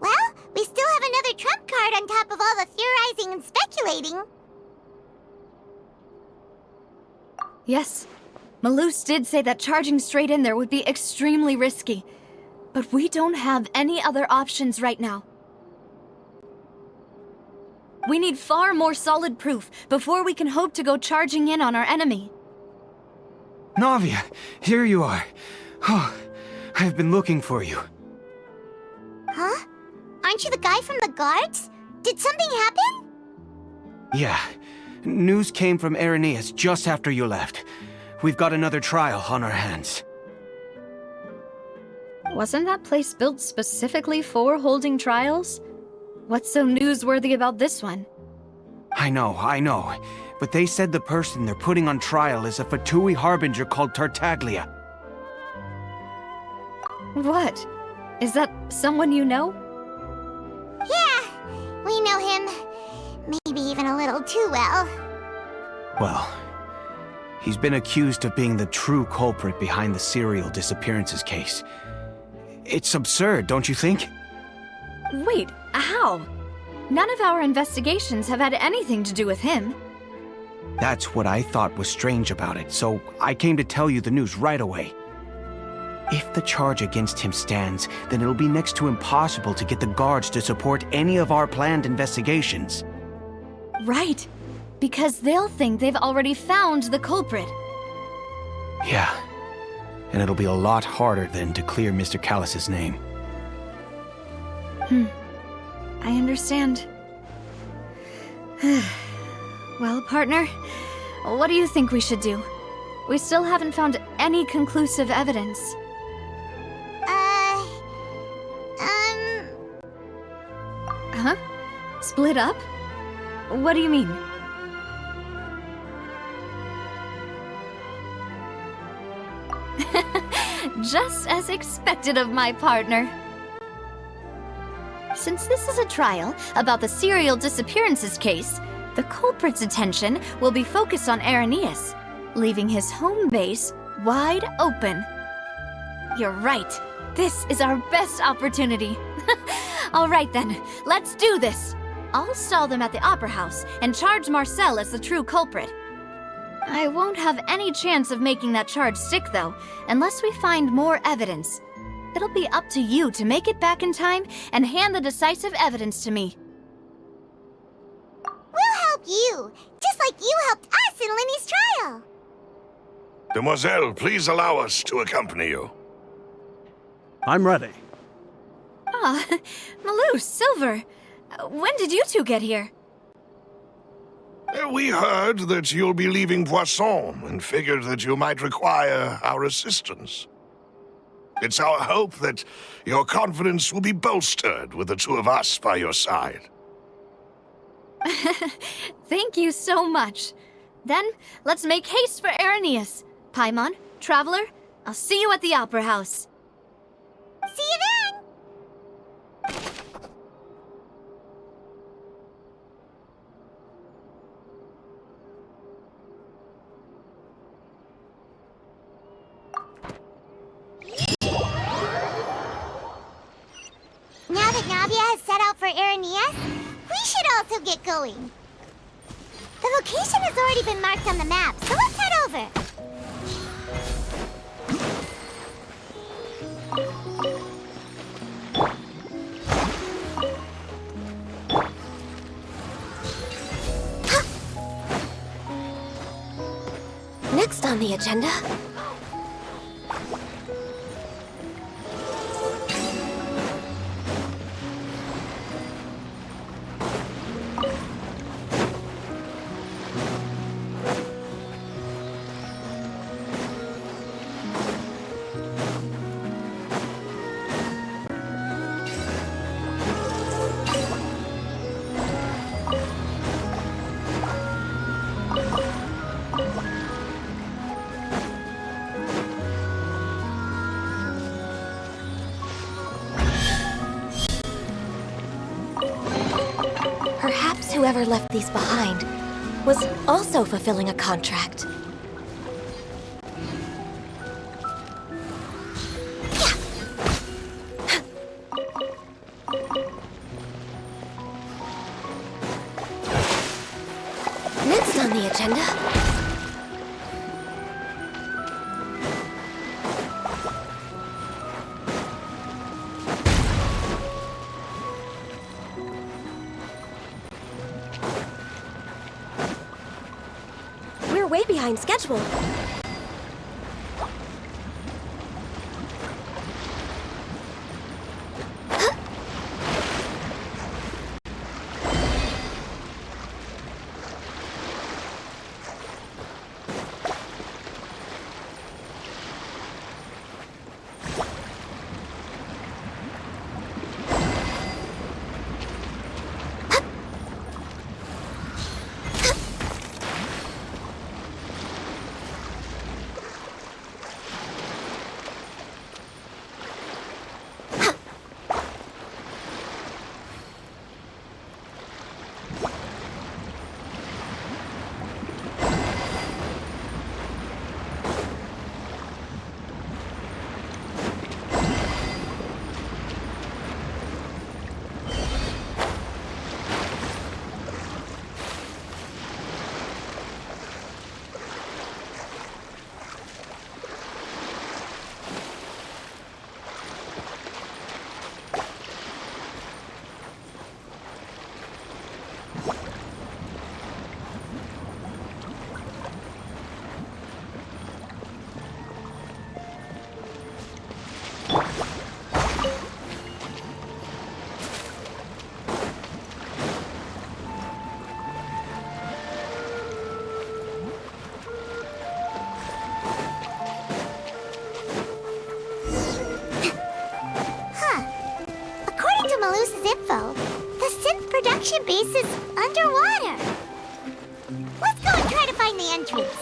Well, we still have another trump card on top of all the theorizing and speculating. Yes, Malus did say that charging straight in there would be extremely risky, but we don't have any other options right now. We need far more solid proof before we can hope to go charging in on our enemy. Navia, here you are. Oh, I've been looking for you. Huh? Aren't you the guy from the guards? Did something happen? Yeah. News came from Irenaeus just after you left. We've got another trial on our hands. Wasn't that place built specifically for holding trials? What's so newsworthy about this one? I know. But they said the person they're putting on trial is a Fatui harbinger called Tartaglia. What? Is that someone you know? Yeah, we know him. Maybe even a little too well. Well, he's been accused of being the true culprit behind the serial disappearances case. It's absurd, don't you think? Wait, how? None of our investigations have had anything to do with him. That's what I thought was strange about it, so I came to tell you the news right away. If the charge against him stands, then it'll be next to impossible to get the guards to support any of our planned investigations. Right, because they'll think they've already found the culprit. Yeah, and it'll be a lot harder then to clear Mr. Callus's name. I understand. Well, partner, what do you think we should do? We still haven't found any conclusive evidence. Huh? Split up? What do you mean? Just as expected of my partner. Since this is a trial about the serial disappearances case, the culprit's attention will be focused on Irenaeus, leaving his home base wide open. You're right. This is our best opportunity. All right then, let's do this. I'll stall them at the Opera House and charge Marcel as the true culprit. I won't have any chance of making that charge stick, though, unless we find more evidence. It'll be up to you to make it back in time and hand the decisive evidence to me. We'll help you, just like you helped us in Lenny's trial. Demoiselle, please allow us to accompany you. I'm ready. Ah, Malou, Silver, when did you two get here? We heard that you'll be leaving Poisson and figured that you might require our assistance. It's our hope that your confidence will be bolstered with the two of us by your side. Thank you so much. Then, let's make haste for Irenaeus. Paimon, Traveler, I'll see you at the Opera House. See you then! Now that Navia has set out for Irenaeus, we should also get going. The location has already been marked on the map, so let's head over. Next on the agenda... Perhaps whoever left these behind was also fulfilling a contract. Next on the agenda... We're way behind schedule. this info, the synth production base is underwater. Let's go and try to find the entrance.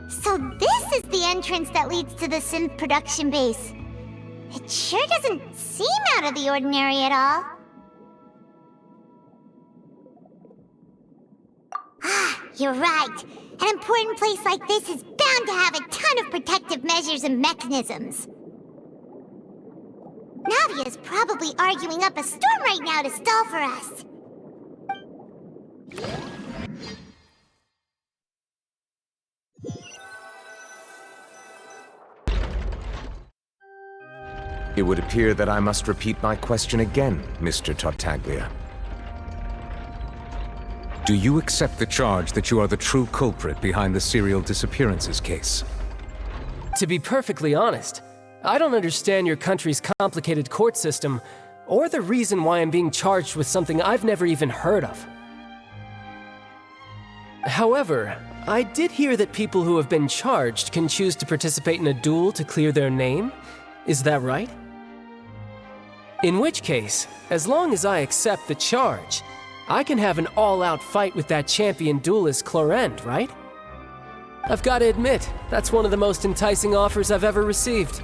So this is the entrance that leads to the synth production base. It sure doesn't seem out of the ordinary at all. You're right. An important place like this is bound to have a ton of protective measures and mechanisms. Navia's probably arguing up a storm right now to stall for us. It would appear that I must repeat my question again, Mr. Tartaglia. Do you accept the charge that you are the true culprit behind the serial disappearances case? To be perfectly honest, I don't understand your country's complicated court system, or the reason why I'm being charged with something I've never even heard of. However, I did hear that people who have been charged can choose to participate in a duel to clear their name. Is that right? In which case, as long as I accept the charge, I can have an all-out fight with that champion duelist Clorend, right? I've got to admit, that's one of the most enticing offers I've ever received.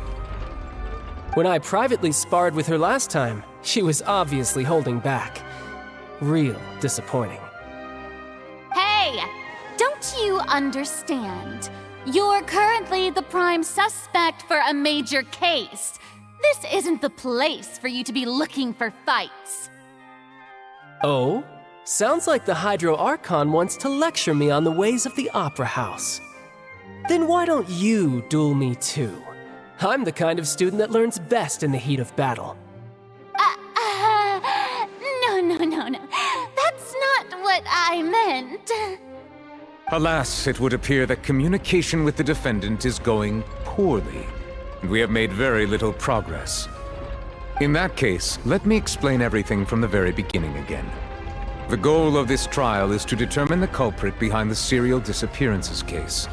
When I privately sparred with her last time, she was obviously holding back. Real disappointing. Hey! Don't you understand? You're currently the prime suspect for a major case. This isn't the place for you to be looking for fights. Oh? Sounds like the Hydro Archon wants to lecture me on the ways of the Opera House. Then why don't you duel me too? I'm the kind of student that learns best in the heat of battle. No. That's not what I meant. Alas, it would appear that communication with the defendant is going poorly, and we have made very little progress. In that case, let me explain everything from the very beginning again. The goal of this trial is to determine the culprit behind the serial disappearances case.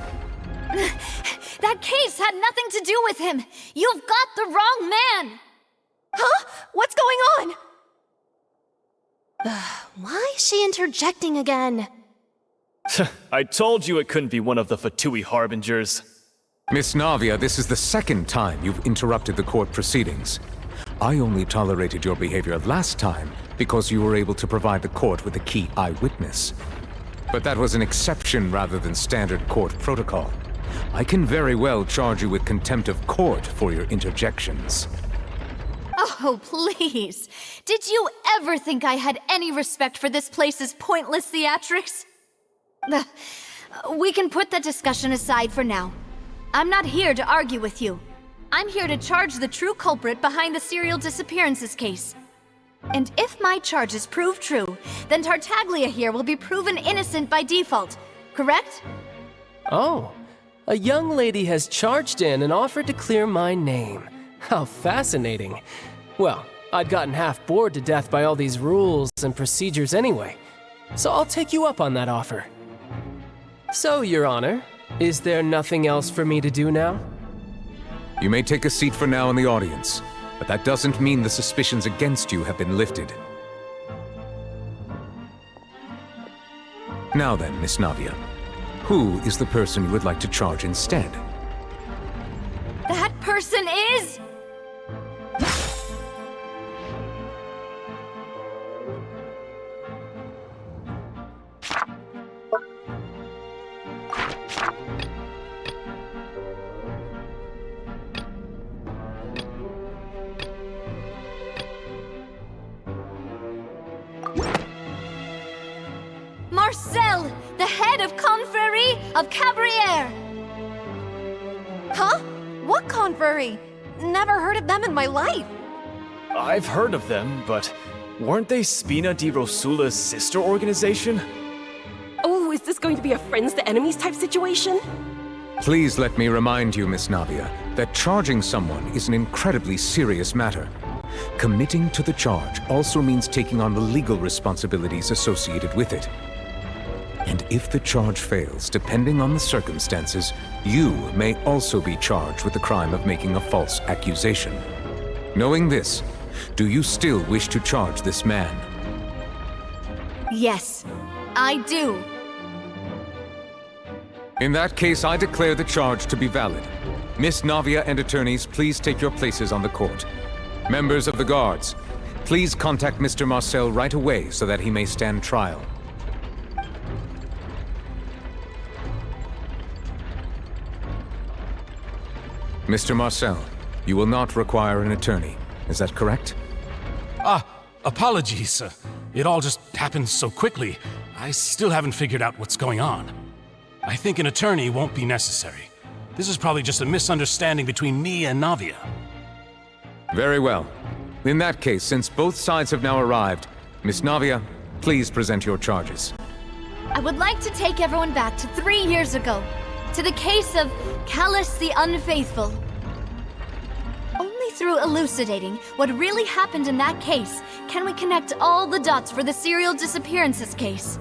That case had nothing to do with him! You've got the wrong man! Huh? What's going on? Why is she interjecting again? I told you it couldn't be one of the Fatui Harbingers. Miss Navia, this is the second time you've interrupted the court proceedings. I only tolerated your behavior last time because you were able to provide the court with a key eyewitness. But that was an exception rather than standard court protocol. I can very well charge you with contempt of court for your interjections. Oh, please. Did you ever think I had any respect for this place's pointless theatrics? We can put that discussion aside for now. I'm not here to argue with you. I'm here to charge the true culprit behind the serial disappearances case. And if my charges prove true, then Tartaglia here will be proven innocent by default, correct? Oh, a young lady has charged in and offered to clear my name. How fascinating. Well, I'd gotten half bored to death by all these rules and procedures anyway, so I'll take you up on that offer. So, Your Honor, is there nothing else for me to do now? You may take a seat for now in the audience, but that doesn't mean the suspicions against you have been lifted. Now then, Miss Navia, who is the person you would like to charge instead? That person is... Marcel, the head of Confrérie of Cabrières! Huh? What confrérie? Never heard of them in my life. I've heard of them, but weren't they Spina di Rosula's sister organization? Oh, is this going to be a friends to enemies type situation? Please let me remind you, Miss Navia, that charging someone is an incredibly serious matter. Committing to the charge also means taking on the legal responsibilities associated with it. And if the charge fails, depending on the circumstances, you may also be charged with the crime of making a false accusation. Knowing this, do you still wish to charge this man? Yes, I do. In that case, I declare the charge to be valid. Miss Navia and attorneys, please take your places on the court. Members of the guards, please contact Mr. Marcel right away so that he may stand trial. Mr. Marcel, you will not require an attorney. Is that correct? Apologies. It all just happened so quickly. I still haven't figured out what's going on. I think an attorney won't be necessary. This is probably just a misunderstanding between me and Navia. Very well. In that case, since both sides have now arrived, Miss Navia, please present your charges. I would like to take everyone back to 3 years ago, to the case of Callus the Unfaithful. Only through elucidating what really happened in that case can we connect all the dots for the serial disappearances case.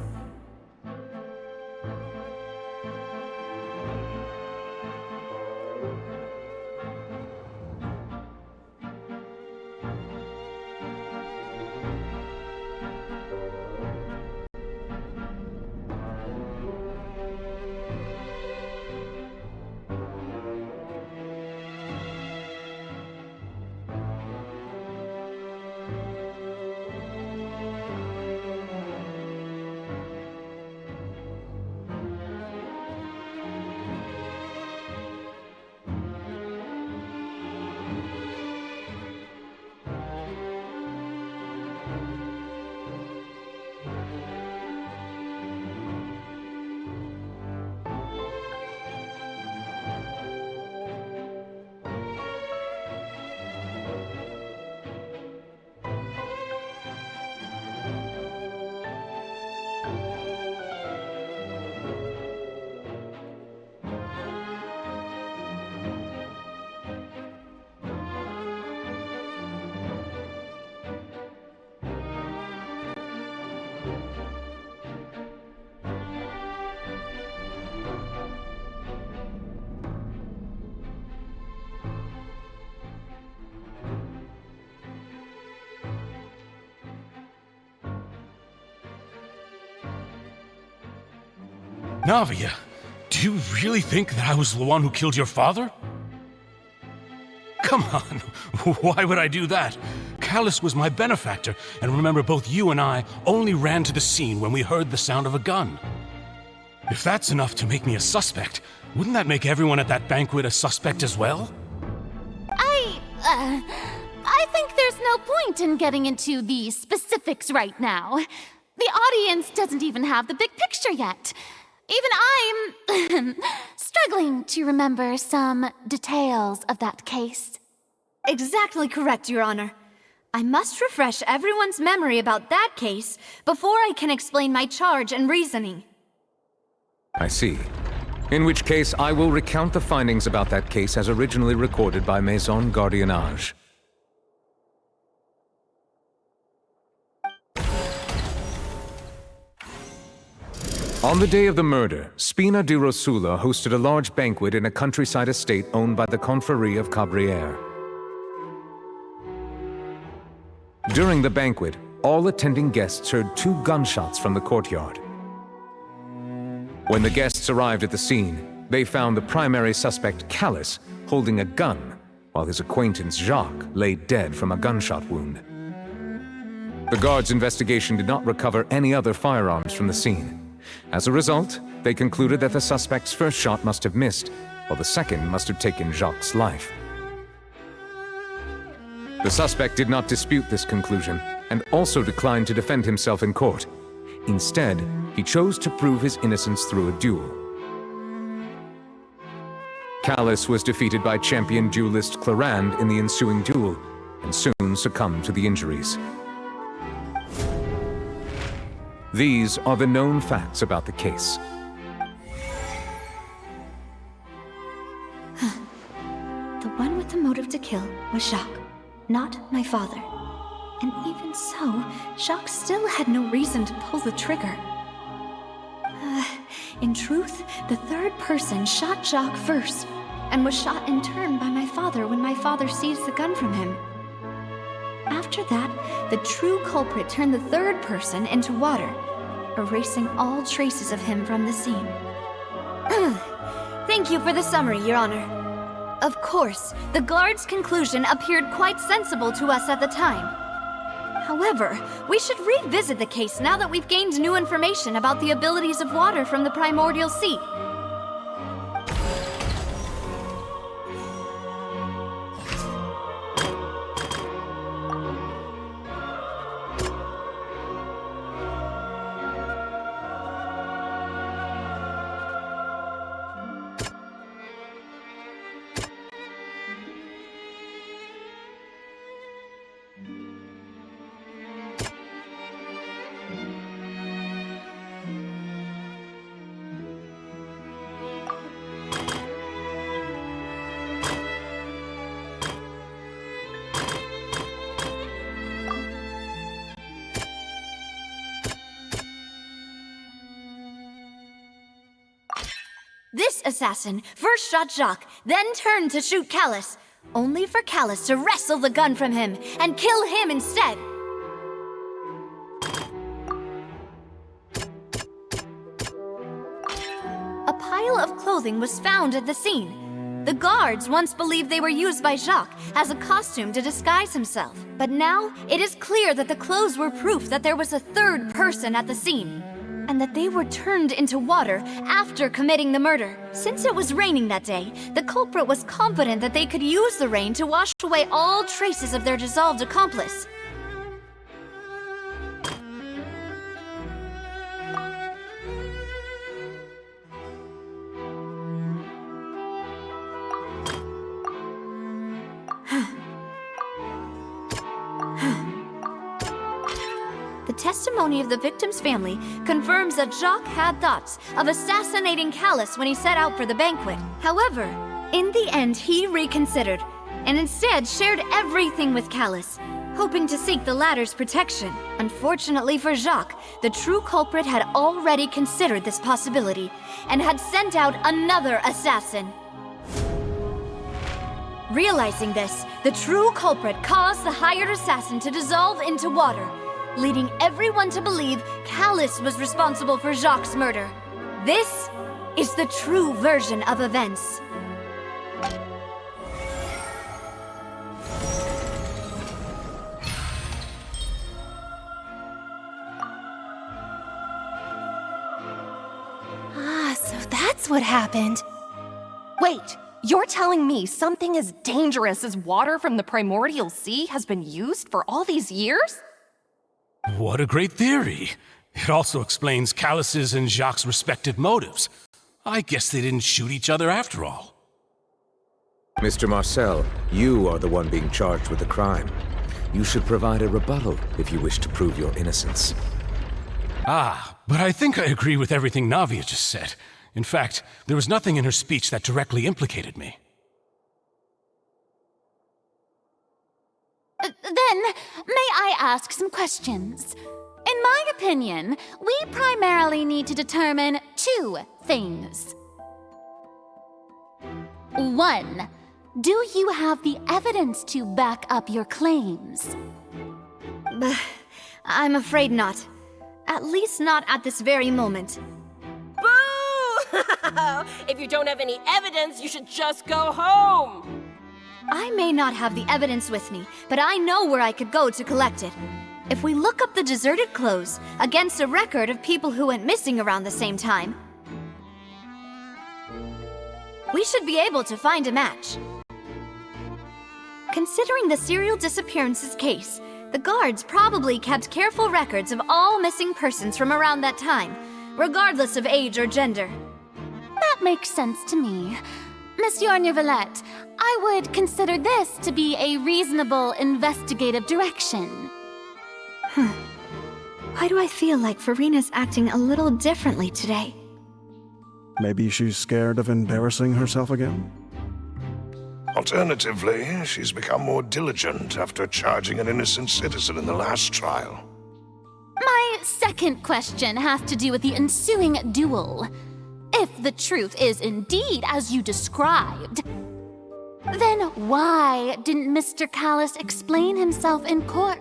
Navia, do you really think that I was the one who killed your father? Come on, why would I do that? Callus was my benefactor, and remember, both you and I only ran to the scene when we heard the sound of a gun. If that's enough to make me a suspect, wouldn't that make everyone at that banquet a suspect as well? I think there's no point in getting into the specifics right now. The audience doesn't even have the big picture yet. Even I'm struggling to remember some details of that case. Exactly correct, Your Honor. I must refresh everyone's memory about that case before I can explain my charge and reasoning. I see. In which case, I will recount the findings about that case as originally recorded by Maison Gardiennage. On the day of the murder, Spina di Rosula hosted a large banquet in a countryside estate owned by the Confrérie of Cabrières. During the banquet, all attending guests heard 2 gunshots from the courtyard. When the guests arrived at the scene, they found the primary suspect, Callus, holding a gun, while his acquaintance, Jacques, lay dead from a gunshot wound. The guards' investigation did not recover any other firearms from the scene. As a result, they concluded that the suspect's first shot must have missed, while the second must have taken Jacques' life. The suspect did not dispute this conclusion, and also declined to defend himself in court. Instead, he chose to prove his innocence through a duel. Callus was defeated by champion duelist Clarand in the ensuing duel, and soon succumbed to the injuries. These are the known facts about the case. The one with the motive to kill was Jacques, not my father. And even so, Jacques still had no reason to pull the trigger. In truth, the third person shot Jacques first, and was shot in turn by my father when my father seized the gun from him. After that, the true culprit turned the third person into water, erasing all traces of him from the scene. Thank you for the summary, Your Honor. Of course, the guard's conclusion appeared quite sensible to us at the time. However, we should revisit the case now that we've gained new information about the abilities of water from the primordial sea. This assassin first shot Jacques, then turned to shoot Callus, only for Callus to wrestle the gun from him and kill him instead. A pile of clothing was found at the scene. The guards once believed they were used by Jacques as a costume to disguise himself. But now, it is clear that the clothes were proof that there was a third person at the scene, and that they were turned into water after committing the murder. Since it was raining that day, the culprit was confident that they could use the rain to wash away all traces of their dissolved accomplice. The testimony of the victim's family confirms that Jacques had thoughts of assassinating Callus when he set out for the banquet. However, in the end, he reconsidered, and instead shared everything with Callus, hoping to seek the latter's protection. Unfortunately for Jacques, the true culprit had already considered this possibility, and had sent out another assassin. Realizing this, the true culprit caused the hired assassin to dissolve into water, leading everyone to believe Callus was responsible for Jacques' murder. This is the true version of events. So that's what happened. Wait, you're telling me something as dangerous as water from the primordial sea has been used for all these years? What a great theory. It also explains Callus's and Jacques' respective motives. I guess they didn't shoot each other after all. Mr. Marcel, you are the one being charged with the crime. You should provide a rebuttal if you wish to prove your innocence. But I think I agree with everything Navia just said. In fact, there was nothing in her speech that directly implicated me. Then, may I ask some questions? In my opinion, we primarily need to determine two things. 1. Do you have the evidence to back up your claims? I'm afraid not. At least not at this very moment. Boo! If you don't have any evidence, you should just go home! I may not have the evidence with me, but I know where I could go to collect it. If we look up the deserted clothes against a record of people who went missing around the same time, we should be able to find a match. Considering the serial disappearances case, the guards probably kept careful records of all missing persons from around that time, regardless of age or gender. That makes sense to me. Monsieur Neuvillette, I would consider this to be a reasonable investigative direction. Why do I feel like Farina's acting a little differently today? Maybe she's scared of embarrassing herself again? Alternatively, she's become more diligent after charging an innocent citizen in the last trial. My second question has to do with the ensuing duel. If the truth is indeed as you described, then why didn't Mr. Callus explain himself in court?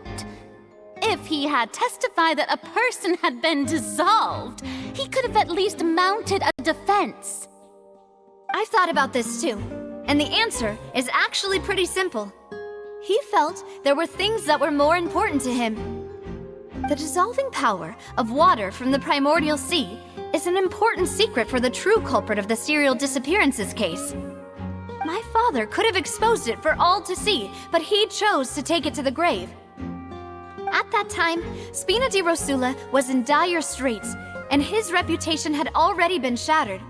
If he had testified that a person had been dissolved, he could have at least mounted a defense. I've thought about this too, and the answer is actually pretty simple. He felt there were things that were more important to him. The dissolving power of water from the primordial sea is an important secret for the true culprit of the serial disappearances case. My father could have exposed it for all to see, but he chose to take it to the grave. At that time, Spina di Rosula was in dire straits, and his reputation had already been shattered.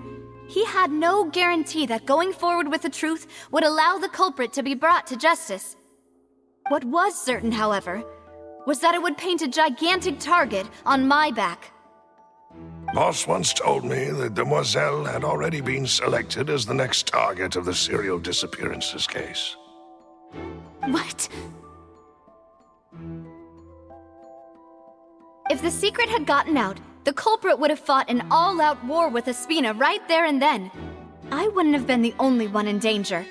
He had no guarantee that going forward with the truth would allow the culprit to be brought to justice. What was certain, however, was that it would paint a gigantic target on my back. Boss once told me that Demoiselle had already been selected as the next target of the serial disappearances case. What? If the secret had gotten out, the culprit would have fought an all-out war with Espina right there and then. I wouldn't have been the only one in danger.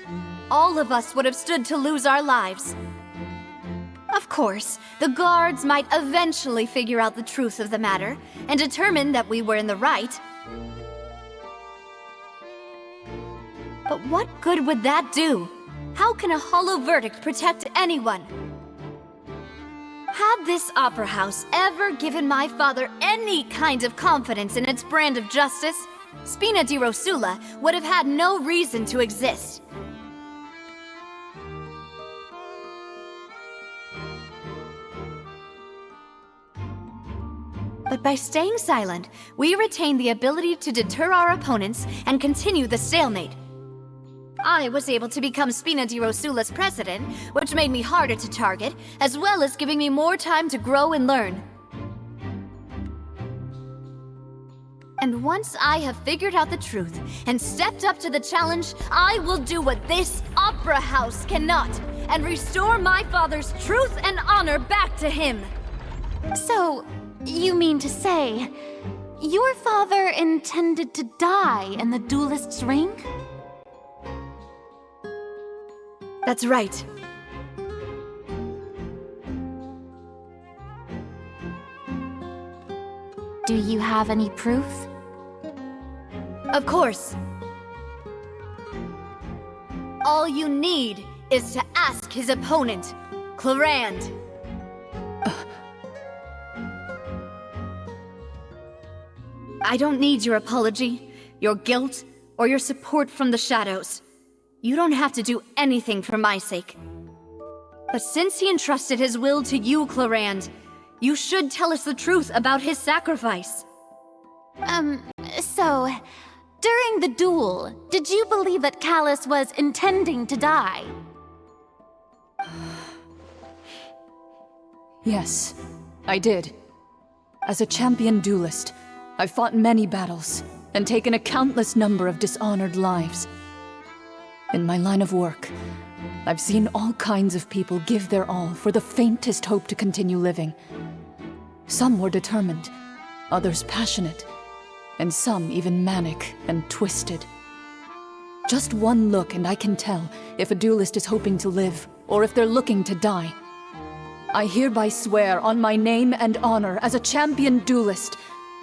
All of us would have stood to lose our lives. Of course, the guards might eventually figure out the truth of the matter and determine that we were in the right. But what good would that do? How can a hollow verdict protect anyone? Had this opera house ever given my father any kind of confidence in its brand of justice, Spina di Rosula would have had no reason to exist. But by staying silent, we retain the ability to deter our opponents and continue the stalemate. I was able to become Spina di Rosula's president, which made me harder to target, as well as giving me more time to grow and learn. And once I have figured out the truth and stepped up to the challenge, I will do what this opera house cannot, and restore my father's truth and honor back to him. So, you mean to say, your father intended to die in the duelist's ring? That's right. Do you have any proof? Of course. All you need is to ask his opponent, Clarand. I don't need your apology, your guilt, or your support from the shadows. You don't have to do anything for my sake. But since he entrusted his will to you, Clarand, you should tell us the truth about his sacrifice. So, during the duel, did you believe that Callus was intending to die? Yes, I did. As a champion duelist, I've fought many battles and taken a countless number of dishonored lives. In my line of work, I've seen all kinds of people give their all for the faintest hope to continue living. Some were determined, others passionate, and some even manic and twisted. Just one look and I can tell if a duelist is hoping to live or if they're looking to die. I hereby swear on my name and honor as a champion duelist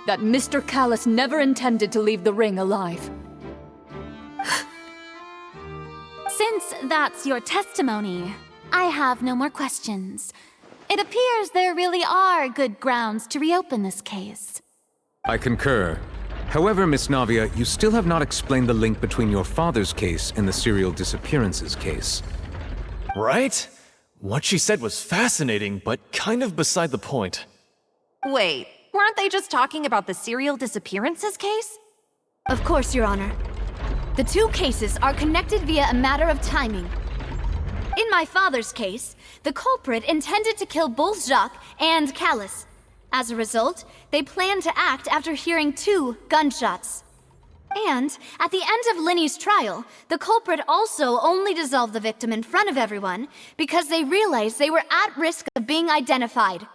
that Mr. Callus never intended to leave the ring alive. Since that's your testimony, I have no more questions. It appears there really are good grounds to reopen this case. I concur. However, Miss Navia, you still have not explained the link between your father's case and the serial disappearances case. Right? What she said was fascinating, but kind of beside the point. Wait, weren't they just talking about the serial disappearances case? Of course, Your Honor. The two cases are connected via a matter of timing. In my father's case, the culprit intended to kill both Jacques and Callus. As a result, they planned to act after hearing 2 gunshots. And at the end of Linny's trial, the culprit also only dissolved the victim in front of everyone because they realized they were at risk of being identified.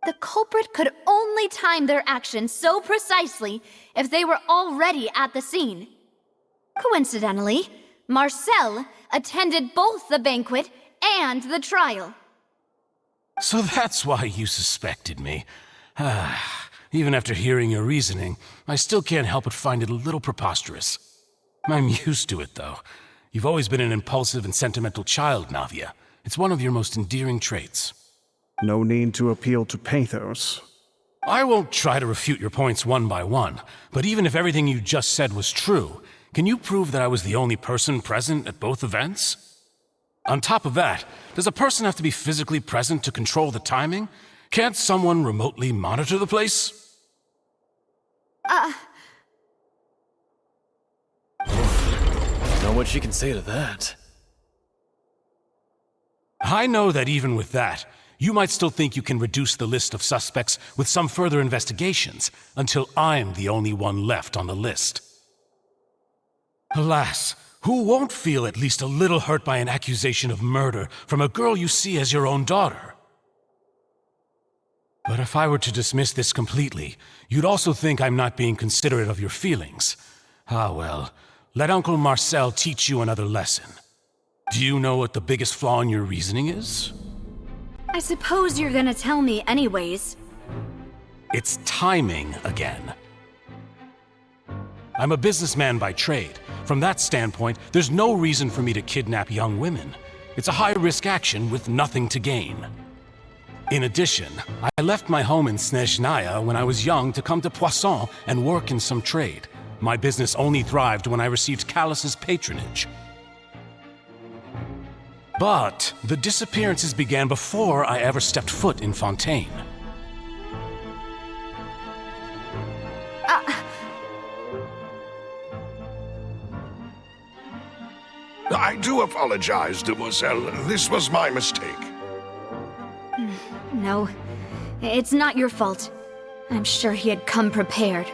The culprit could only time their actions so precisely if they were already at the scene. Coincidentally, Marcel attended both the banquet and the trial. So that's why you suspected me. Even after hearing your reasoning, I still can't help but find it a little preposterous. I'm used to it, though. You've always been an impulsive and sentimental child, Navia. It's one of your most endearing traits. No need to appeal to pathos. I won't try to refute your points one by one, but even if everything you just said was true, can you prove that I was the only person present at both events? On top of that, does a person have to be physically present to control the timing? Can't someone remotely monitor the place? Know what she can say to that. I know that even with that, you might still think you can reduce the list of suspects with some further investigations until I'm the only one left on the list. Alas, who won't feel at least a little hurt by an accusation of murder from a girl you see as your own daughter? But if I were to dismiss this completely, you'd also think I'm not being considerate of your feelings. Ah well, let Uncle Marcel teach you another lesson. Do you know what the biggest flaw in your reasoning is? I suppose you're gonna tell me anyways. It's timing again. I'm a businessman by trade. From that standpoint, there's no reason for me to kidnap young women. It's a high-risk action with nothing to gain. In addition, I left my home in Snezhnaya when I was young to come to Poisson and work in some trade. My business only thrived when I received Callus's patronage. But the disappearances began before I ever stepped foot in Fontaine. I do apologize, demoiselle. This was my mistake. No, it's not your fault. I'm sure he had come prepared.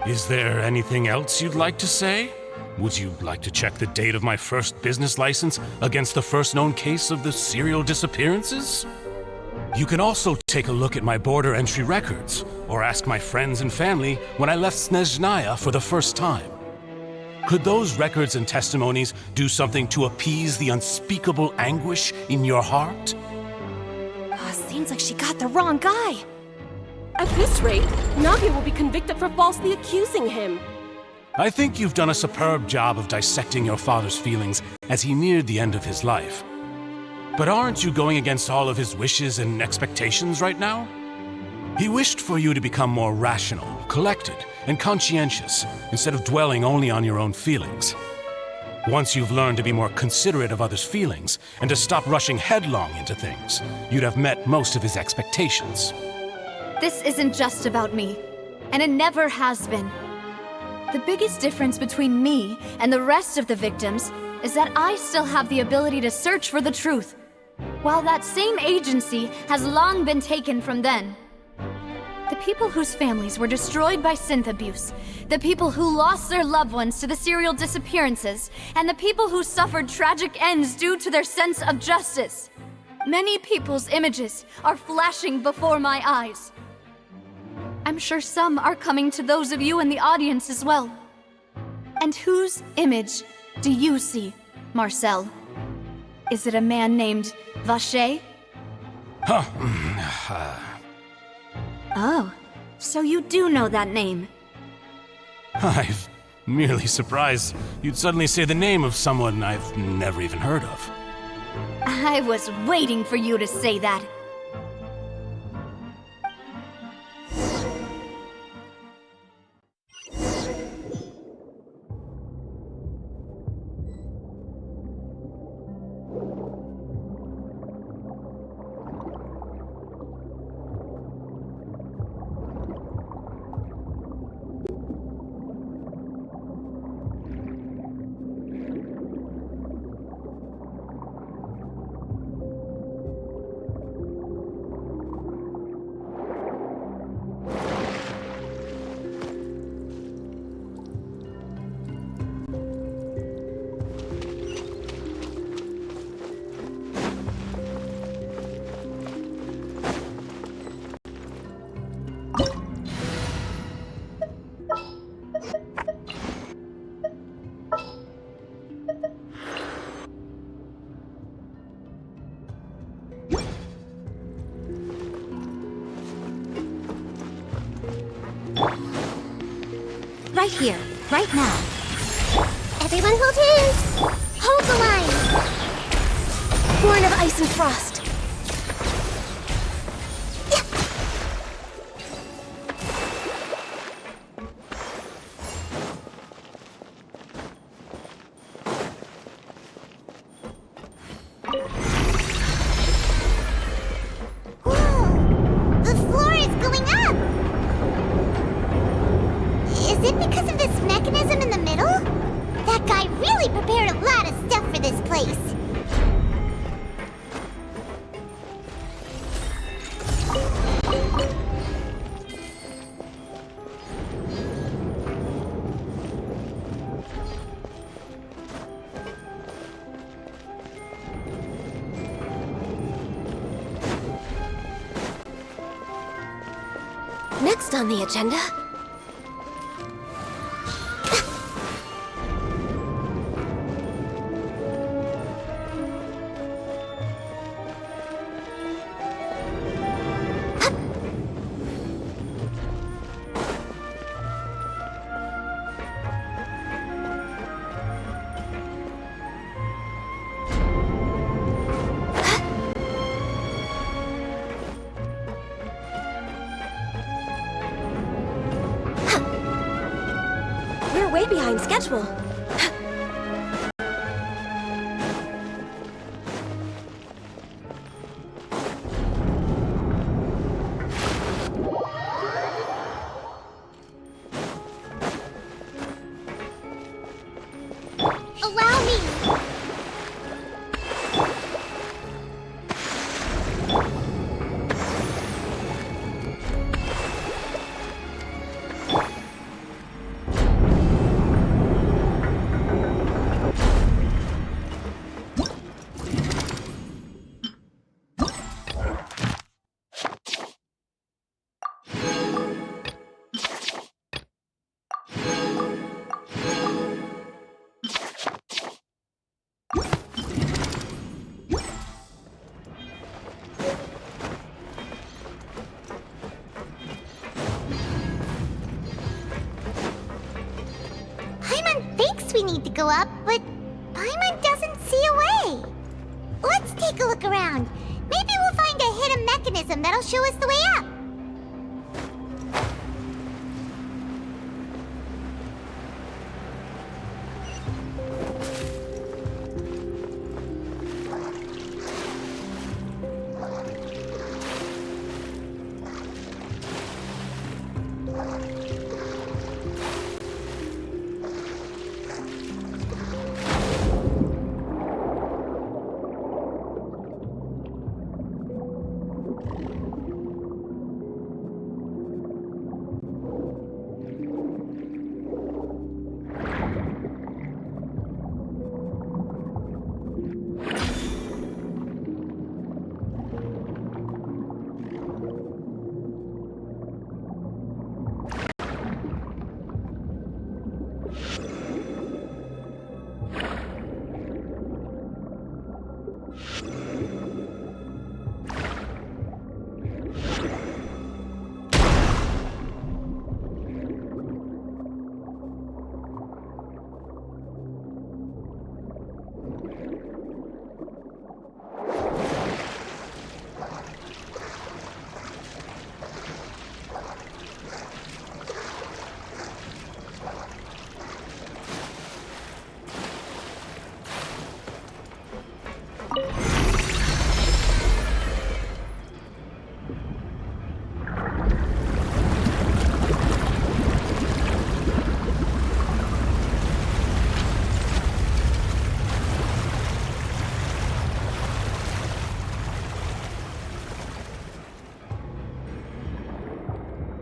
Is there anything else you'd like to say? Would you like to check the date of my first business license against the first known case of the serial disappearances? You can also take a look at my border entry records, or ask my friends and family when I left Snezhnaya for the first time. Could those records and testimonies do something to appease the unspeakable anguish in your heart? Seems like she got the wrong guy. At this rate, Navia will be convicted for falsely accusing him. I think you've done a superb job of dissecting your father's feelings as he neared the end of his life. But aren't you going against all of his wishes and expectations right now? He wished for you to become more rational, collected, and conscientious, instead of dwelling only on your own feelings. Once you've learned to be more considerate of others' feelings, and to stop rushing headlong into things, you'd have met most of his expectations. This isn't just about me, and it never has been. The biggest difference between me and the rest of the victims is that I still have the ability to search for the truth, while that same agency has long been taken from them. The people whose families were destroyed by synth abuse, the people who lost their loved ones to the serial disappearances, and the people who suffered tragic ends due to their sense of justice. Many people's images are flashing before my eyes. I'm sure some are coming to those of you in the audience as well. And whose image do you see, Marcel? Is it a man named Vacher? Oh, so you do know that name. I'm merely surprised you'd suddenly say the name of someone I've never even heard of. I was waiting for you to say that. Right here, right now. Everyone hold hands! Hold the line! Born of ice and frost. Whoa! The floor is going up! Is it because of this mechanism in the middle? That guy really prepared a lot of stuff for this place. Next on the agenda... We're way behind schedule. Allow me! stairs we need to go up, but Paimon doesn't see a way. Let's take a look around. Maybe we'll find a hidden mechanism that'll show us the way up.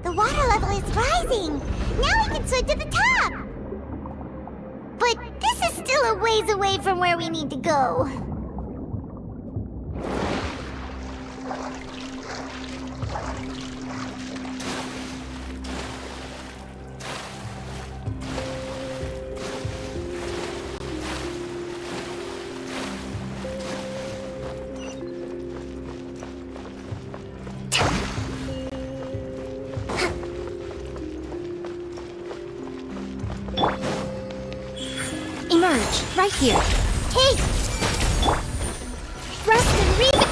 The water level is rising! Now we can swim to the top! But this is still a ways away from where we need to go. Emerge, right here. Hey! Thrust and rebound!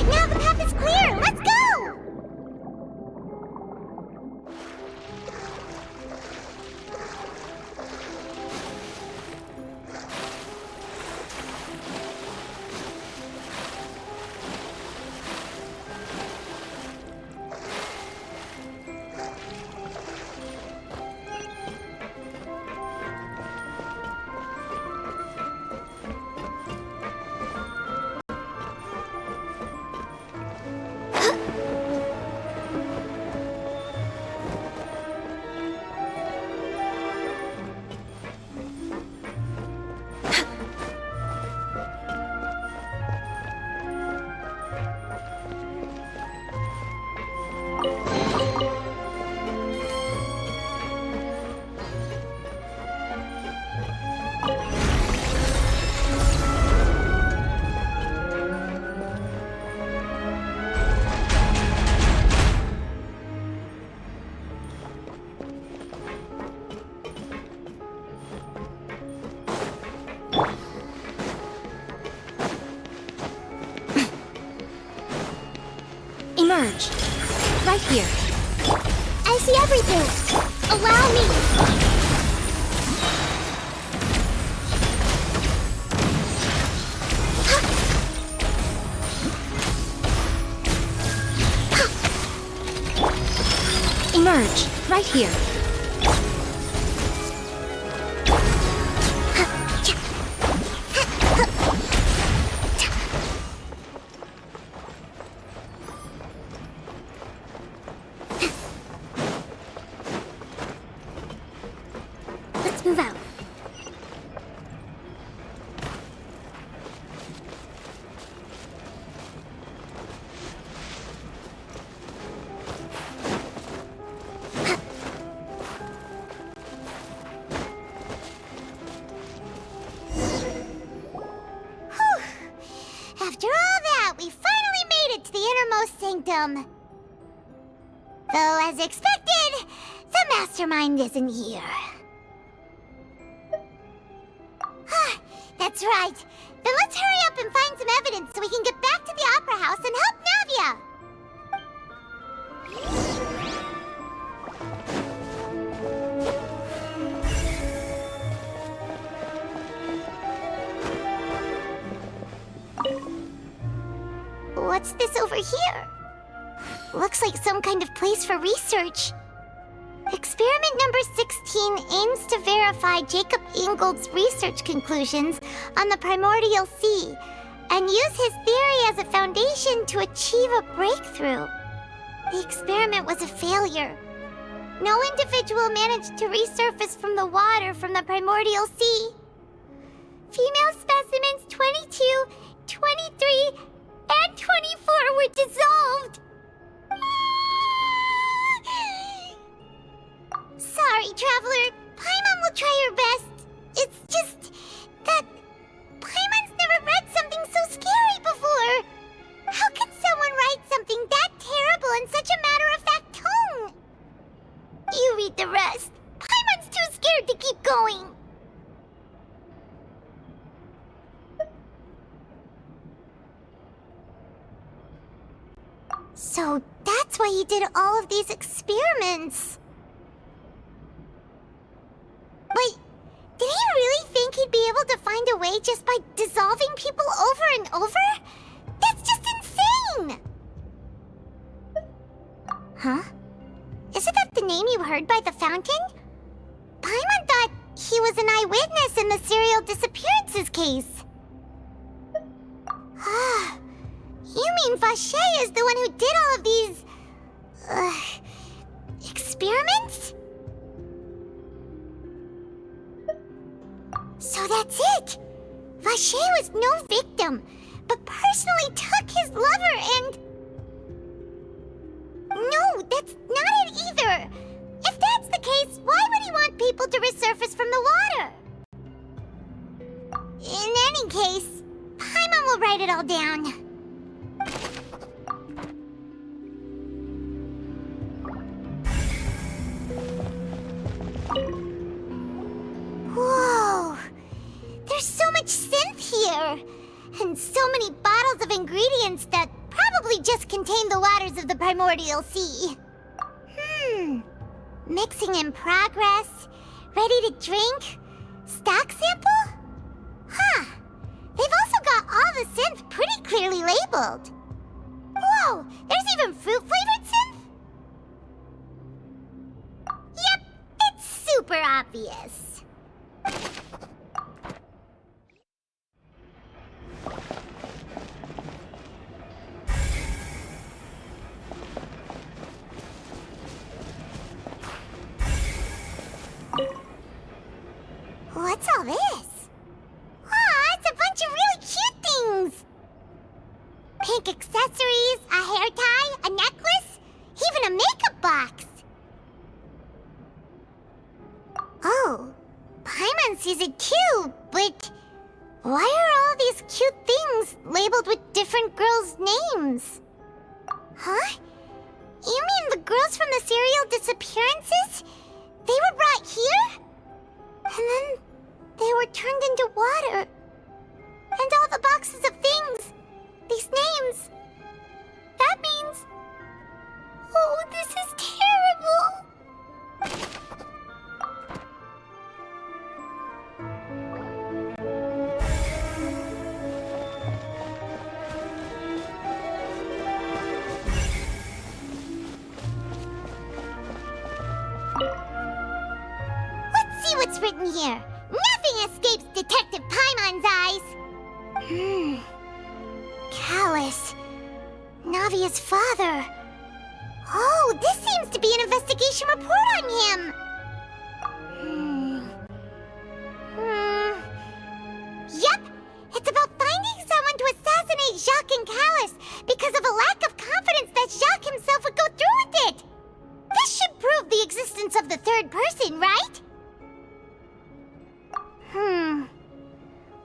Now the path is clear! Let's go! Emerge, right here. I see everything! Allow me! Emerge, right here. Let's move out. After all that, we finally made it to the innermost sanctum. Though, as expected, the mastermind isn't here. That's right. Then let's hurry up and find some evidence so we can get back to the Opera House and help Navia. What's this over here? Looks like some kind of place for research. Experiment number 16 aims to verify Jacob Ingold's research conclusions on the primordial sea and use his theory as a foundation to achieve a breakthrough. The experiment was a failure. No individual managed to resurface from the water from the primordial sea. Female specimens 22, 23, and 24 were dissolved. Sorry, Traveler. Paimon will try her best. It's just that Paimon's never read something so scary before. How can someone write something that terrible in such a matter-of-fact tone? You read the rest. Paimon's too scared to keep going. So that's why he did all of these experiments. Wait, did he really think he'd be able to find a way just by dissolving people over and over? That's just insane! Huh? Isn't that the name you heard by the fountain? Paimon thought he was an eyewitness in the serial disappearances case. Ah, you mean Vache is the one who did all of these... experiments? So that's it! Vache was no victim, but personally took his lover and... No, that's not it either! If that's the case, why would he want people to resurface from the water? In any case, Paimon will write it all down. Whoa! There's so much synth here! And so many bottles of ingredients that probably just contain the waters of the primordial sea. Mixing in progress, ready to drink, stock sample? Huh. They've also got all the synth pretty clearly labeled. Whoa, there's even fruit-flavored synth? Yep, it's super obvious. What's all this? Aw, it's a bunch of really cute things! Pink accessories, a hair tie, a necklace, even a makeup box. Oh, Paimon sees it too, but why are all these cute things labeled with different girls' names? Huh? You mean the girls from the serial disappearances? They were brought here? And then they were turned into water. And all the boxes of things, these names. That means... Oh, this is terrible! from here. Nothing escapes Detective Paimon's eyes. Callus. Navia's father. Oh, this seems to be an investigation report on him. Yep, it's about finding someone to assassinate Jacques and Callus because of a lack of confidence that Jacques himself would go through with it. This should prove the existence of the third person, right?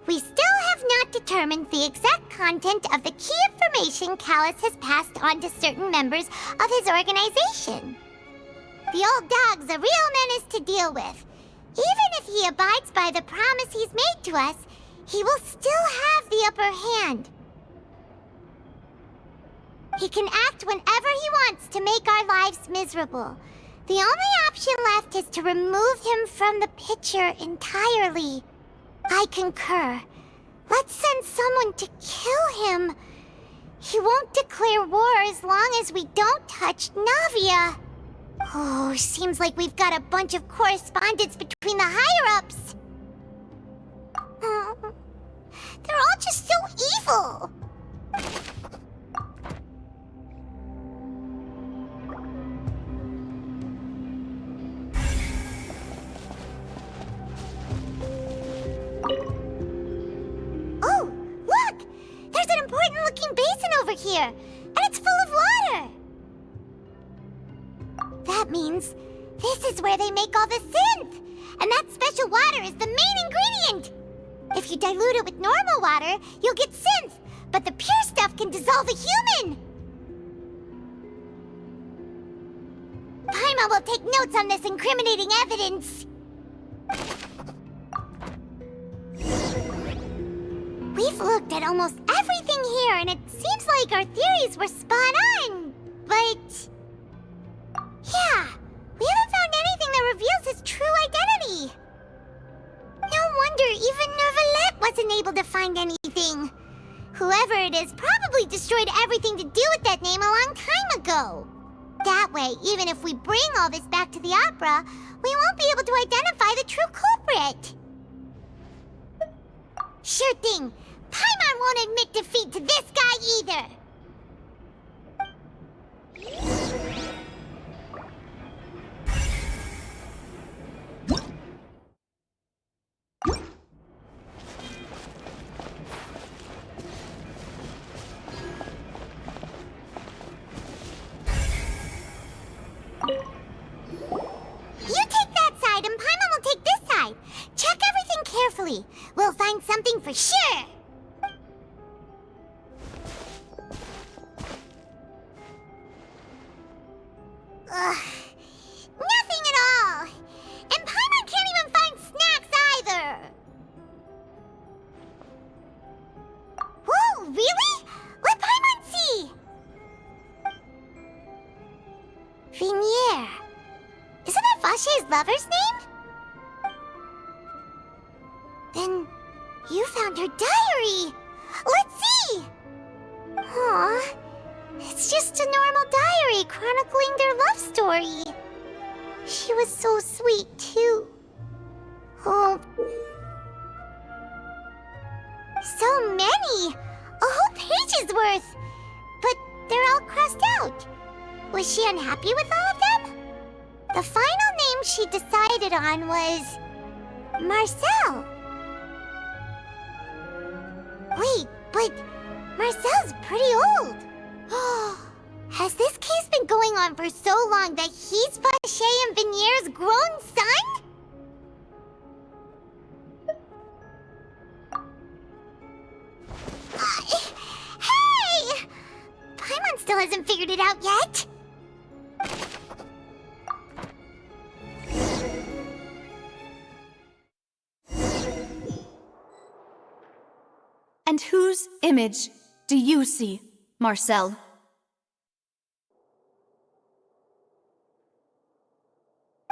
We still have not determined the exact content of the key information Callus has passed on to certain members of his organization. The old dog's a real menace to deal with. Even if he abides by the promise he's made to us, he will still have the upper hand. He can act whenever he wants to make our lives miserable. The only option left is to remove him from the picture entirely. I concur. Let's send someone to kill him. He won't declare war as long as we don't touch Navia. Oh, seems like we've got a bunch of correspondence between the higher-ups. They're all just so evil. Oh, look! There's an important-looking basin over here, and it's full of water. That means this is where they make all the synth, and that special water is the main ingredient. If you dilute it with normal water, you'll get synth, but the pure stuff can dissolve a human. Paimon will take notes on this incriminating evidence. We've looked at almost everything here, and it seems like our theories were spot on, but... yeah, we haven't found anything that reveals his true identity. No wonder even Neuvillette wasn't able to find anything. Whoever it is probably destroyed everything to do with that name a long time ago. That way, even if we bring all this back to the opera, we won't be able to identify the true culprit. Sure thing. Paimon won't admit defeat to this guy either. You take that side and Paimon will take this side. Check everything carefully. We'll find something for sure. Ugh. Nothing at all. And Paimon can't even find snacks either. Whoa, really? Let Paimon see. Vinier. Isn't that Vache's lover's name? Then you found her diary. Let's see. Aw. It's just a normal diary chronicling their love story. She was so sweet, too. Oh. So many! A whole page's worth! But they're all crossed out. Was she unhappy with all of them? The final name she decided on was... Marcel. Wait, but Marcel's pretty old. Has this case been going on for so long that he's Vache and Vinier's grown son? Hey! Paimon still hasn't figured it out yet. And whose image do you see, Marcel?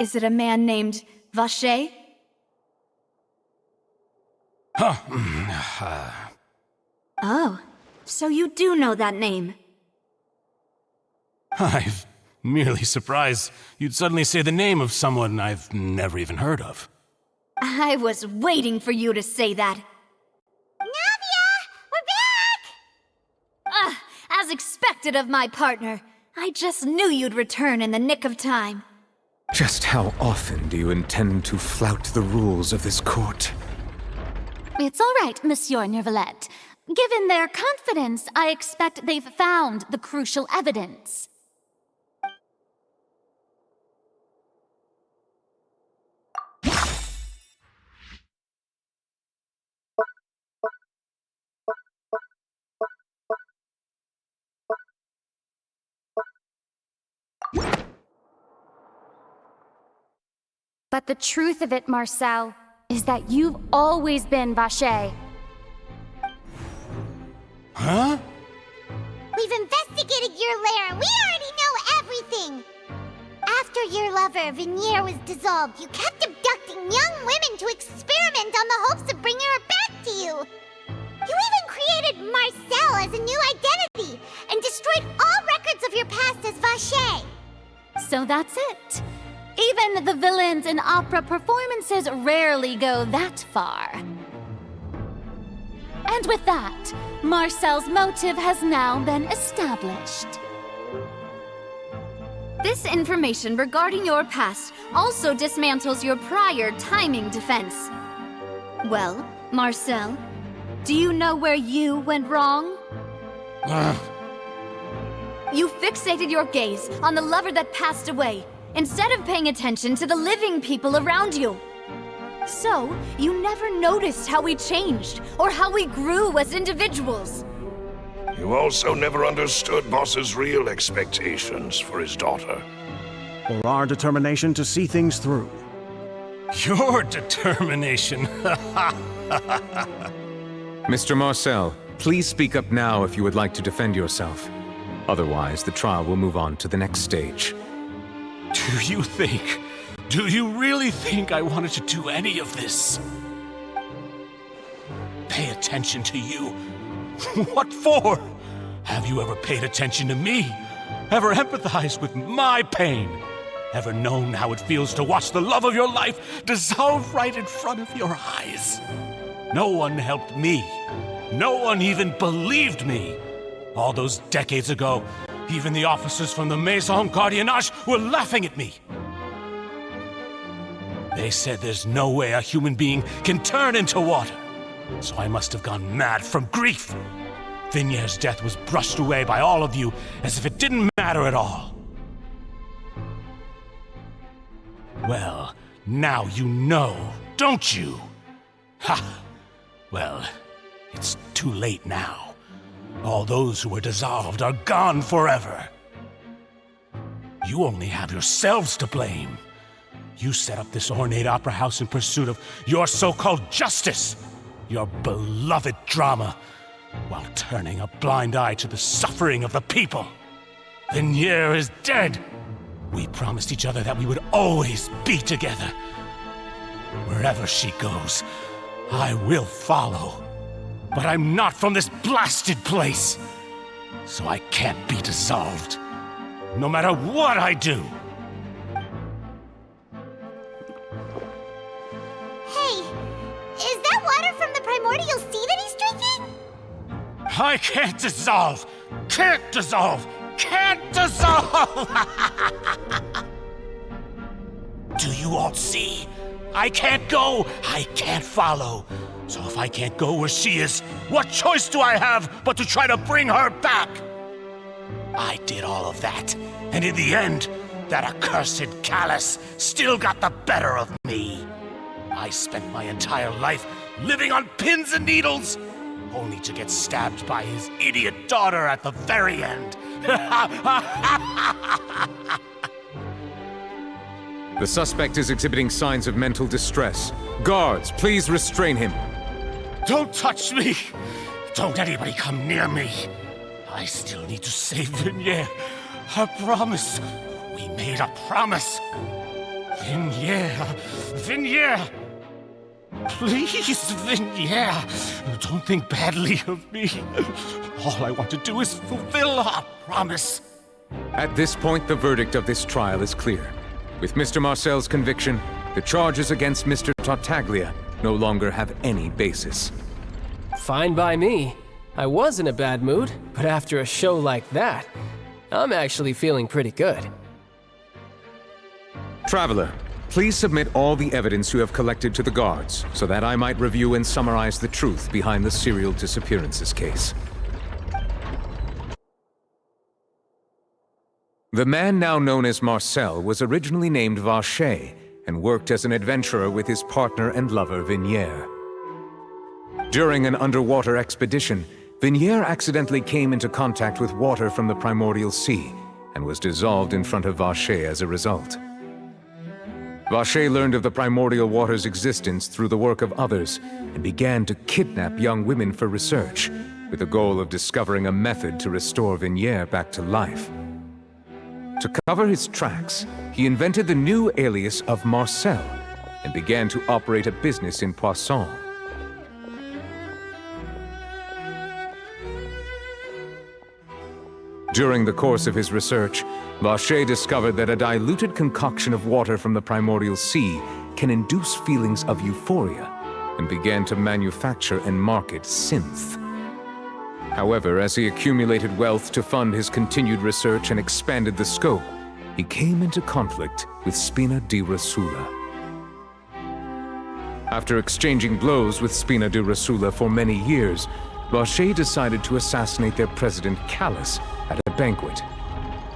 Is it a man named Vache? Oh, so you do know that name. I'm merely surprised you'd suddenly say the name of someone I've never even heard of. I was waiting for you to say that. Navia! We're back! As expected of my partner. I just knew you'd return in the nick of time. Just how often do you intend to flout the rules of this court? It's all right, Monsieur Nervalette. Given their confidence, I expect they've found the crucial evidence. But the truth of it, Marcel, is that you've always been Vacher. Huh? We've investigated your lair and we already know everything! After your lover, Vignier, was dissolved, you kept abducting young women to experiment on the hopes of bringing her back to you! You even created Marcel as a new identity and destroyed all records of your past as Vacher! So that's it. Even the villains in opera performances rarely go that far. And with that, Marcel's motive has now been established. This information regarding your past also dismantles your prior timing defense. Well, Marcel, do you know where you went wrong? You fixated your gaze on the lover that passed away, instead of paying attention to the living people around you. So, you never noticed how we changed, or how we grew as individuals. You also never understood Boss's real expectations for his daughter. Or our determination to see things through. Your determination. Mr. Marcel, please speak up now if you would like to defend yourself. Otherwise, the trial will move on to the next stage. Do you really think I wanted to do any of this? Pay attention to you? What for? Have you ever paid attention to me? Ever empathized with my pain? Ever known how it feels to watch the love of your life dissolve right in front of your eyes? No one helped me. No one even believed me. All those decades ago, even the officers from the Maison Gardiennage were laughing at me. They said there's no way a human being can turn into water. So I must have gone mad from grief. Vignier's death was brushed away by all of you as if it didn't matter at all. Well, now you know, don't you? Ha! Well, it's too late now. All those who were dissolved are gone forever. You only have yourselves to blame. You set up this ornate opera house in pursuit of your so-called justice, your beloved drama, while turning a blind eye to the suffering of the people. Vignier is dead. We promised each other that we would always be together. Wherever she goes, I will follow. But I'm not from this blasted place, so I can't be dissolved, no matter what I do. Hey, is that water from the primordial sea that he's drinking? I can't dissolve! Can't dissolve! Can't dissolve! Do you all see? I can't go! I can't follow! So if I can't go where she is, what choice do I have but to try to bring her back? I did all of that, and in the end, that accursed Callus still got the better of me. I spent my entire life living on pins and needles, only to get stabbed by his idiot daughter at the very end. The suspect is exhibiting signs of mental distress. Guards, please restrain him. Don't touch me! Don't anybody come near me! I still need to save Vignier. A promise. We made a promise. Vignier! Please, Vignier! Don't think badly of me. All I want to do is fulfill our promise. At this point, the verdict of this trial is clear. With Mr. Marcel's conviction, The charges against Mr. Tartaglia no longer have any basis. Fine by me. I was in a bad mood, but after a show like that, I'm actually feeling pretty good. Traveler, please submit all the evidence you have collected to the guards, so that I might review and summarize the truth behind the serial disappearances case. The man now known as Marcel was originally named Vacher and worked as an adventurer with his partner and lover Vignier. During an underwater expedition, Vignier accidentally came into contact with water from the primordial sea and was dissolved in front of Vacher as a result. Vacher learned of the primordial water's existence through the work of others and began to kidnap young women for research, with the goal of discovering a method to restore Vignier back to life. To cover his tracks, he invented the new alias of Marcel and began to operate a business in Poisson. During the course of his research, Vacher discovered that a diluted concoction of water from the primordial sea can induce feelings of euphoria, and began to manufacture and market synth. However, as he accumulated wealth to fund his continued research and expanded the scope, he came into conflict with Spina di Rosula. After exchanging blows with Spina di Rosula for many years, Vacher decided to assassinate their president Callus at a banquet.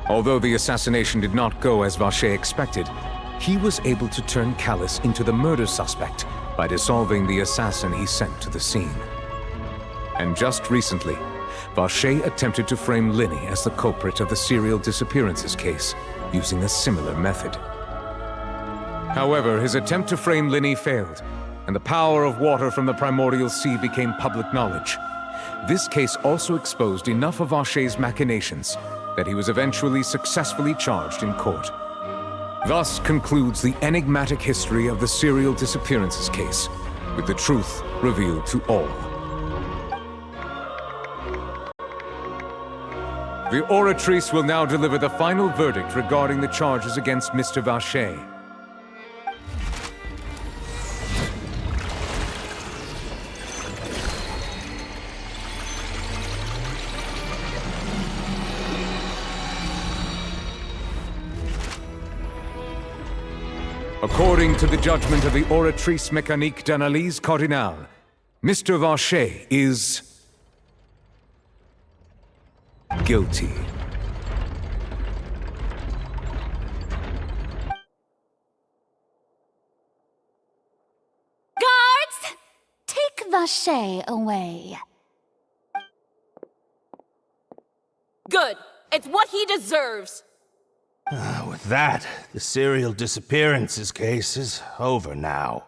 Although the assassination did not go as Vacher expected, he was able to turn Callus into the murder suspect by dissolving the assassin he sent to the scene. And just recently, Vacher attempted to frame Linny as the culprit of the serial disappearances case, using a similar method. However, his attempt to frame Linny failed, and the power of water from the primordial sea became public knowledge. This case also exposed enough of Vacher's machinations that he was eventually successfully charged in court. Thus concludes the enigmatic history of the serial disappearances case, with the truth revealed to all. The Oratrice will now deliver the final verdict regarding the charges against Mr. Vacher. According to the judgment of the Oratrice Mécanique d'Analyse Cardinale, Mr. Vacher is guilty. Guards! Take Vacher away. Good. It's what he deserves. With that, the serial disappearances case is over now.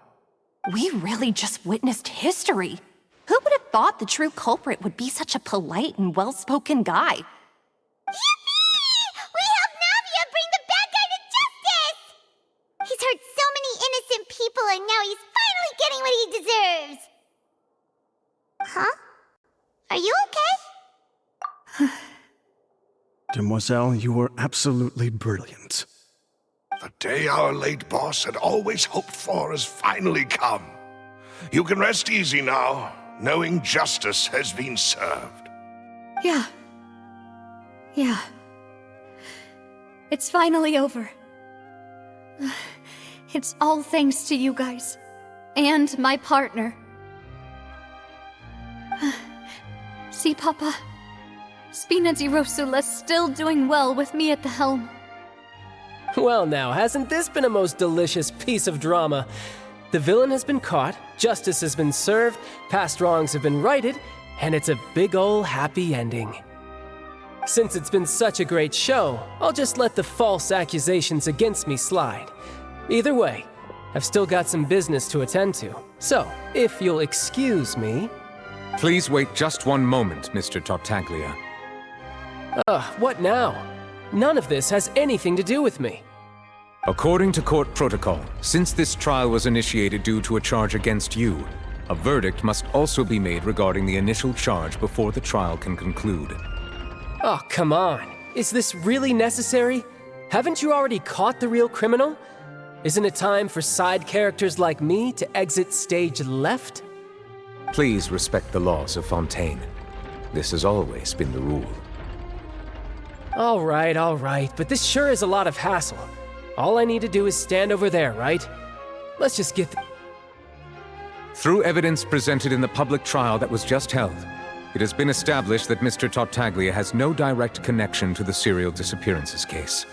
We really just witnessed history. Who would have thought the true culprit would be such a polite and well-spoken guy? Yippee! We helped Navia bring the bad guy to justice! He's hurt so many innocent people and now he's finally getting what he deserves! Huh? Are you okay? Demoiselle, you were absolutely brilliant. The day our late boss had always hoped for has finally come. You can rest easy now, knowing justice has been served. Yeah. It's finally over. It's all thanks to you guys. And my partner. See, Papa? Spina di Rosula's still doing well with me at the helm. Well now, hasn't this been a most delicious piece of drama? The villain has been caught, justice has been served, past wrongs have been righted, and it's a big ol' happy ending. Since it's been such a great show, I'll just let the false accusations against me slide. Either way, I've still got some business to attend to, so if you'll excuse me... Please wait just one moment, Mr. Tartaglia. What now? None of this has anything to do with me. According to court protocol, since this trial was initiated due to a charge against you, a verdict must also be made regarding the initial charge before the trial can conclude. Oh, come on. Is this really necessary? Haven't you already caught the real criminal? Isn't it time for side characters like me to exit stage left? Please respect the laws of Fontaine. This has always been the rule. All right, but this sure is a lot of hassle. All I need to do is stand over there, right? Let's just get Through evidence presented in the public trial that was just held, it has been established that Mr. Tartaglia has no direct connection to the serial disappearances case.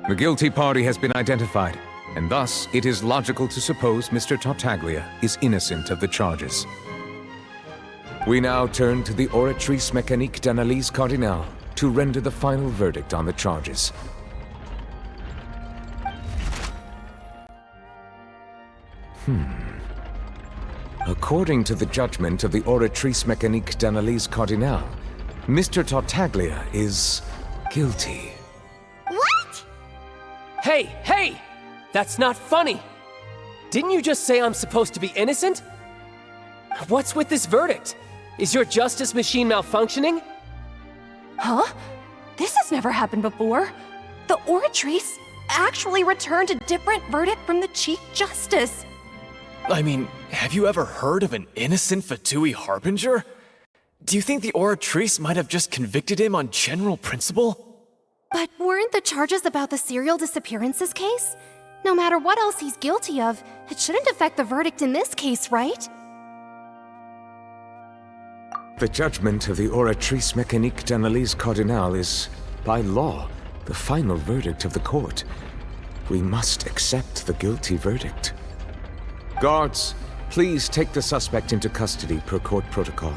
The guilty party has been identified, and thus it is logical to suppose Mr. Tartaglia is innocent of the charges. We now turn to the Oratrice Mécanique d'Analyse Cardinale to render the final verdict on the charges. According to the judgment of the Oratrice Mécanique d'Analyse Cardinale, Mr. Tartaglia is guilty. What? Hey! That's not funny! Didn't you just say I'm supposed to be innocent? What's with this verdict? Is your justice machine malfunctioning? Huh? This has never happened before. The Oratrice actually returned a different verdict from the Chief Justice. I mean, have you ever heard of an innocent Fatui Harbinger? Do you think the Oratrice might have just convicted him on general principle? But weren't the charges about the serial disappearances case? No matter what else he's guilty of, it shouldn't affect the verdict in this case, right? The judgment of the Oratrice Mécanique d'Analyse Cardinale is, by law, the final verdict of the court. We must accept the guilty verdict. Guards, please take the suspect into custody per court protocol.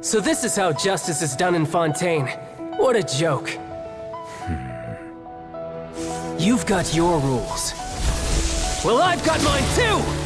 So this is how justice is done in Fontaine. What a joke. You've got your rules. Well, I've got mine too!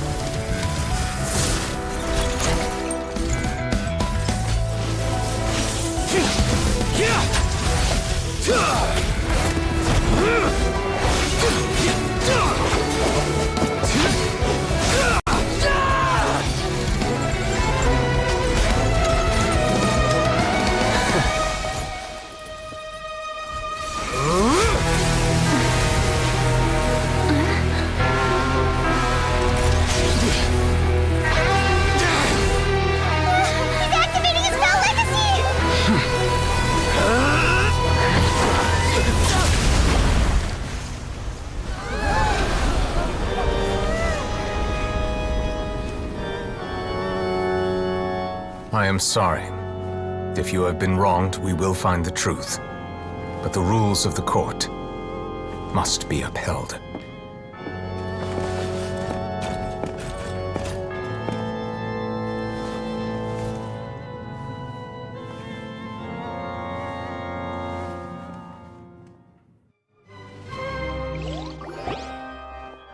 I am sorry. If you have been wronged, we will find the truth. But the rules of the court must be upheld.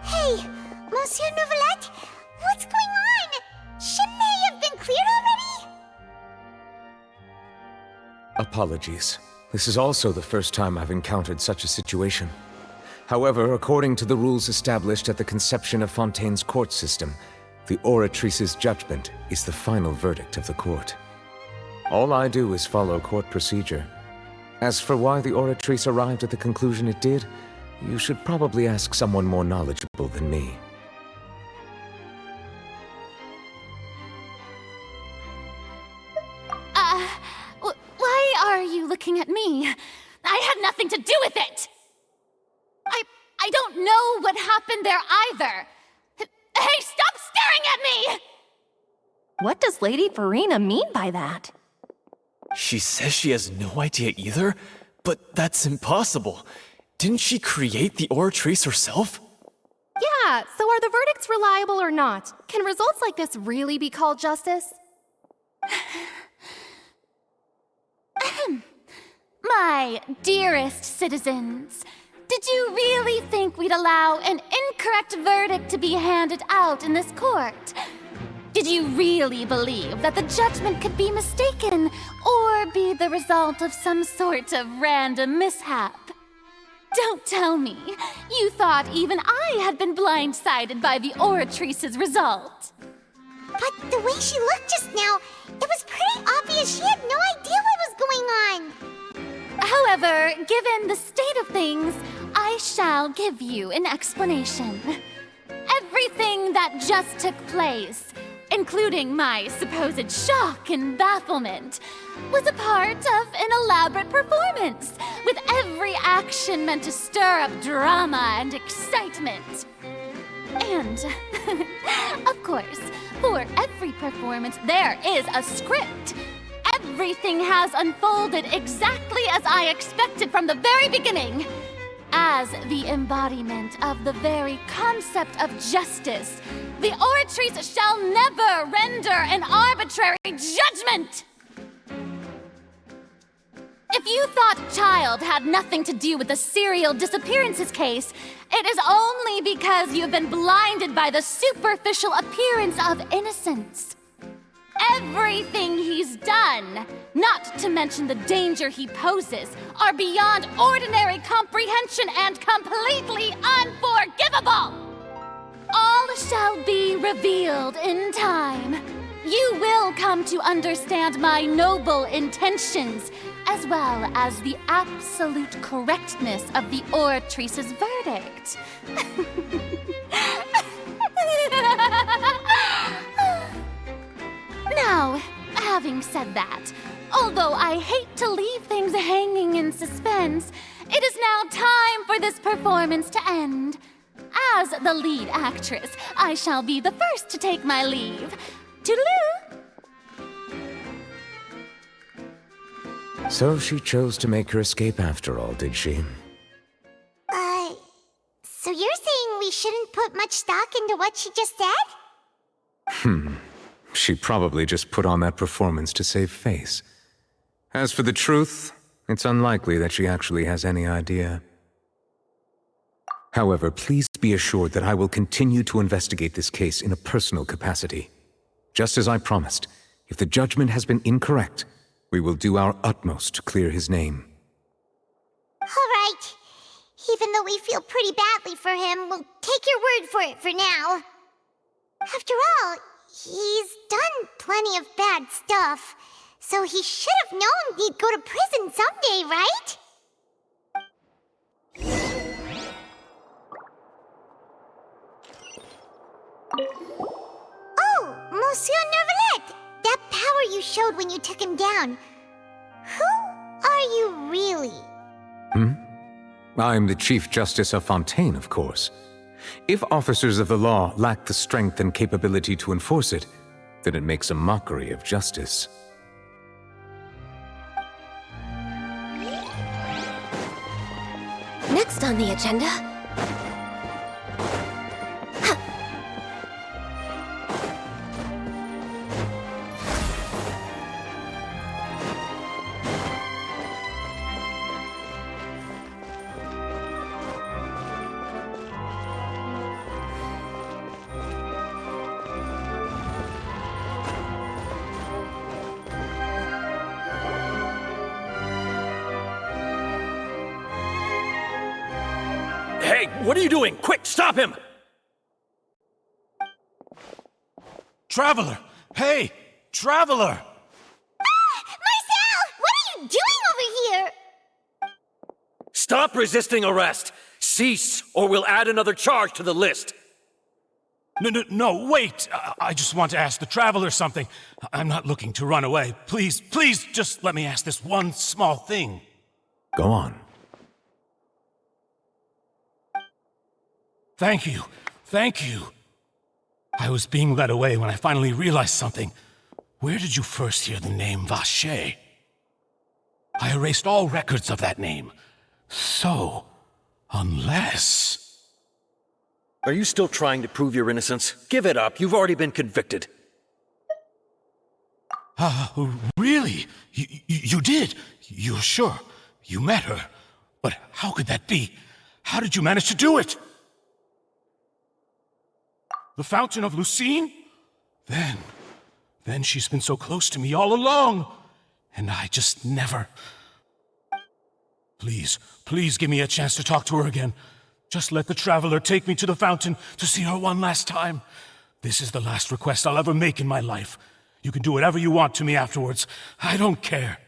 Hey, Monsieur Nouvelette, what's going on? Shouldn't they have been cleared already? Apologies. This is also the first time I've encountered such a situation. However, according to the rules established at the conception of Fontaine's court system, the Oratrice's judgment is the final verdict of the court. All I do is follow court procedure. As for why the Oratrice arrived at the conclusion it did, you should probably ask someone more knowledgeable than me. Why are you looking at me? I had nothing to do with it! I don't know what happened there either! Hey, stop staring at me! What does Lady Farina mean by that? She says she has no idea either, but that's impossible. Didn't she create the Oratrice herself? Yeah, so are the verdicts reliable or not? Can results like this really be called justice? My dearest citizens, did you really think we'd allow an incorrect verdict to be handed out in this court? Did you really believe that the judgment could be mistaken or be the result of some sort of random mishap? Don't tell me you thought even I had been blindsided by the Oratrice's result. way she looked just now, it was pretty obvious she had no idea what was going on. However, given the state of things, I shall give you an explanation. Everything that just took place, including my supposed shock and bafflement, was a part of an elaborate performance, with every action meant to stir up drama and excitement. And, of course, for every performance, there is a script. Everything has unfolded exactly as I expected from the very beginning. As the embodiment of the very concept of justice, the Oratrice shall never render an arbitrary judgment! If you thought Child had nothing to do with the serial disappearances case, it is only because you've been blinded by the superficial appearance of innocence. Everything he's done, not to mention the danger he poses, are beyond ordinary comprehension and completely unforgivable! All shall be revealed in time. You will come to understand my noble intentions, as well as the absolute correctness of the Oratrice's verdict. Now, having said that, although I hate to leave things hanging in suspense, it is now time for this performance to end. As the lead actress, I shall be the first to take my leave. Toodaloo! So she chose to make her escape after all, did she? So you're saying we shouldn't put much stock into what she just said? She probably just put on that performance to save face. As for the truth, it's unlikely that she actually has any idea. However, please be assured that I will continue to investigate this case in a personal capacity. Just as I promised, if the judgment has been incorrect, we will do our utmost to clear his name. All right. Even though we feel pretty badly for him, we'll take your word for it for now. After all, he's done plenty of bad stuff, so he should have known he'd go to prison someday, right? Oh, Monsieur Nervalet! That power you showed when you took him down. Who are you really? I'm the Chief Justice of Fontaine, of course. If officers of the law lack the strength and capability to enforce it, then it makes a mockery of justice. Next on the agenda... Hey, what are you doing? Quick, stop him! Traveler! Hey! Traveler! Marcel! What are you doing over here? Stop resisting arrest! Cease, or we'll add another charge to the list! No, wait! I just want to ask the Traveler something. I'm not looking to run away. Please, just let me ask this one small thing. Go on. Thank you. I was being led away when I finally realized something. Where did you first hear the name Vacher? I erased all records of that name. So, unless... Are you still trying to prove your innocence? Give it up, you've already been convicted. Really? You did? You're sure? You met her? But how could that be? How did you manage to do it? The Fountain of Lucine? Then she's been so close to me all along. And I just never... Please give me a chance to talk to her again. Just let the Traveler take me to the fountain to see her one last time. This is the last request I'll ever make in my life. You can do whatever you want to me afterwards. I don't care.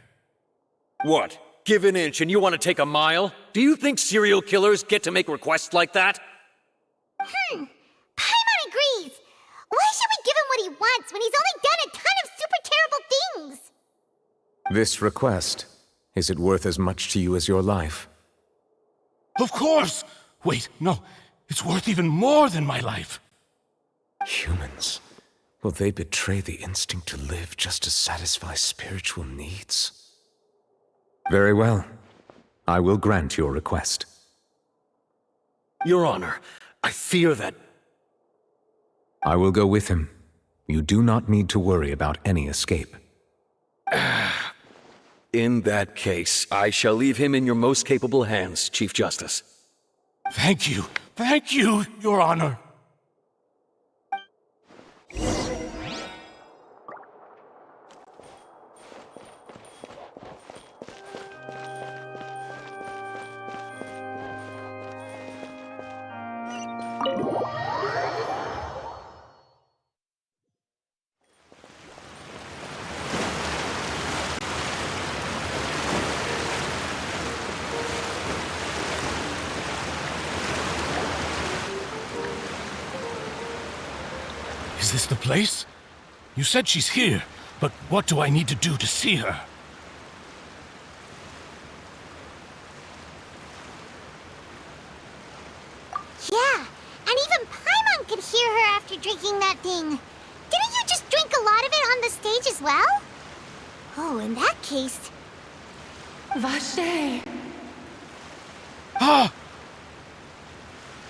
What? Give an inch and you want to take a mile? Do you think serial killers get to make requests like that? Paimon agrees! Why should we give him what he wants when he's only done a ton of super terrible things? This request, is it worth as much to you as your life? Of course! Wait, no. It's worth even more than my life. Humans. Will they betray the instinct to live just to satisfy spiritual needs? Very well. I will grant your request. Your Honor, I fear that... I will go with him. You do not need to worry about any escape. In that case, I shall leave him in your most capable hands, Chief Justice. Thank you. Thank you, Your Honor. Is this the place? You said she's here, but what do I need to do to see her? Yeah, and even Paimon could hear her after drinking that thing. Didn't you just drink a lot of it on the stage as well? Oh, in that case... Vache! Ah!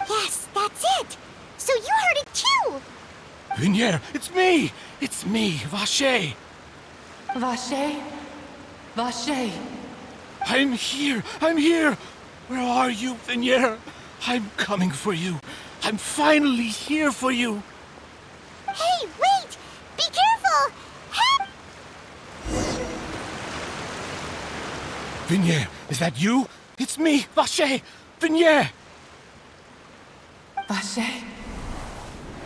Yes, that's it! So you heard it too! Vignier, it's me! It's me, Vache! Vache? Vache? I'm here! I'm here! Where are you, Vignier? I'm coming for you. I'm finally here for you. Hey, wait! Be careful! Help! Vignier, is that you? It's me, Vache! Vignier! Vache?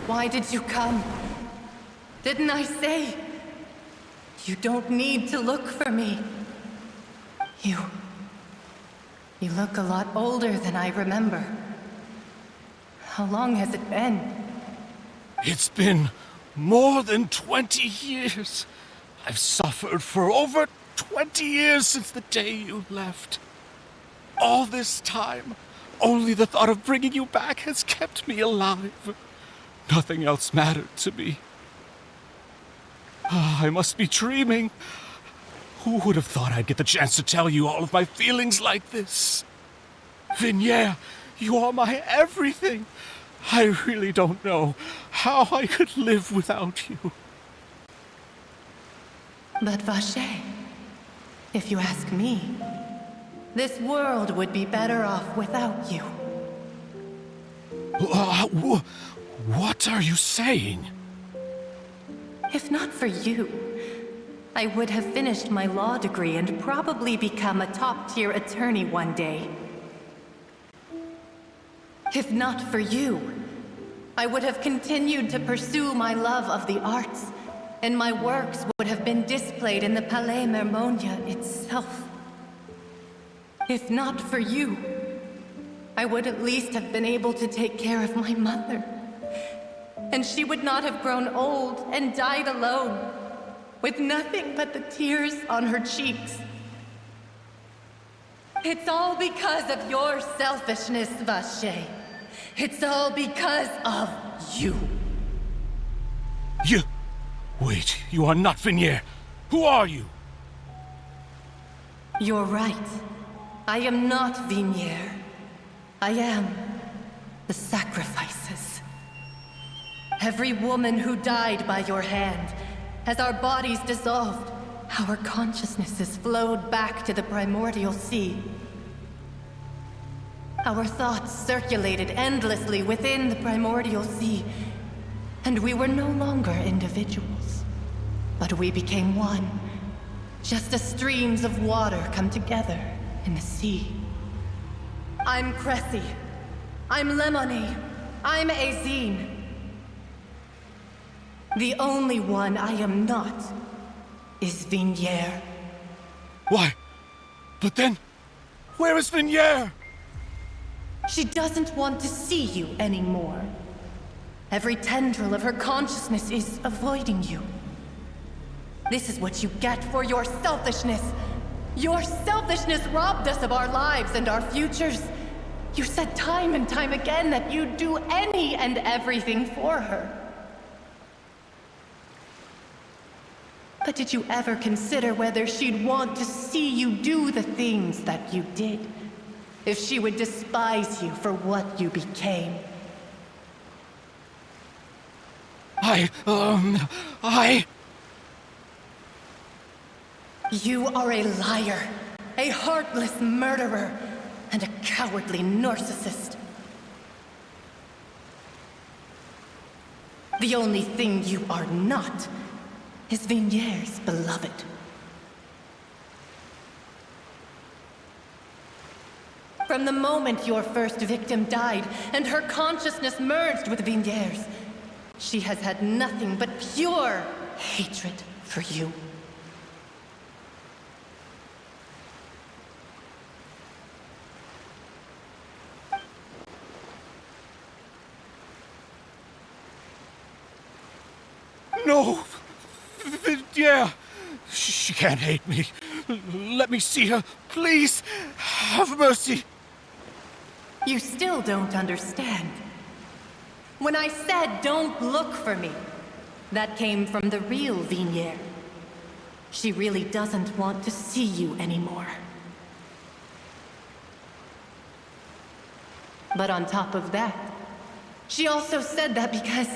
Why did you come? Didn't I say? You don't need to look for me. You look a lot older than I remember. How long has it been? It's been more than 20 years. I've suffered for over 20 years since the day you left. All this time, only the thought of bringing you back has kept me alive. Nothing else mattered to me. I must be dreaming. Who would have thought I'd get the chance to tell you all of my feelings like this? Vignier, you are my everything. I really don't know how I could live without you. But Vache, if you ask me, this world would be better off without you. What are you saying? If not for you, I would have finished my law degree and probably become a top-tier attorney one day. If not for you, I would have continued to pursue my love of the arts, and my works would have been displayed in the Palais Mermonia itself. If not for you, I would at least have been able to take care of my mother. And she would not have grown old and died alone, with nothing but the tears on her cheeks. It's all because of your selfishness, Vache. It's all because of you. You... Wait, you are not Vignier. Who are you? You're right. I am not Vignier. I am the sacrifices. Every woman who died by your hand, as our bodies dissolved, our consciousnesses flowed back to the primordial sea. Our thoughts circulated endlessly within the primordial sea, and we were no longer individuals, but we became one, just as streams of water come together in the sea. I'm Cressy. I'm Lemony. I'm Azine. The only one I am not is Vignier. Why? But then, where is Vignier? She doesn't want to see you anymore. Every tendril of her consciousness is avoiding you. This is what you get for your selfishness. Your selfishness robbed us of our lives and our futures. You said time and time again that you'd do any and everything for her. But did you ever consider whether she'd want to see you do the things that you did? If she would despise you for what you became? You are a liar, a heartless murderer, and a cowardly narcissist. The only thing you are not is Vignier's beloved. From the moment your first victim died and her consciousness merged with Vignier's, she has had nothing but pure hatred for you. No! Vignier! She can't hate me. Let me see her, please. Have mercy. You still don't understand. When I said don't look for me, that came from the real Vignier. She really doesn't want to see you anymore. But on top of that, she also said that because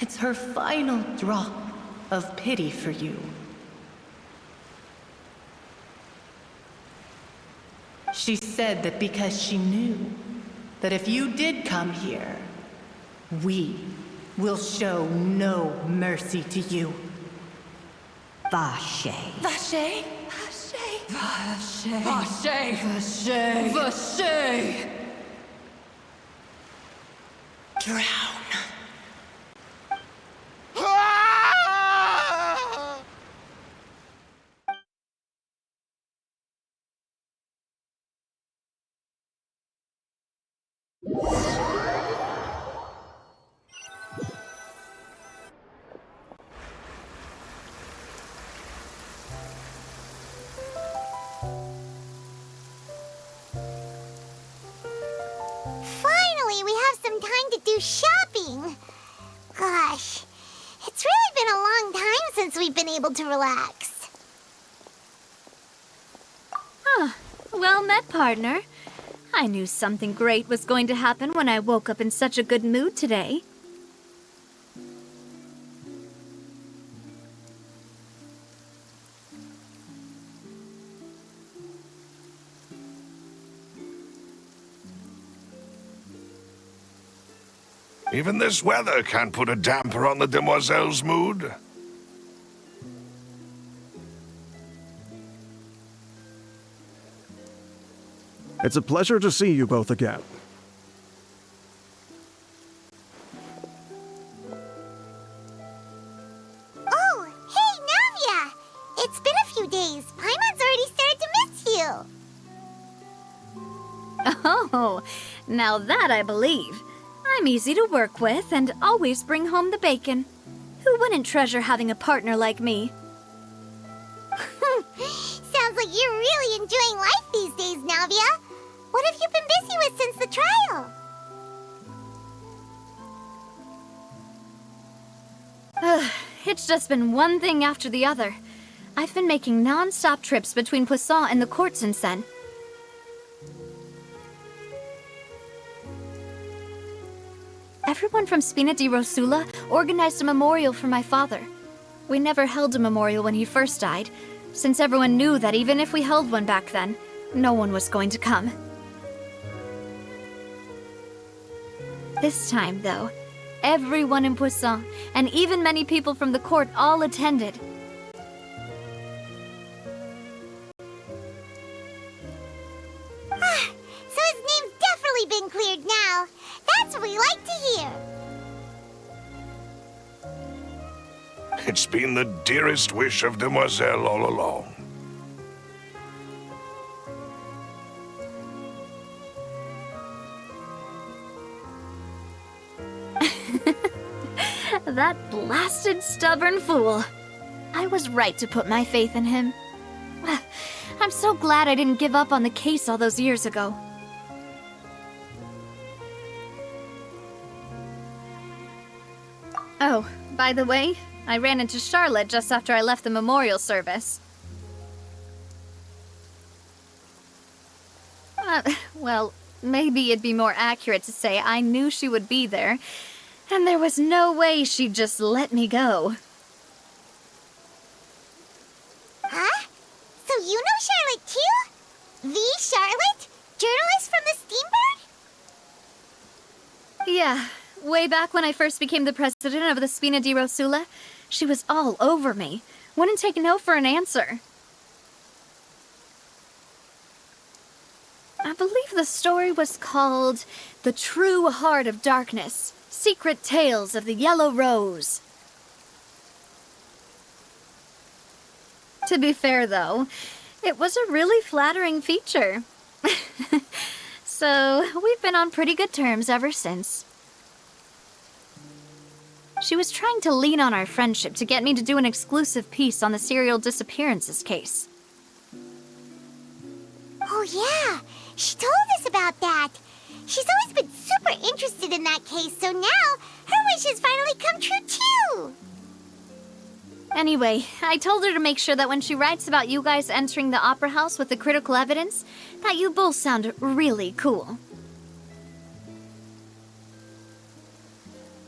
it's her final drop of pity for you. She said that because she knew that if you did come here, we will show no mercy to you. Vache. Vache? Vache? Vache? Vache? Vache? Vache? Drown. Finally, we have some time to do shopping. Gosh, it's really been a long time since we've been able to relax. Well met, partner. I knew something great was going to happen when I woke up in such a good mood today. Even this weather can't put a damper on the demoiselle's mood. It's a pleasure to see you both again. Oh, hey, Navia! It's been a few days. Paimon's already started to miss you. Oh, now that I believe. I'm easy to work with and always bring home the bacon. Who wouldn't treasure having a partner like me? Sounds like you're really enjoying life these days, Navia. What have you been busy with since the trial? It's just been one thing after the other. I've been making non-stop trips between Poisson and the courts in Seine. Everyone from Spina di Rosula organized a memorial for my father. We never held a memorial when he first died, since everyone knew that even if we held one back then, no one was going to come. This time, though, everyone in Poisson, and even many people from the court, all attended. So his name's definitely been cleared now. That's what we like to hear. It's been the dearest wish of Demoiselle all along. That blasted stubborn fool. I was right to put my faith in him. I'm so glad I didn't give up on the case all those years ago. Oh, by the way, I ran into Charlotte just after I left the memorial service. Well, maybe it'd be more accurate to say I knew she would be there, and there was no way she'd just let me go. Huh? So you know Charlotte too? The Charlotte? Journalist from the Steambird? Yeah, way back when I first became the president of the Spina di Rosula, she was all over me. Wouldn't take no for an answer. I believe the story was called The True Heart of Darkness, Secret Tales of the Yellow Rose. To be fair, though, it was a really flattering feature. So, we've been on pretty good terms ever since. She was trying to lean on our friendship to get me to do an exclusive piece on the serial disappearances case. Oh yeah, she told us about that. She's always been super interested in that case, so now her wish has finally come true too. Anyway, I told her to make sure that when she writes about you guys entering the opera house with the critical evidence, that you both sound really cool.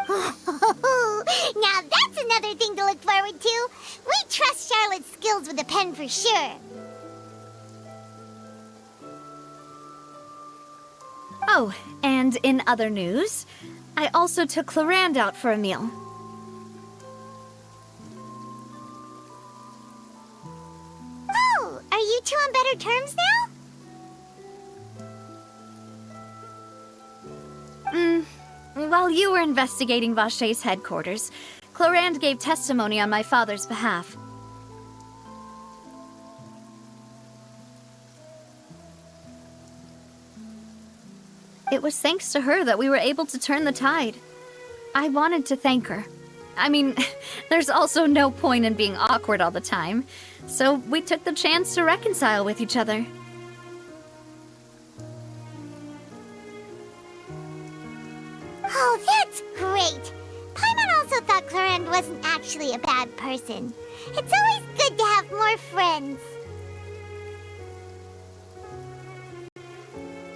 Now that's another thing to look forward to. We trust Charlotte's skills with a pen for sure. Oh, and in other news, I also took Clarand out for a meal. Oh, are you two on better terms now? While you were investigating Vaché's headquarters, Clarand gave testimony on my father's behalf. It was thanks to her that we were able to turn the tide. I wanted to thank her. I mean, there's also no point in being awkward all the time, so we took the chance to reconcile with each other. Oh, that's great. Paimon also thought Clarand wasn't actually a bad person. It's always good to have more friends.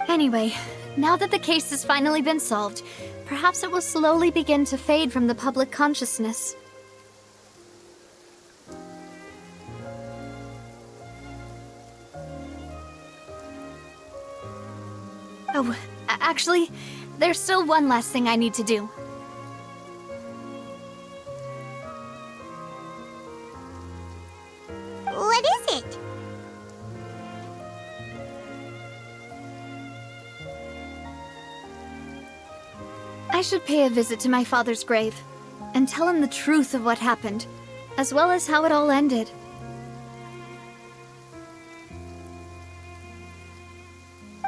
Anyway, now that the case has finally been solved, perhaps it will slowly begin to fade from the public consciousness. Oh, actually, there's still one last thing I need to do. What is it? I should pay a visit to my father's grave and tell him the truth of what happened, as well as how it all ended.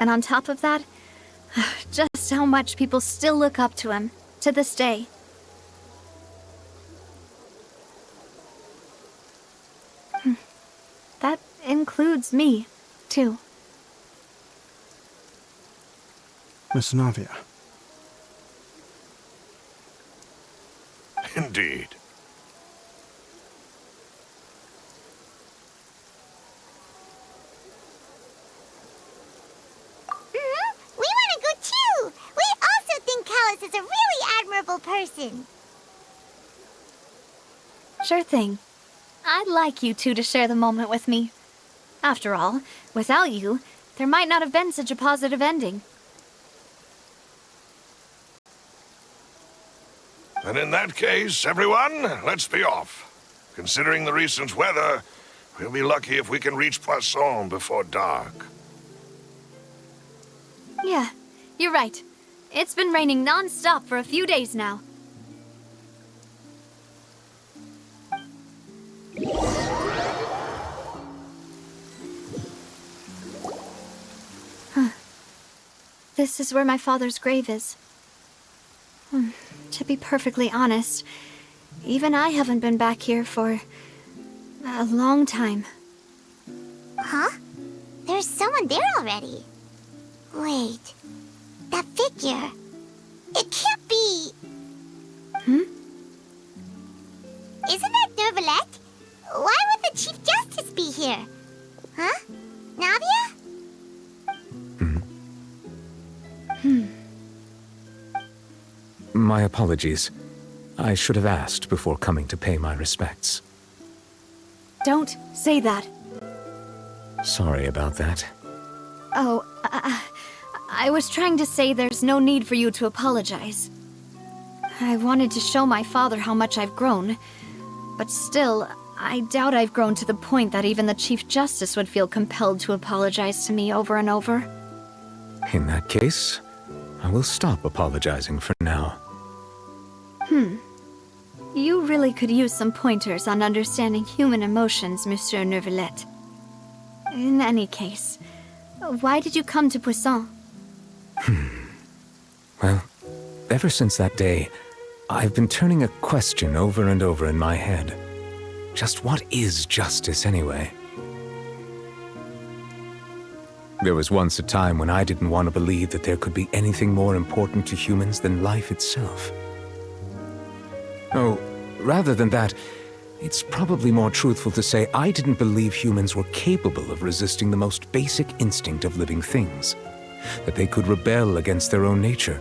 And on top of that, just how much people still look up to him, to this day. That includes me, too. Miss Navia. Indeed. We want to go too! We also think Callus is a really admirable person. Sure thing. I'd like you two to share the moment with me. After all, without you, there might not have been such a positive ending. And in that case, everyone, let's be off. Considering the recent weather, we'll be lucky if we can reach Poisson before dark. Yeah, you're right. It's been raining non-stop for a few days now. this is where my father's grave is. To be perfectly honest, even I haven't been back here for a long time. Huh? There's someone there already. Wait. That figure. It can't be... Isn't that Nervalette? Why would the Chief Justice be here? Huh? Navia? My apologies. I should have asked before coming to pay my respects. Don't say that. Sorry about that. Oh, I was trying to say there's no need for you to apologize. I wanted to show my father how much I've grown, but still, I doubt I've grown to the point that even the Chief Justice would feel compelled to apologize to me over and over. In that case, I will stop apologizing for now. You really could use some pointers on understanding human emotions, Monsieur Nervalette. In any case, why did you come to Poisson? Well, ever since that day, I've been turning a question over and over in my head. Just what is justice anyway? There was once a time when I didn't want to believe that there could be anything more important to humans than life itself. Oh, rather than that, it's probably more truthful to say I didn't believe humans were capable of resisting the most basic instinct of living things. That they could rebel against their own nature,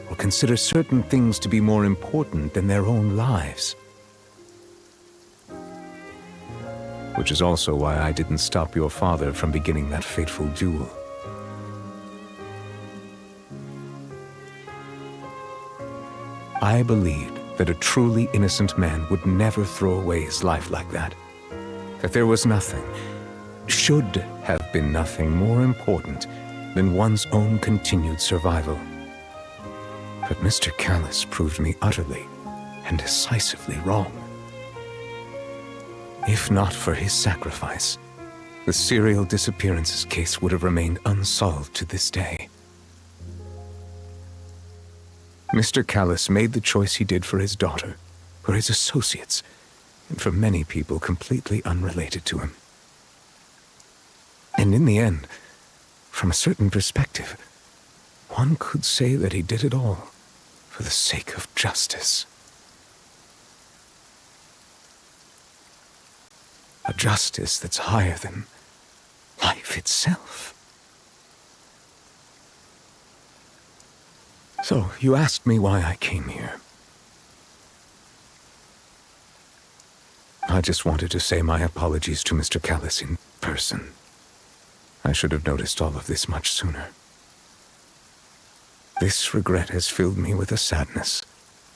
or consider certain things to be more important than their own lives. Which is also why I didn't stop your father from beginning that fateful duel. I believed that a truly innocent man would never throw away his life like that. That there was nothing, should have been nothing more important than one's own continued survival. But Mr. Callis proved me utterly and decisively wrong. If not for his sacrifice, the serial disappearances case would have remained unsolved to this day. Mr. Callis made the choice he did for his daughter, for his associates, and for many people completely unrelated to him. And in the end, from a certain perspective, one could say that he did it all for the sake of justice. A justice that's higher than life itself. So, you asked me why I came here. I just wanted to say my apologies to Mr. Callis in person. I should have noticed all of this much sooner. This regret has filled me with a sadness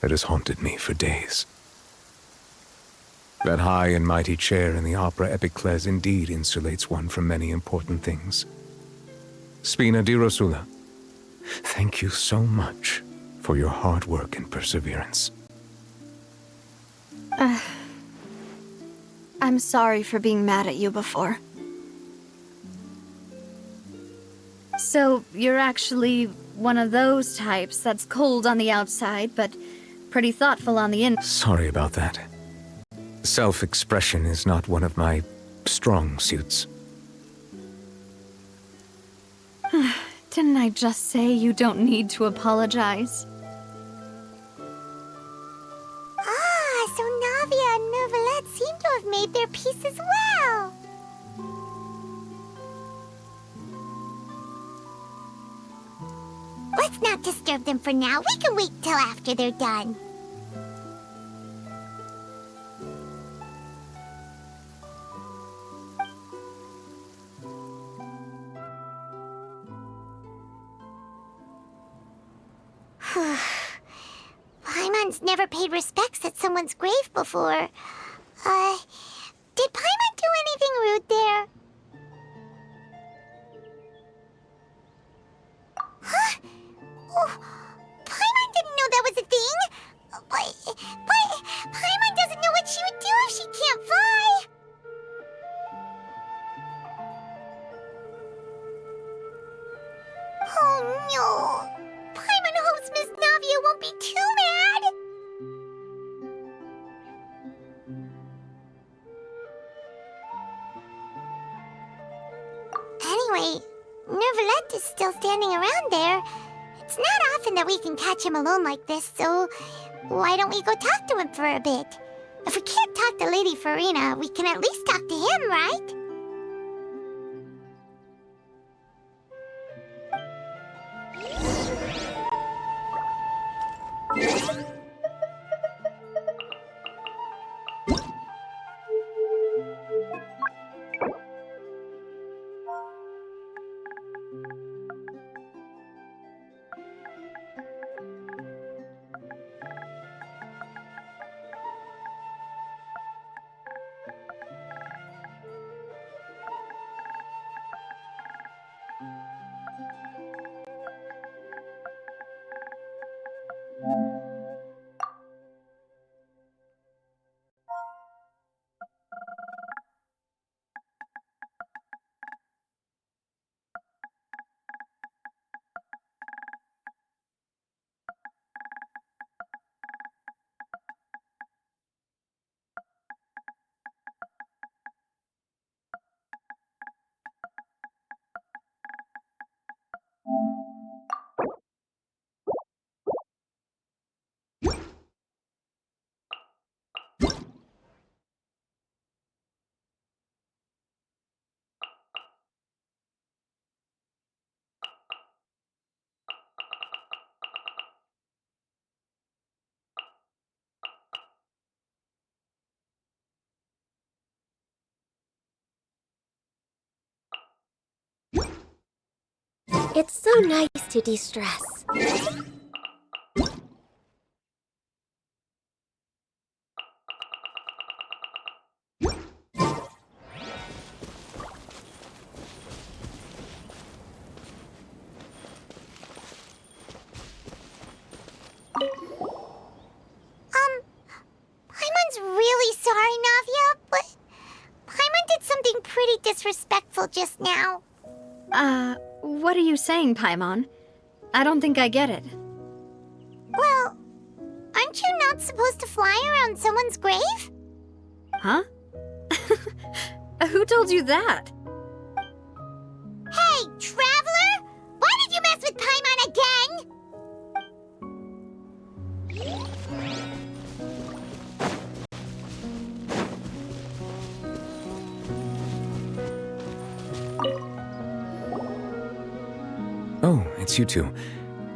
that has haunted me for days. That high and mighty chair in the Opera Epiclese indeed insulates one from many important things. Spina di Rosula, thank you so much for your hard work and perseverance. I'm sorry for being mad at you before. So, you're actually one of those types that's cold on the outside, but pretty thoughtful on the inside. Sorry about that. Self-expression is not one of my strong suits. Didn't I just say you don't need to apologize? Ah, so Navia and Nervalette seem to have made their peace as well. Let's not disturb them for now. We can wait till after they're done. Paimon's never paid respects at someone's grave before. Did Paimon do anything rude there? Huh? Oh, Paimon didn't know that was a thing. But Paimon doesn't know what she would do if she can't fly. Oh no. standing around there. It's not often that we can catch him alone like this, so why don't we go talk to him for a bit? If we can't talk to Lady Farina, we can at least talk to him, right? It's so nice to de-stress. Paimon's really sorry, Navia, but Paimon did something pretty disrespectful just now. What are you saying, Paimon? I don't think I get it. Well, aren't you not supposed to fly around someone's grave? Huh? Who told you that? Hey, Traveler! Why did you mess with Paimon again? Oh, it's you two.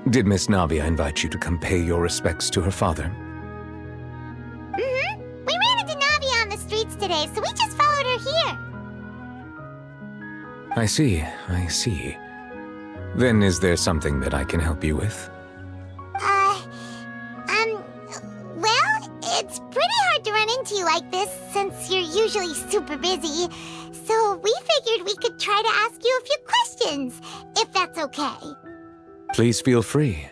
Did Miss Navia invite you to come pay your respects to her father? Mm-hmm. We ran into Navia on the streets today, so we just followed her here. I see. Then is there something that I can help you with? Well, it's pretty hard to run into you like this since you're usually super busy. So we figured we could try to ask you a few questions, if that's okay. Please feel free.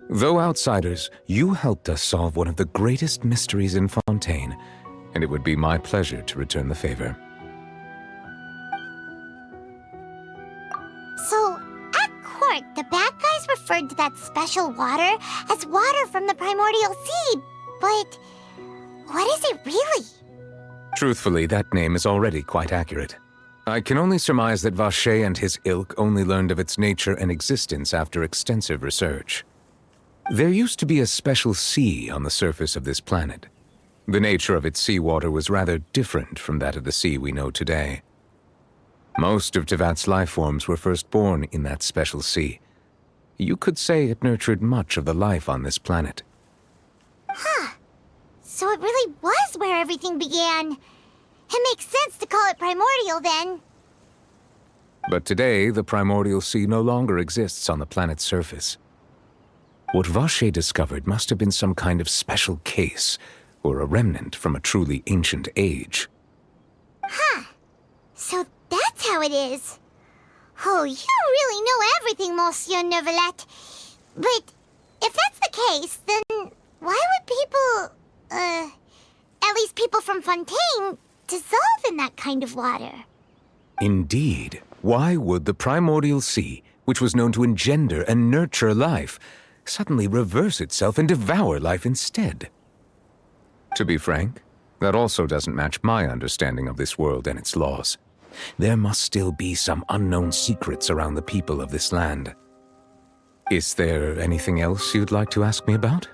Though outsiders, you helped us solve one of the greatest mysteries in Fontaine, and it would be my pleasure to return the favor. So, at court, the bad guys referred to that special water as water from the primordial sea, but what is it really? Truthfully, that name is already quite accurate. I can only surmise that Vacher and his ilk only learned of its nature and existence after extensive research. There used to be a special sea on the surface of this planet. The nature of its seawater was rather different from that of the sea we know today. Most of Tevat's life forms were first born in that special sea. You could say it nurtured much of the life on this planet. Huh. So it really was where everything began. It makes sense to call it primordial then. But today, the primordial sea no longer exists on the planet's surface. What Vacher discovered must have been some kind of special case, or a remnant from a truly ancient age. Huh. So that's how it is. Oh, you really know everything, Monsieur Neuvillette. But if that's the case, then why would people, at least people from Fontaine, dissolve in that kind of water? Indeed. Why would the primordial sea, which was known to engender and nurture life, suddenly reverse itself and devour life instead? To be frank, that also doesn't match my understanding of this world and its laws. There must still be some unknown secrets around the people of this land. Is there anything else you'd like to ask me about?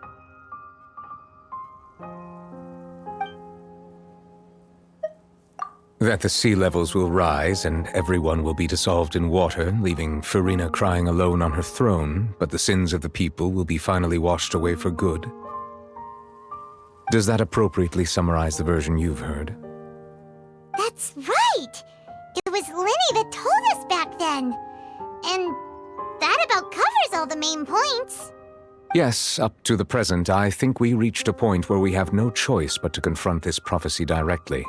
That the sea levels will rise and everyone will be dissolved in water, leaving Farina crying alone on her throne, but the sins of the people will be finally washed away for good. Does that appropriately summarize the version you've heard? That's right! It was Linny that told us back then. And that about covers all the main points. Yes, up to the present, I think we reached a point where we have no choice but to confront this prophecy directly.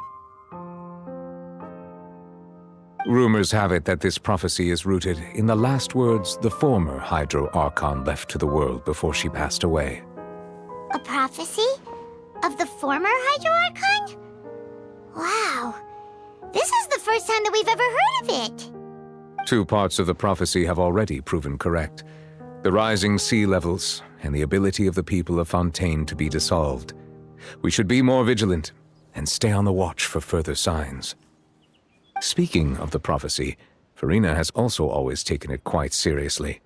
Rumors have it that this prophecy is rooted in the last words the former Hydro Archon left to the world before she passed away. A prophecy? Of the former Hydro Archon? Wow. This is the first time that we've ever heard of it. 2 parts of the prophecy have already proven correct. The rising sea levels and the ability of the people of Fontaine to be dissolved. We should be more vigilant and stay on the watch for further signs. Speaking of the prophecy, Farina has also always taken it quite seriously.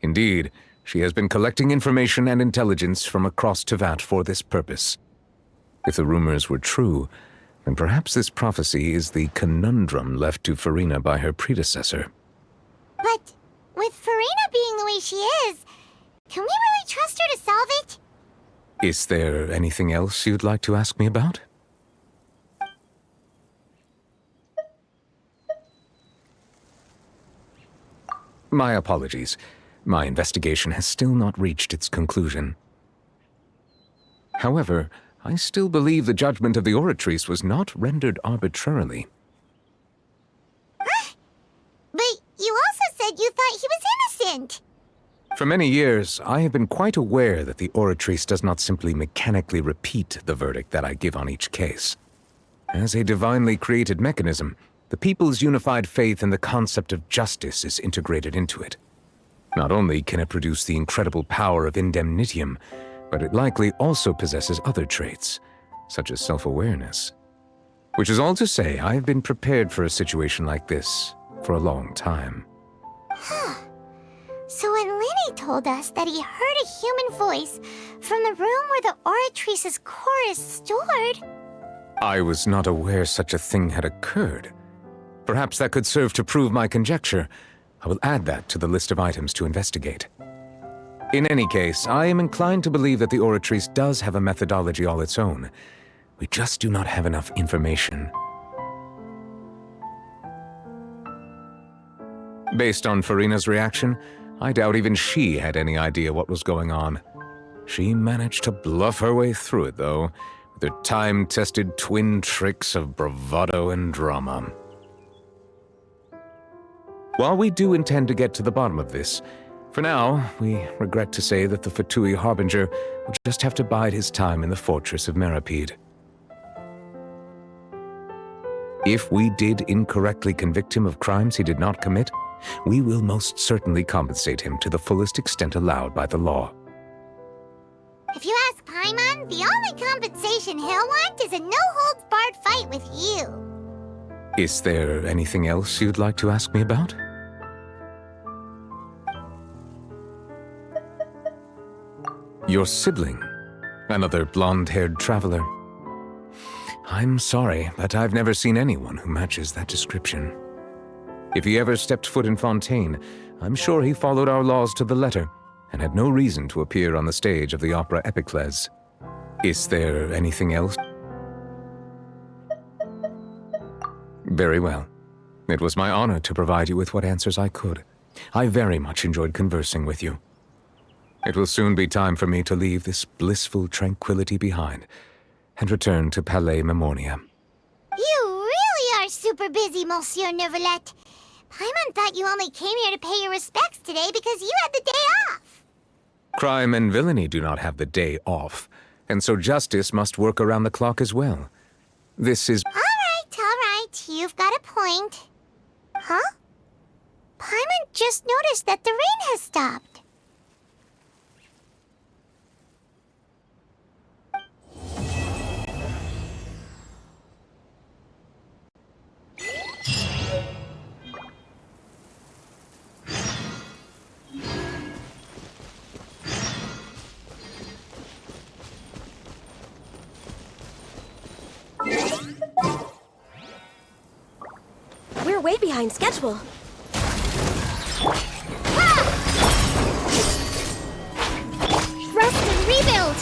Indeed, she has been collecting information and intelligence from across Tevat for this purpose. If the rumors were true, then perhaps this prophecy is the conundrum left to Farina by her predecessor. But with Farina being the way she is, can we really trust her to solve it? Is there anything else you'd like to ask me about? My apologies. My investigation has still not reached its conclusion. However, I still believe the judgment of the Oratrice was not rendered arbitrarily. Huh? But you also said you thought he was innocent. For many years, I have been quite aware that the Oratrice does not simply mechanically repeat the verdict that I give on each case. As a divinely created mechanism, the people's unified faith in the concept of justice is integrated into it. Not only can it produce the incredible power of indemnitium, but it likely also possesses other traits, such as self-awareness. Which is all to say, I have been prepared for a situation like this for a long time. Huh. So when Linny told us that he heard a human voice from the room where the Oratrice's core is stored... I was not aware such a thing had occurred. Perhaps that could serve to prove my conjecture. I will add that to the list of items to investigate. In any case, I am inclined to believe that the Oratrice does have a methodology all its own. We just do not have enough information. Based on Farina's reaction, I doubt even she had any idea what was going on. She managed to bluff her way through it, though, with her time-tested twin tricks of bravado and drama. While we do intend to get to the bottom of this, for now, we regret to say that the Fatui Harbinger will just have to bide his time in the fortress of Meripede. If we did incorrectly convict him of crimes he did not commit, we will most certainly compensate him to the fullest extent allowed by the law. If you ask Paimon, the only compensation he'll want is a no-holds-barred fight with you. Is there anything else you'd like to ask me about? Your sibling, another blonde-haired traveler. I'm sorry, but I've never seen anyone who matches that description. If he ever stepped foot in Fontaine, I'm sure he followed our laws to the letter and had no reason to appear on the stage of the opera Epiclese. Is there anything else? Very well. It was my honor to provide you with what answers I could. I very much enjoyed conversing with you. It will soon be time for me to leave this blissful tranquility behind and return to Palais Memornia. You really are super busy, Monsieur Neuvillette. Paimon thought you only came here to pay your respects today because you had the day off. Crime and villainy do not have the day off, and so justice must work around the clock as well. This is... All right, you've got a point. Huh? Paimon just noticed that the rain has stopped. We're way behind schedule. Rest and rebuild!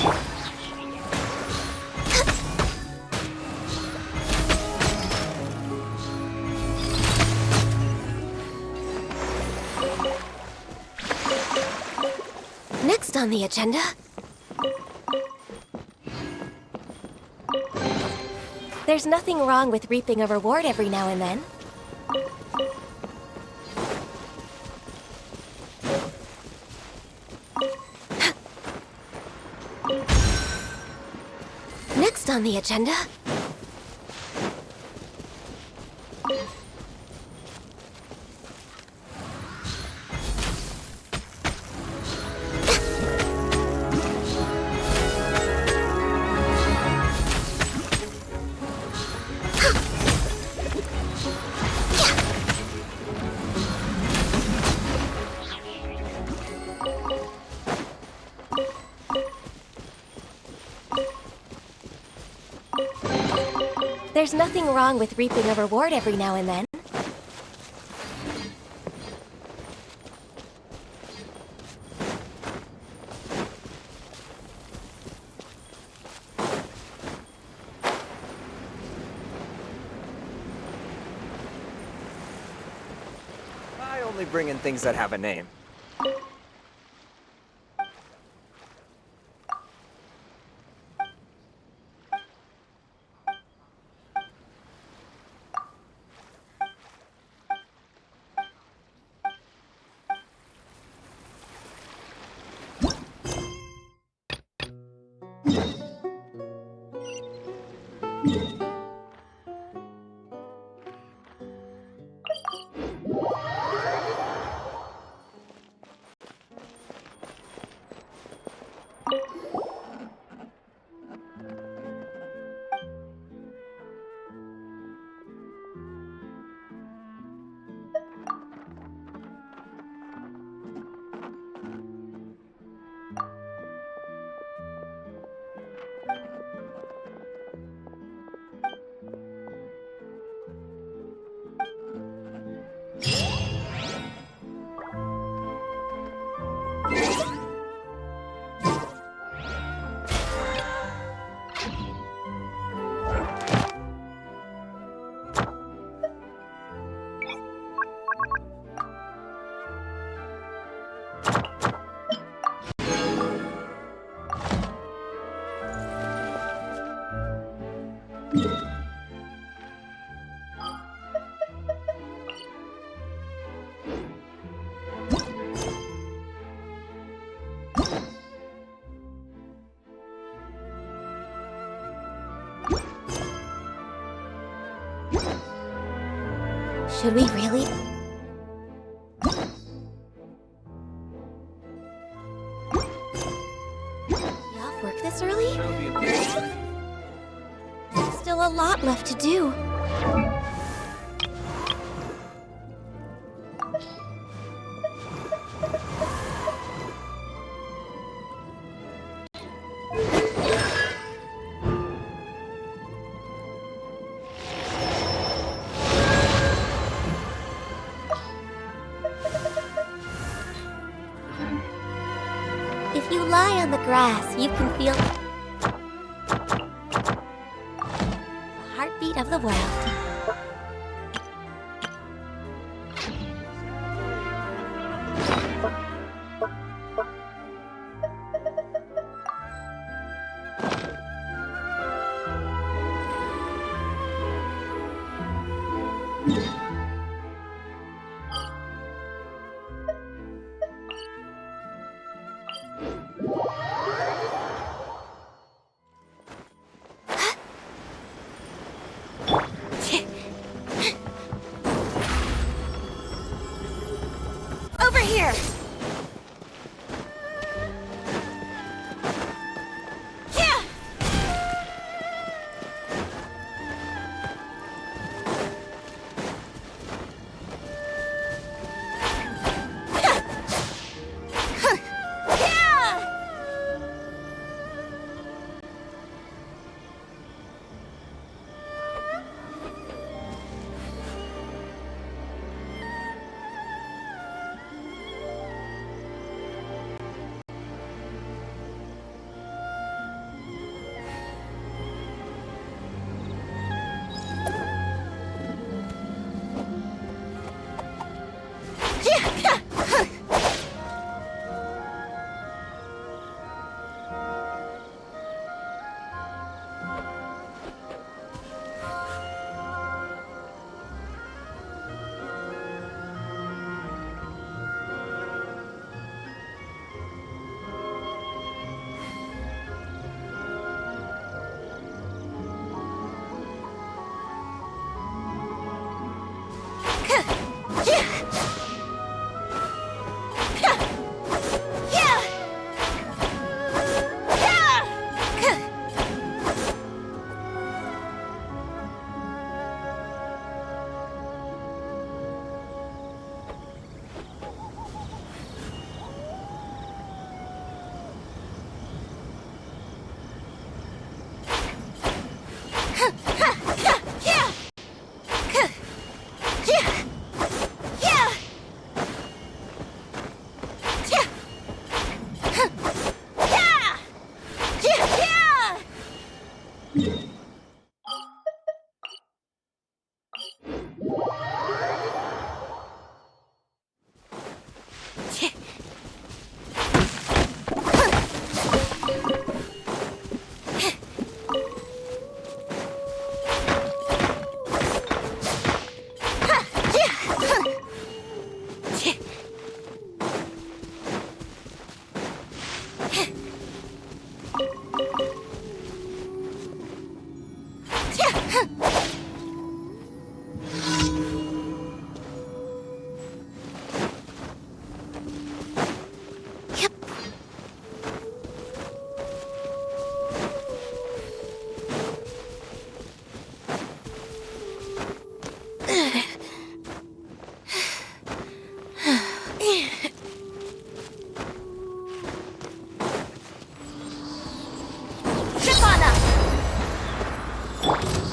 Next on the agenda... There's nothing wrong with reaping a reward every now and then. Next on the agenda... There's nothing wrong with reaping a reward every now and then. I only bring in things that have a name. Should we really? You off work this early? Still a lot left to do. If you lie on the grass, you can feel the heartbeat of the world.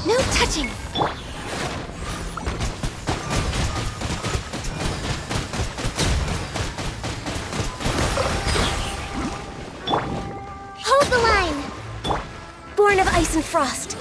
No touching! Hold the line! Born of ice and frost.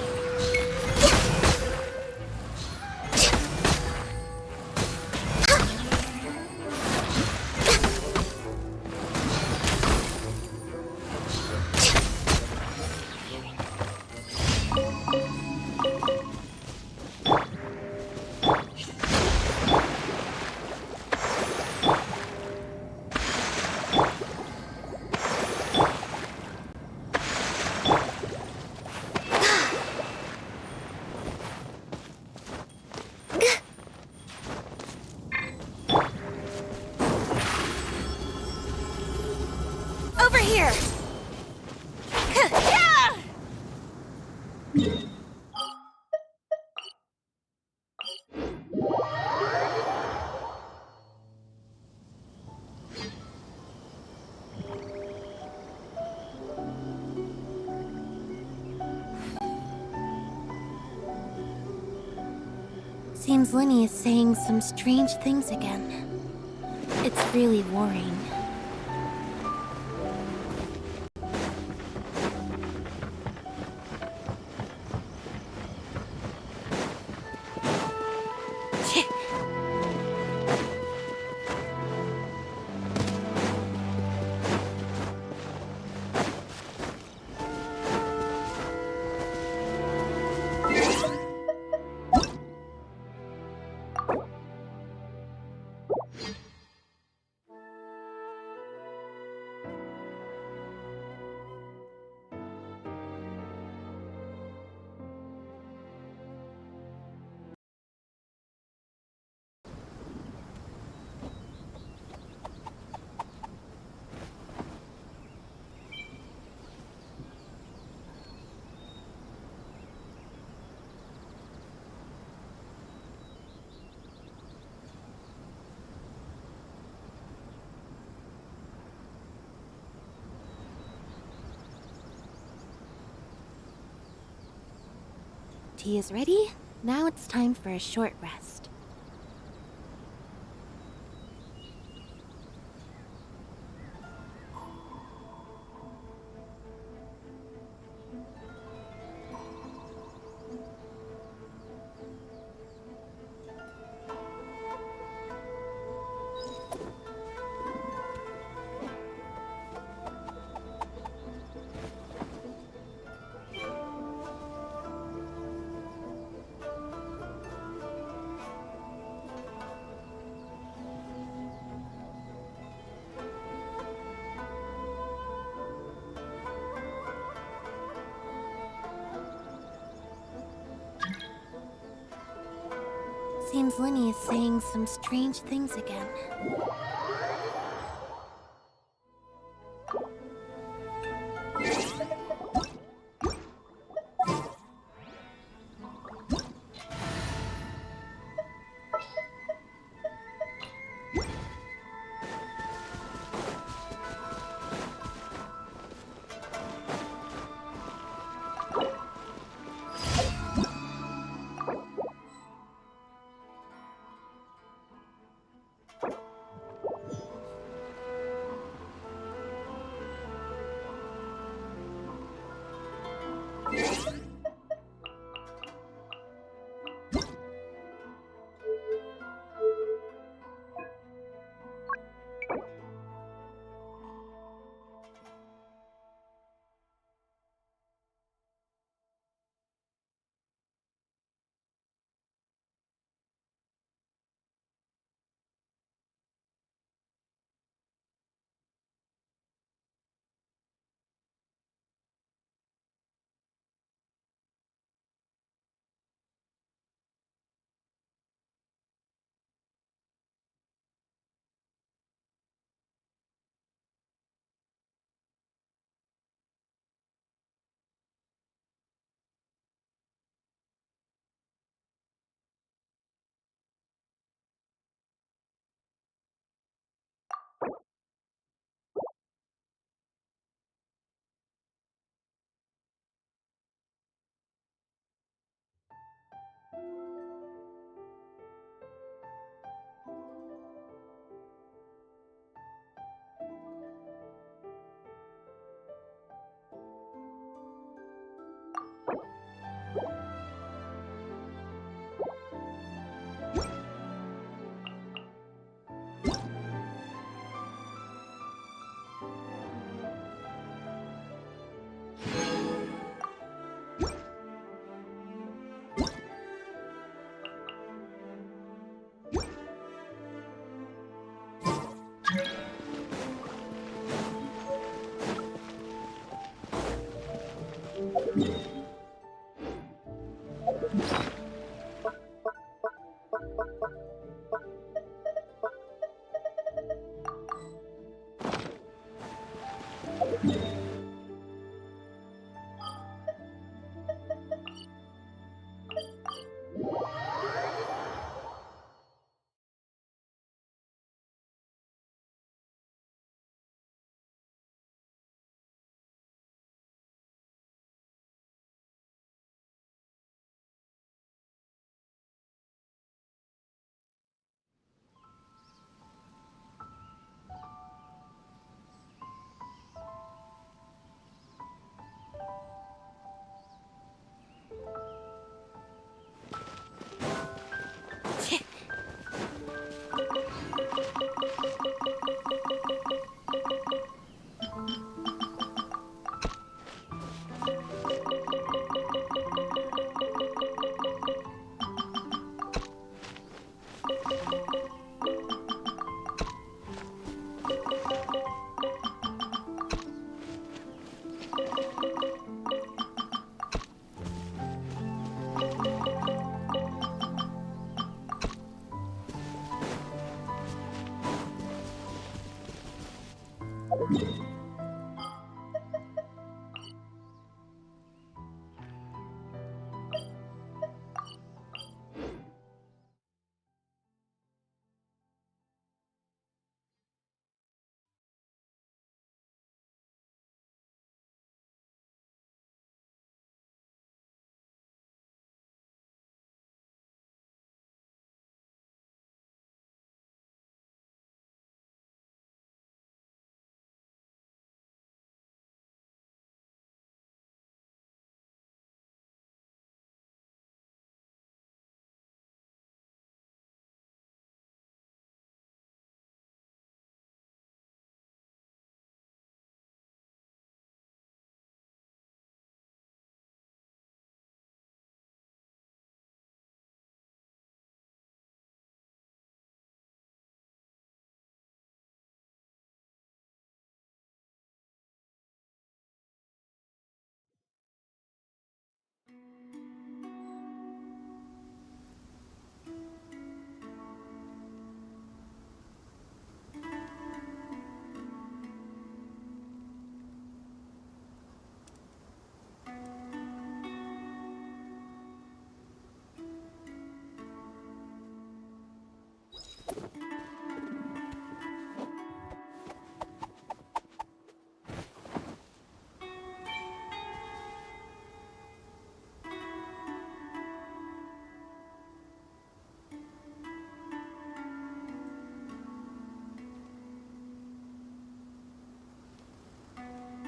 Over here! Seems Linny is saying some strange things again. It's really worrying. Tea is ready. Now it's time for a short rest. Seems Linny is saying some strange things again.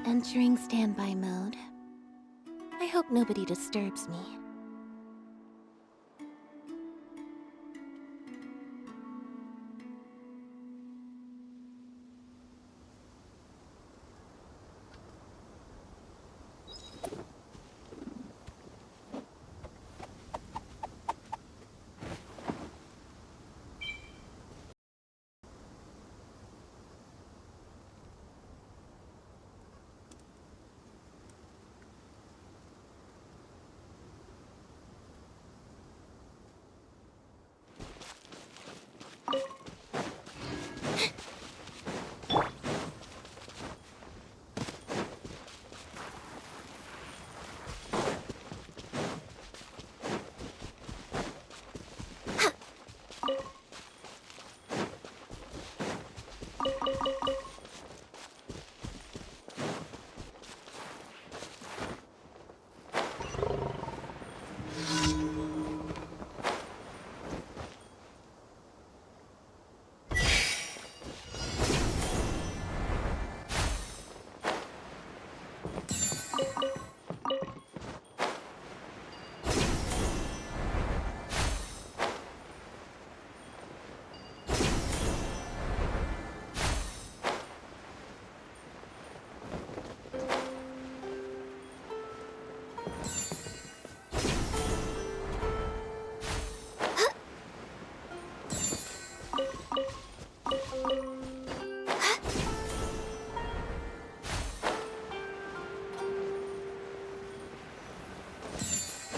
Entering standby mode. I hope nobody disturbs me.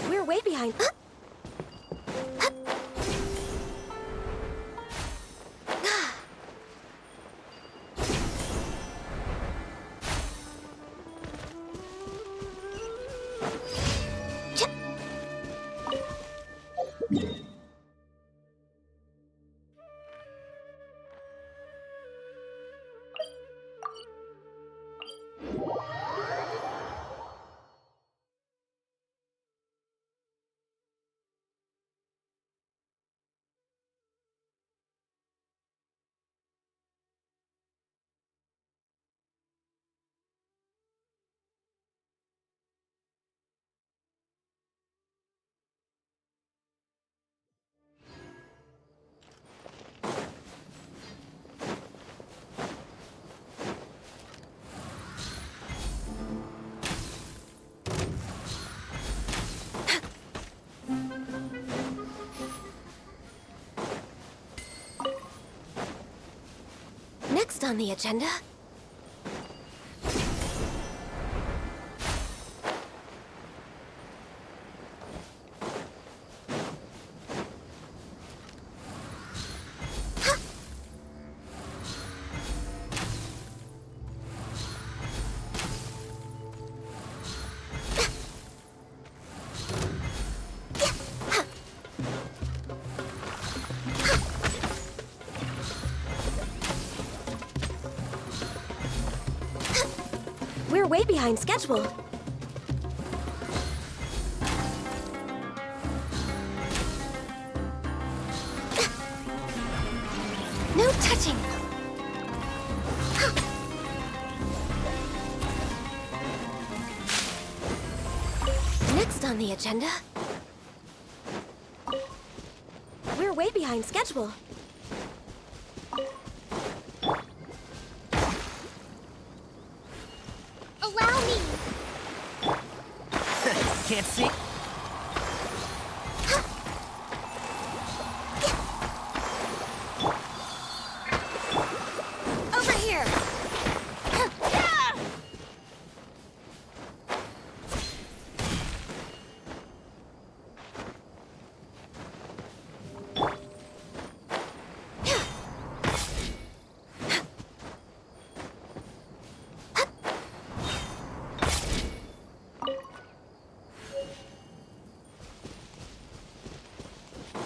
We're way behind. Next on the agenda... We're way behind schedule. No touching. Next on the agenda... We're way behind schedule. Allow me! Can't see. Over here!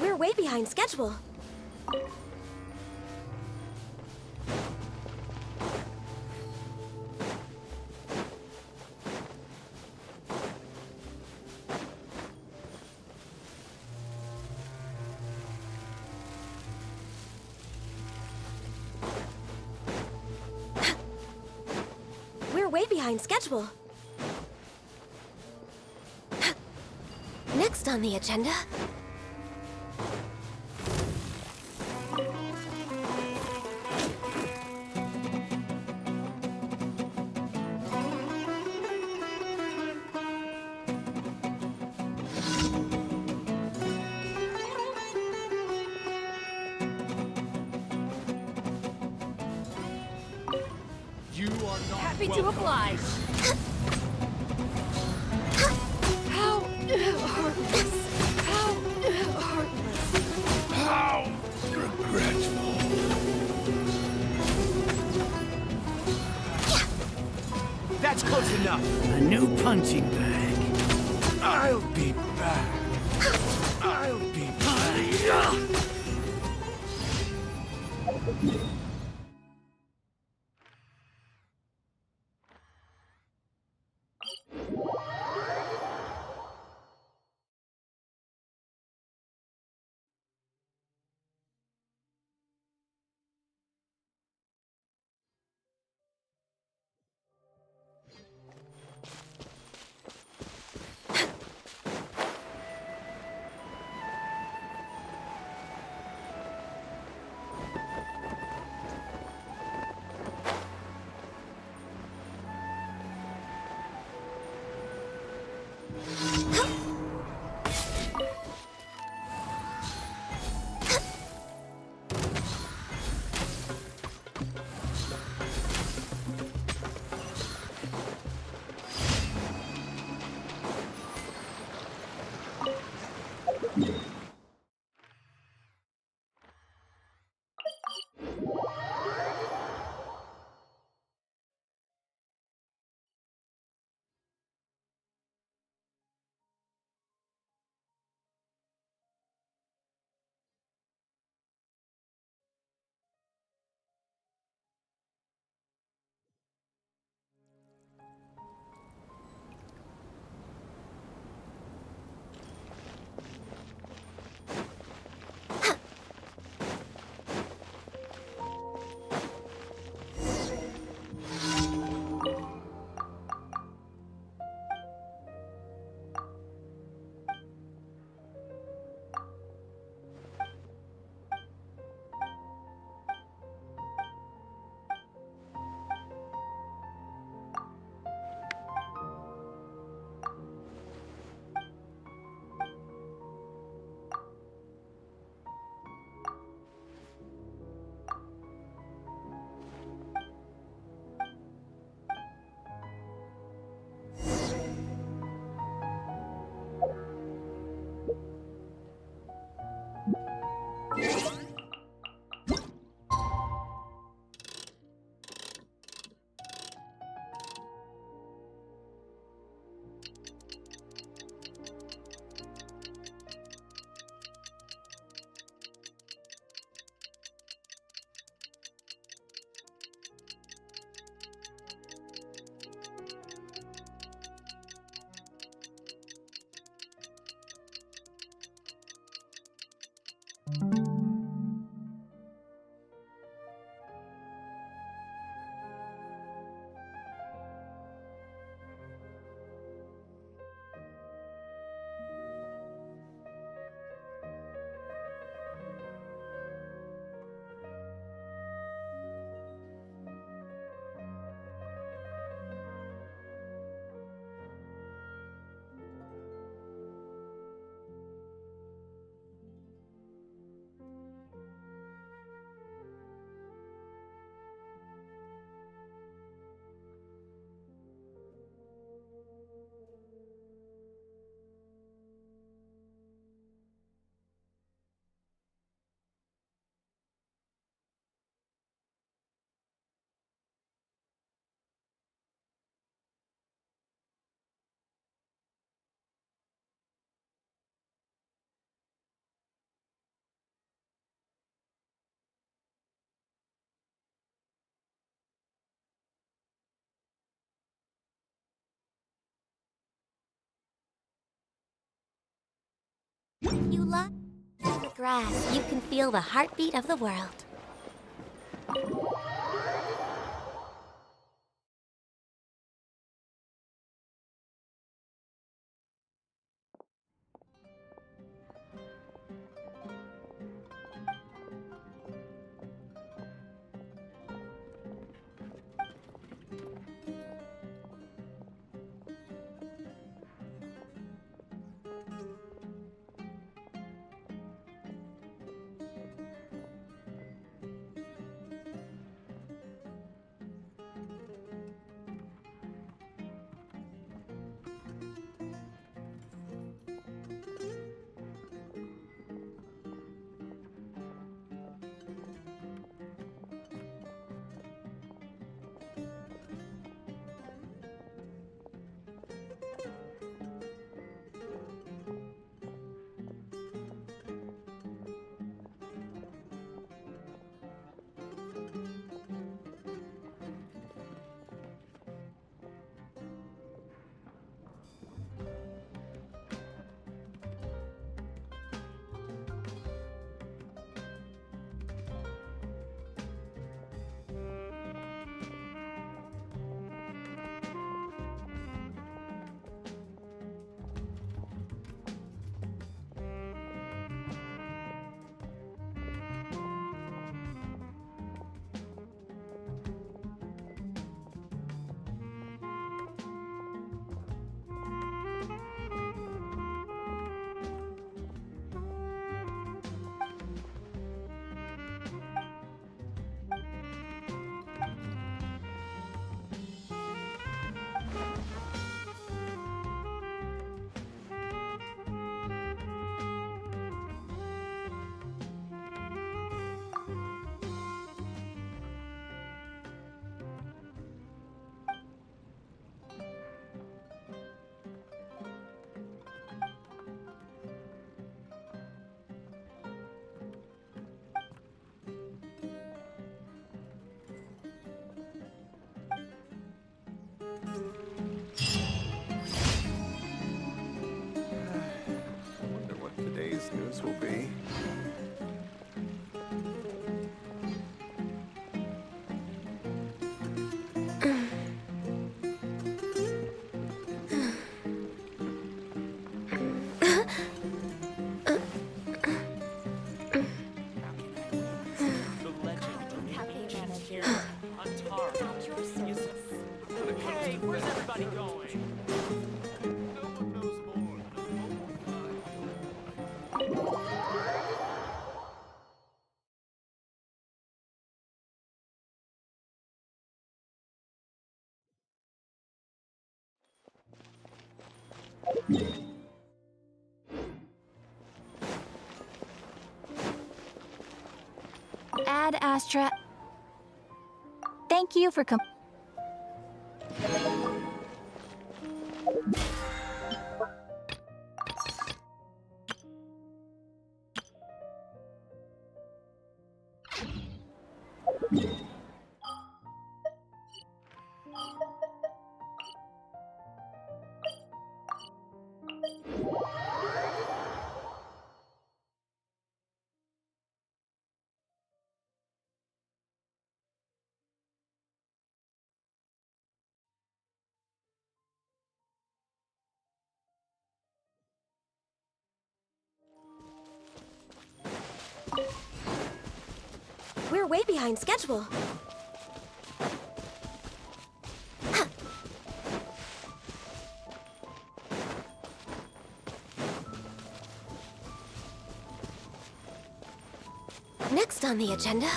We're way behind schedule. We're way behind schedule. Next on the agenda... You are not Happy to welcome. oblige. How heartless. How heartless. How regretful. That's close enough. A new punching bag. I'll be back. I'll be back. If you lie in the grass, you can feel the heartbeat of the world. this will be. Hey, where's everybody going? Ad Astra. Thank you for We're way behind schedule. Next on the agenda...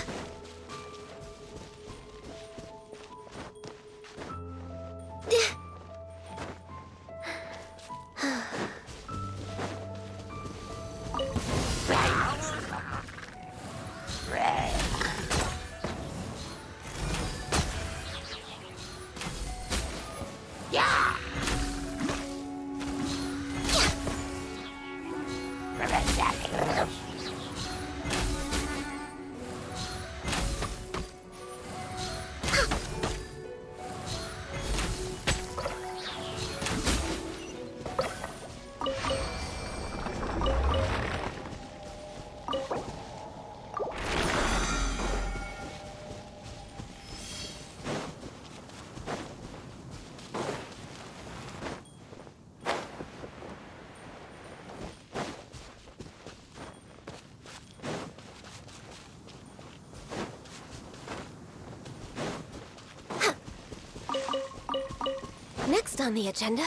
Next on the agenda...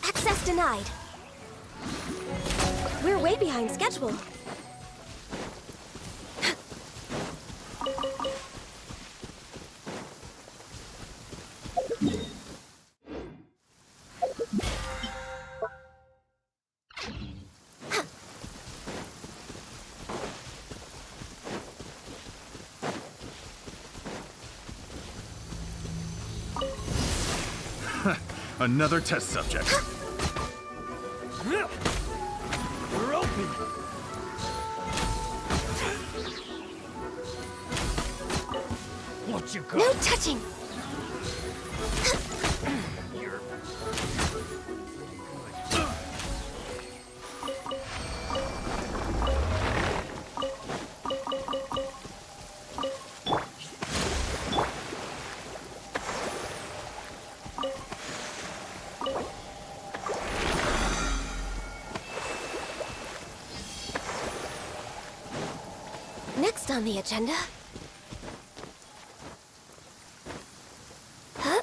Access denied. We're way behind schedule. Another test subject. We're open. What you got? No touching. Next on the agenda... Huh?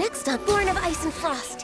Next up, born of ice and frost.